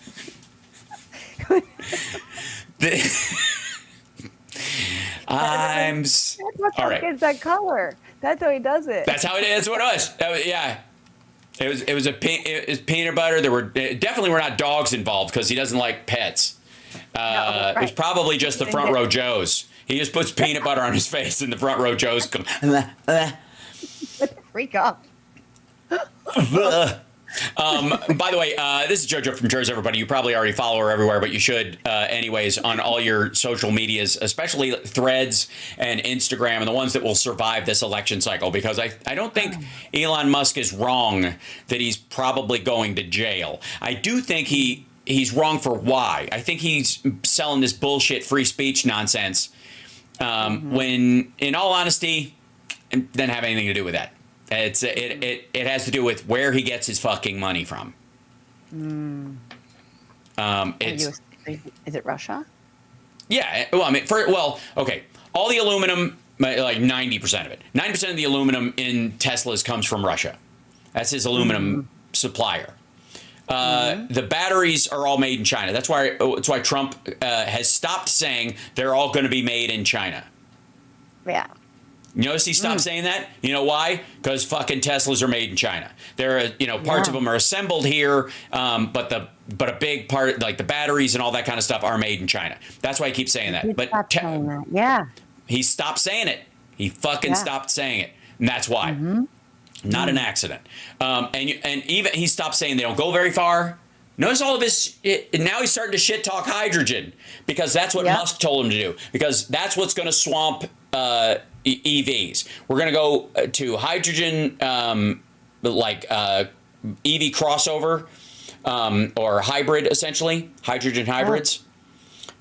what gets that color. That's how he does it. That's how it is. What it was. Yeah. It was peanut butter. There were definitely were not dogs involved because he doesn't like pets. It was probably just the front row Joes. He just puts peanut butter on his face and the front row Joes go. Freak up. By the way, this is JoJo from JERZ, everybody. You probably already follow her everywhere, but you should anyways on all your social medias, especially Threads and Instagram and the ones that will survive this election cycle, because I don't think Elon Musk is wrong that he's probably going to jail. I do think he's wrong for why. I think he's selling this bullshit free speech nonsense when, in all honesty, it doesn't have anything to do with that. It has to do with where he gets his fucking money from. Is it Russia? Yeah. Well, I mean, okay. All the aluminum, like 90% of it, 90% of the aluminum in Teslas comes from Russia. That's his aluminum supplier. The batteries are all made in China. That's why Trump has stopped saying they're all going to be made in China. Yeah. You notice he stopped saying that? You know why? Because fucking Teslas are made in China. They're, parts of them are assembled here, but a big part, like the batteries and all that kind of stuff, are made in China. That's why he keeps saying that. But he stopped saying it. He fucking stopped saying it, and that's why. Not an accident. And even he stopped saying they don't go very far. Notice all of this. Now he's starting to shit talk hydrogen because that's what Musk told him to do. Because that's what's going to swamp EVs. We're going to go to hydrogen, EV crossover or hybrid, essentially. Hydrogen hybrids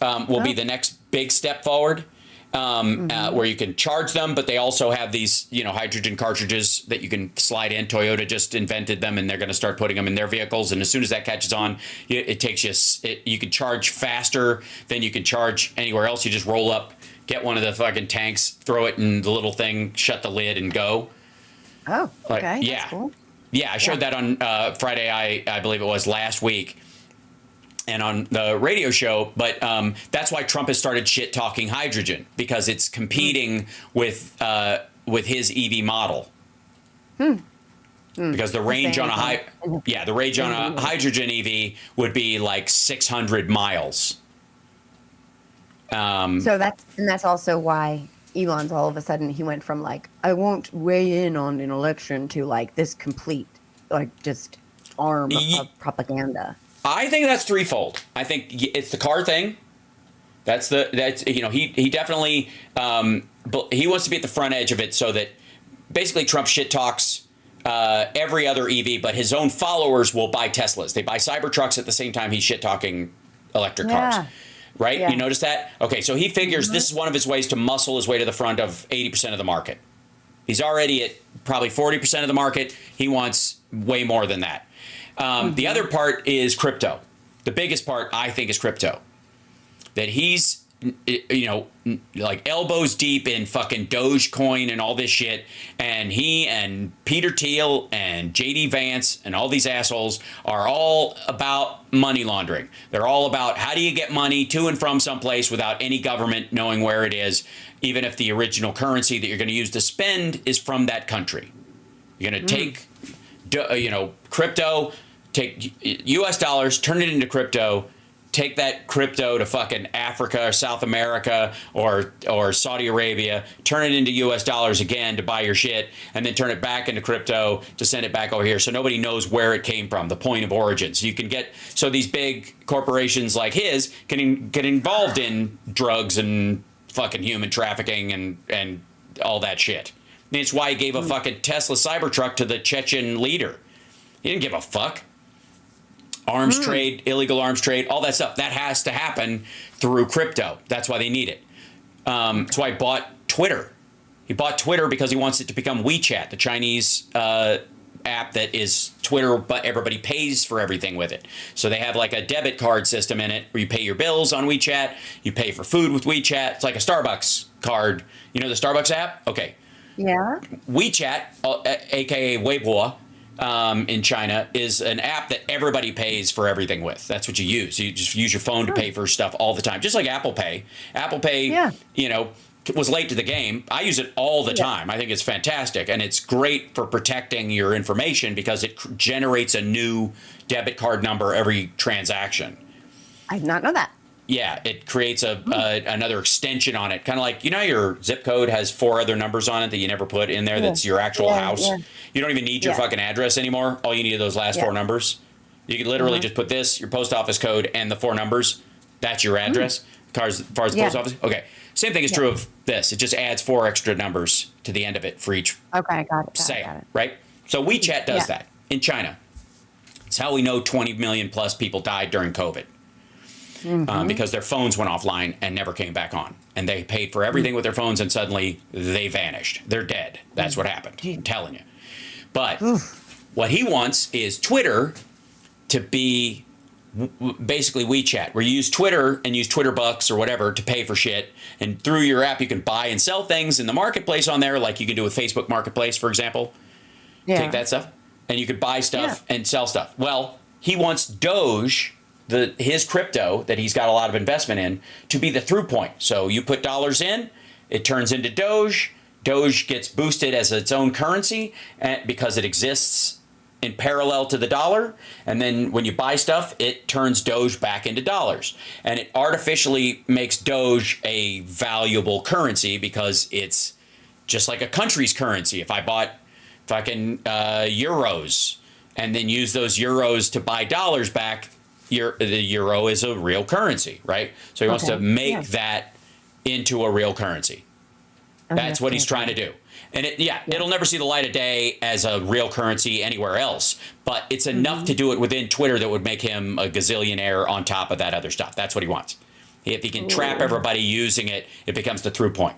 will be the next big step forward. Where you can charge them, but they also have these, hydrogen cartridges that you can slide in. Toyota just invented them, and they're going to start putting them in their vehicles. And as soon as that catches on, it takes you can charge faster than you can charge anywhere else. You just roll up, get one of the fucking tanks, throw it in the little thing, shut the lid, and go. Oh, okay. Yeah. That's cool. Yeah, I showed that on Friday, I believe it was last week. And on the radio show, but that's why Trump has started shit talking hydrogen, because it's competing with with his EV model. Because the range on the range on a hydrogen EV would be like 600 miles. So that's also why Elon's all of a sudden he went from like, I won't weigh in on an election to like this complete like just arm of propaganda. I think that's threefold. I think it's the car thing. That's he definitely he wants to be at the front edge of it so that basically Trump shit talks every other EV, but his own followers will buy Teslas. They buy Cybertrucks at the same time he's shit talking electric cars. Right? Yeah. You notice that? Okay, so he figures this is one of his ways to muscle his way to the front of 80% of the market. He's already at probably 40% of the market. He wants way more than that. The other part is crypto. The biggest part, I think, is crypto. That he's, like elbows deep in fucking Dogecoin and all this shit. And he and Peter Thiel and JD Vance and all these assholes are all about money laundering. They're all about how do you get money to and from someplace without any government knowing where it is, even if the original currency that you're going to use to spend is from that country. You're going to take, crypto, take US dollars, turn it into crypto, take that crypto to fucking Africa or South America or Saudi Arabia, turn it into US dollars again to buy your shit, and then turn it back into crypto to send it back over here so nobody knows where it came from, the point of origin. So you can so these big corporations like his can get involved in drugs and fucking human trafficking and all that shit. And it's why he gave a fucking Tesla Cybertruck to the Chechen leader. He didn't give a fuck. Arms trade, illegal arms trade, all that stuff. That has to happen through crypto. That's why they need it. That's why he bought Twitter. He bought Twitter because he wants it to become WeChat, the Chinese app that is Twitter, but everybody pays for everything with it. So they have like a debit card system in it where you pay your bills on WeChat, you pay for food with WeChat. It's like a Starbucks card. You know the Starbucks app? Okay. Yeah. WeChat, aka Weibo, in China, is an app that everybody pays for everything with. That's what you use. You just use your phone to pay for stuff all the time, just like Apple Pay. Apple Pay, was late to the game. I use it all the time. I think it's fantastic, and it's great for protecting your information because it generates a new debit card number every transaction. I did not know that. Yeah, it creates another extension on it. Kind of like, your zip code has 4 other numbers on it that you never put in there. That's your actual house. Yeah. You don't even need your fucking address anymore. All you need are those last 4 numbers. You can literally just put this, your post office code, and the 4 numbers. That's your address. As far as the post office. Okay. Same thing is true of this. It just adds 4 extra numbers to the end of it for each sale, right? So WeChat does that in China. It's how we know 20 million plus people died during COVID. Because their phones went offline and never came back on. And they paid for everything with their phones and suddenly they vanished. They're dead. That's what happened. I'm telling you. But what he wants is Twitter to be basically WeChat, where you use Twitter and use Twitter bucks or whatever to pay for shit. And through your app, you can buy and sell things in the marketplace on there, like you can do with Facebook Marketplace, for example. Yeah. Take that stuff. And you could buy stuff and sell stuff. Well, he wants Doge, his crypto that he's got a lot of investment in, to be the through point. So you put dollars in, it turns into Doge. Doge gets boosted as its own currency because it exists in parallel to the dollar. And then when you buy stuff, it turns Doge back into dollars. And it artificially makes Doge a valuable currency because it's just like a country's currency. If I bought fucking euros and then use those euros to buy dollars back, the euro is a real currency, right? So he wants to make that into a real currency. That's what he's trying to do. And it'll never see the light of day as a real currency anywhere else, but it's enough to do it within Twitter that would make him a gazillionaire on top of that other stuff. That's what he wants. If he can trap everybody using it, it becomes the through point.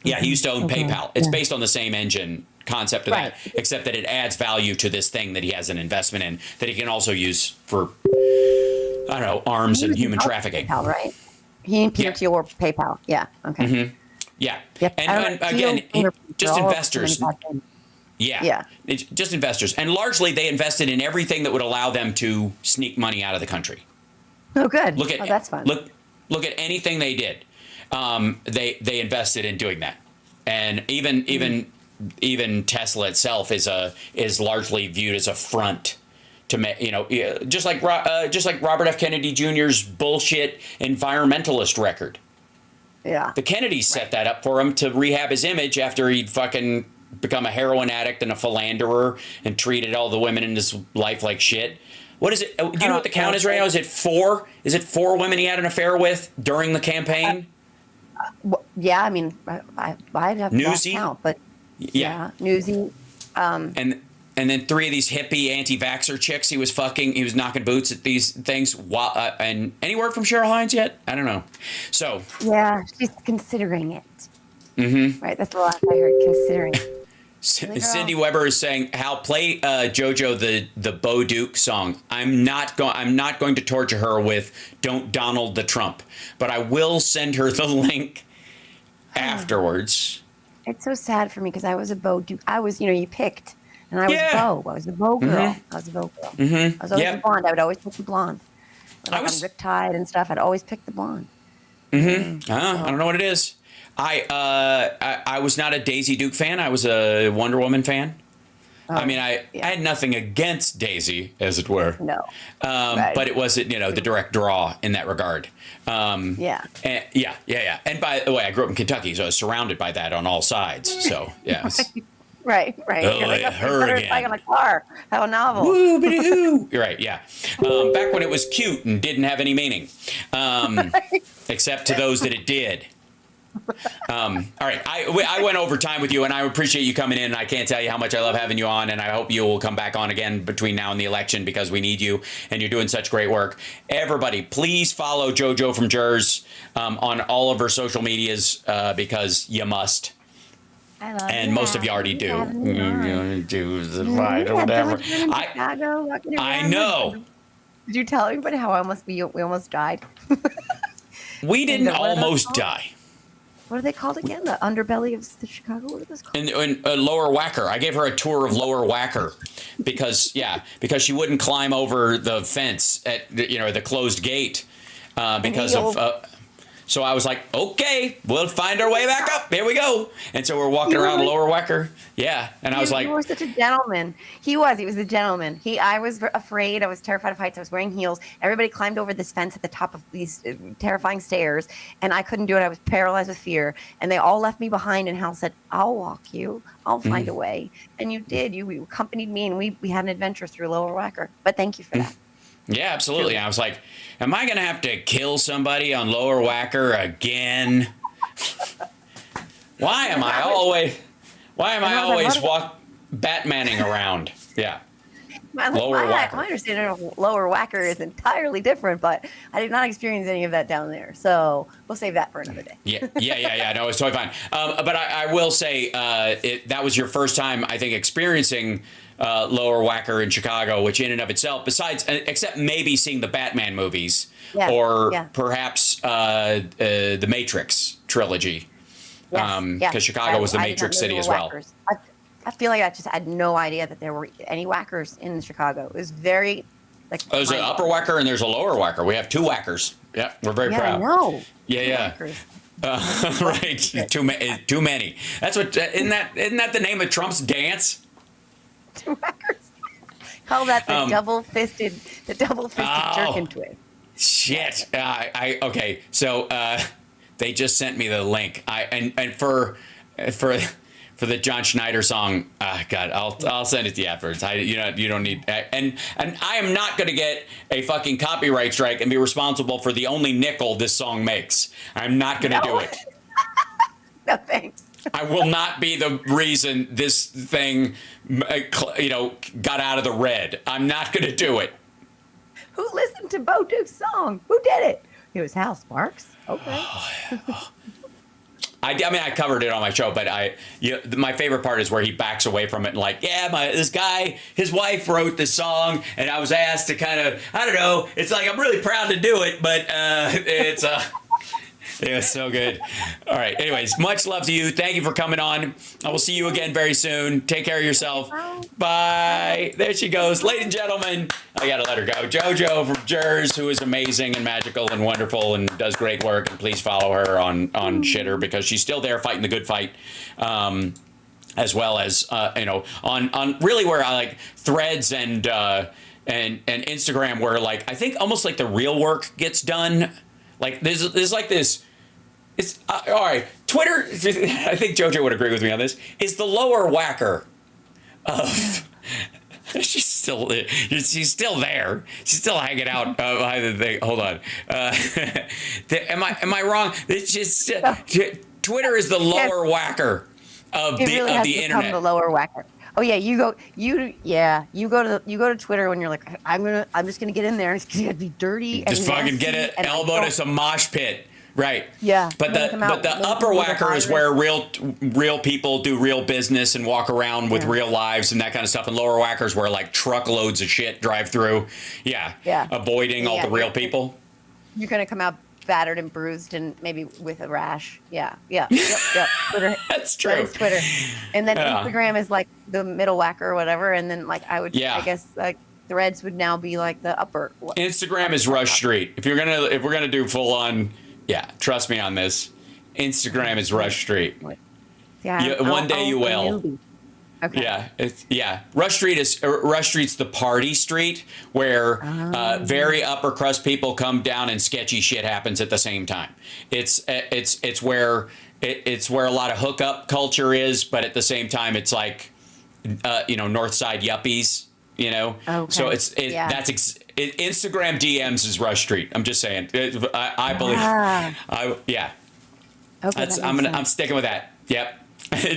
Yeah, he used to own PayPal. It's based on the same engine concept of that, except that it adds value to this thing that he has an investment in that he can also use for, I don't know, arms and human trafficking. PayPal, right? He and Peter Thiel were PayPal. Yeah. Okay. Yeah. Yep. And again, just investors. Just investors. And largely they invested in everything that would allow them to sneak money out of the country. Oh, good. That's fun. Look at anything they did. They invested in doing that. and even Tesla itself is largely viewed as a front to just like Robert F. Kennedy Jr.'s bullshit environmentalist record. Yeah. The Kennedys set that up for him to rehab his image after he'd fucking become a heroin addict and a philanderer and treated all the women in his life like shit. What is it? Do you know what the count is right now? Is it 4? Is it 4 women he had an affair with during the campaign? Yeah, I mean, I'd have Newsy? to count, but yeah, Newsy. And then 3 of these hippie anti-vaxxer chicks he was fucking. He was knocking boots at these things. And any word from Cheryl Hines yet? I don't know. So yeah, she's considering it. Mm-hmm. Right, that's the last I heard. Considering. Cindy Weber is saying, "Hal, play JoJo the Bo Duke song." I'm not going to torture her with "Don't Donald the Trump," but I will send her the link afterwards. It's so sad for me because I was a Bo Duke. I was, you picked. And I was Bo. I was the Bo girl. Mm-hmm. I was the Bo girl. Mm-hmm. I was always the blonde. I would always pick the blonde. Like on Riptide and stuff, I'd always pick the blonde. Mm-hmm. I don't know what it is. I was not a Daisy Duke fan. I was a Wonder Woman fan. Oh, I mean, I had nothing against Daisy, as it were. No. But it wasn't, the direct draw in that regard. Yeah. And, yeah. And by the way, I grew up in Kentucky, so I was surrounded by that on all sides. So, yeah. Right. Oh, You're like, her again. Like on a car. How a novel. Woo-bitty-hoo. You're right, yeah. Back when it was cute and didn't have any meaning, except to those that it did. All right, I went over time with you, and I appreciate you coming in. I can't tell you how much I love having you on, and I hope you will come back on again between now and the election because we need you, and you're doing such great work. Everybody, please follow JoJo from JERZ on all of her social medias because you must. And most of you already do. I know. Did you tell everybody how we almost died? We didn't almost die. What are they called again? The underbelly of the Chicago? What are those called? In Lower Wacker. I gave her a tour of Lower Wacker because she wouldn't climb over the fence at the closed gate because of. So I was like, okay, we'll find our way back up. Here we go. And so we're walking around Lower Wacker. Yeah. And I was like, you were such a gentleman. He was a gentleman. I was afraid. I was terrified of heights. I was wearing heels. Everybody climbed over this fence at the top of these terrifying stairs. And I couldn't do it. I was paralyzed with fear. And they all left me behind. And Hal said, I'll walk you. I'll find a way. And you did. You accompanied me. And we had an adventure through Lower Wacker. But thank you for that. Yeah, absolutely. I was like, am I going to have to kill somebody on Lower Wacker again? Why am I always Batmaning around? Yeah. My understanding of Lower Wacker is entirely different, but I did not experience any of that down there. So we'll save that for another day. Yeah. No, it's totally fine. But I will say that was your first time, I think, experiencing Lower Wacker in Chicago, which in and of itself, except maybe seeing the Batman movies perhaps the Matrix trilogy, because Chicago was the Matrix city as well. I feel like I just had no idea that there were any whackers in Chicago. It was very there's an upper Wacker and there's a lower Wacker. We have 2 Wackers. Yeah, we're very proud. I know. Yeah. Right. Too many. That's what. Isn't that the name of Trump's dance? 2 Wackers. Call that the double-fisted jerkin twist. Shit. Okay. So they just sent me the link. And for the John Schneider song, God, I'll send it to you afterwards. You don't need, and I am not going to get a fucking copyright strike and be responsible for the only nickel this song makes. I'm not going to do it. No thanks. I will not be the reason this thing, got out of the red. I'm not going to do it. Who listened to Bo Duke's song? Who did it? It was Hal Sparks. Okay. I mean, I covered it on my show, but my favorite part is where he backs away from it and this guy, his wife wrote this song, and I was asked to kind of, I don't know, it's like I'm really proud to do it, but it's It was so good. All right. Anyways, much love to you. Thank you for coming on. I will see you again very soon. Take care of yourself. Bye. There she goes. Ladies and gentlemen, I got to let her go. JoJo from JERZ, who is amazing and magical and wonderful and does great work. And please follow her on Shitter because she's still there fighting the good fight. As well as, on really where I like Threads and Instagram where like, I think almost like the real work gets done. Like there's like this, it's all right. Twitter, I think JoJo would agree with me on this, is the lower whacker of, she's still there. She's still hanging out behind the thing. Hold on. Am I wrong? It's just, Twitter is the lower whacker of the internet. The lower whacker. Oh yeah, you go to Twitter when you're like, I'm just gonna get in there and it's gonna be dirty. Just and fucking get an elbow to some mosh pit, right? Yeah. But the upper whacker is where real people do real business and walk around with real lives and that kind of stuff. And lower whackers where like truckloads of shit drive through. Yeah. Avoiding all the real people. You're gonna come out battered and bruised and maybe with a rash. Yep. Twitter. That's true. That is Twitter. And then Instagram is like the middle whacker or whatever. And then like I guess like Threads would now be like the upper. Instagram is Rush Street. If we're gonna do full on, trust me on this. Instagram is Rush Street. Yeah. One day you will. Okay. Rush Street's the party street where very upper crust people come down and sketchy shit happens at the same time. It's where a lot of hookup culture is, but at the same time it's like North Side yuppies. Okay. So Instagram DMs is Rush Street. I'm just saying. I believe. Okay. I'm sticking with that. Yep.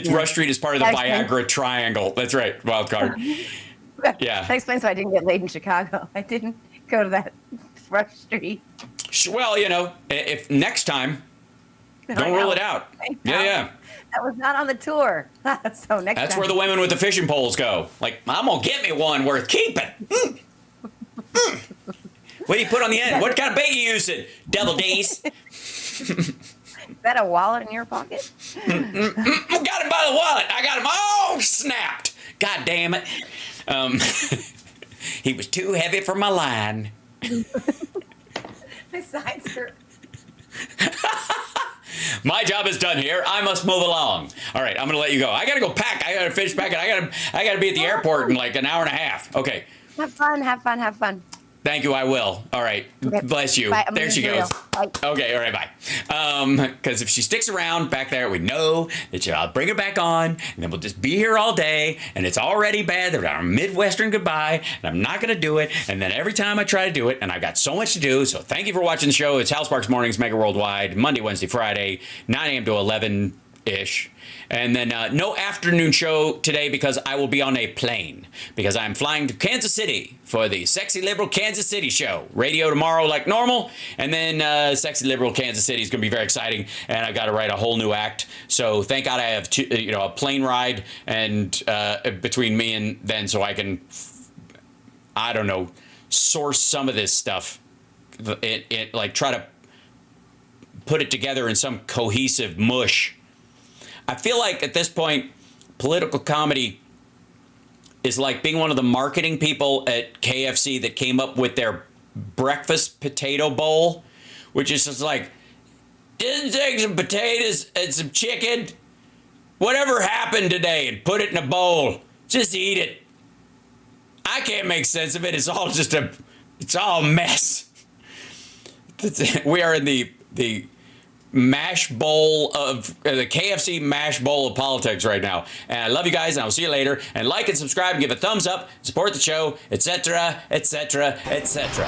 Rush Street is part of the Viagra Triangle. That's right. Wild card. Yeah. That explains why I didn't get laid in Chicago. I didn't go to that Rush Street. Well, if next time, don't rule it out. Yeah. That was not on the tour. So next time. That's where the women with the fishing poles go. Like, I'm going to get me one worth keeping. What do you put on the end? What kind of bait you using? Double D's. Is that a wallet in your pocket? Got him by the wallet. I got him all snapped. God damn it. He was too heavy for my line. My sides hurt. My job is done here. I must move along. All right, I'm going to let you go. I got to go pack. I got to finish packing. I got to be at the airport in like an hour and a half. Okay. Have fun. Thank you, I will. All right. Okay. Bless you. Bye. There she goes. Bye. Okay, all right, bye. Because if she sticks around back there, we know that I'll bring her back on, and then we'll just be here all day, and it's already bad. They're our Midwestern goodbye, and I'm not going to do it. And then every time I try to do it, and I've got so much to do, so thank you for watching the show. It's HAL Sparks Mornings, Mega Worldwide, Monday, Wednesday, Friday, 9 a.m. to 11-ish. And then no afternoon show today because I will be on a plane because I'm flying to Kansas City for the Sexy Liberal Kansas City show. Radio tomorrow like normal, and then Sexy Liberal Kansas City is going to be very exciting, and I've got to write a whole new act. So thank God I have a plane ride and between me and then so I can, I don't know, source some of this stuff. Like try to put it together in some cohesive mush. I feel like at this point, political comedy is like being one of the marketing people at KFC that came up with their breakfast potato bowl, which is just like, just take some potatoes and some chicken, whatever happened today, and put it in a bowl. Just eat it. I can't make sense of it. It's all just it's all a mess. We are in the mash bowl of the KFC mash bowl of politics right now. And I love you guys, and I'll see you later. And like and subscribe and give a thumbs up, support the show, etc., etc., etc.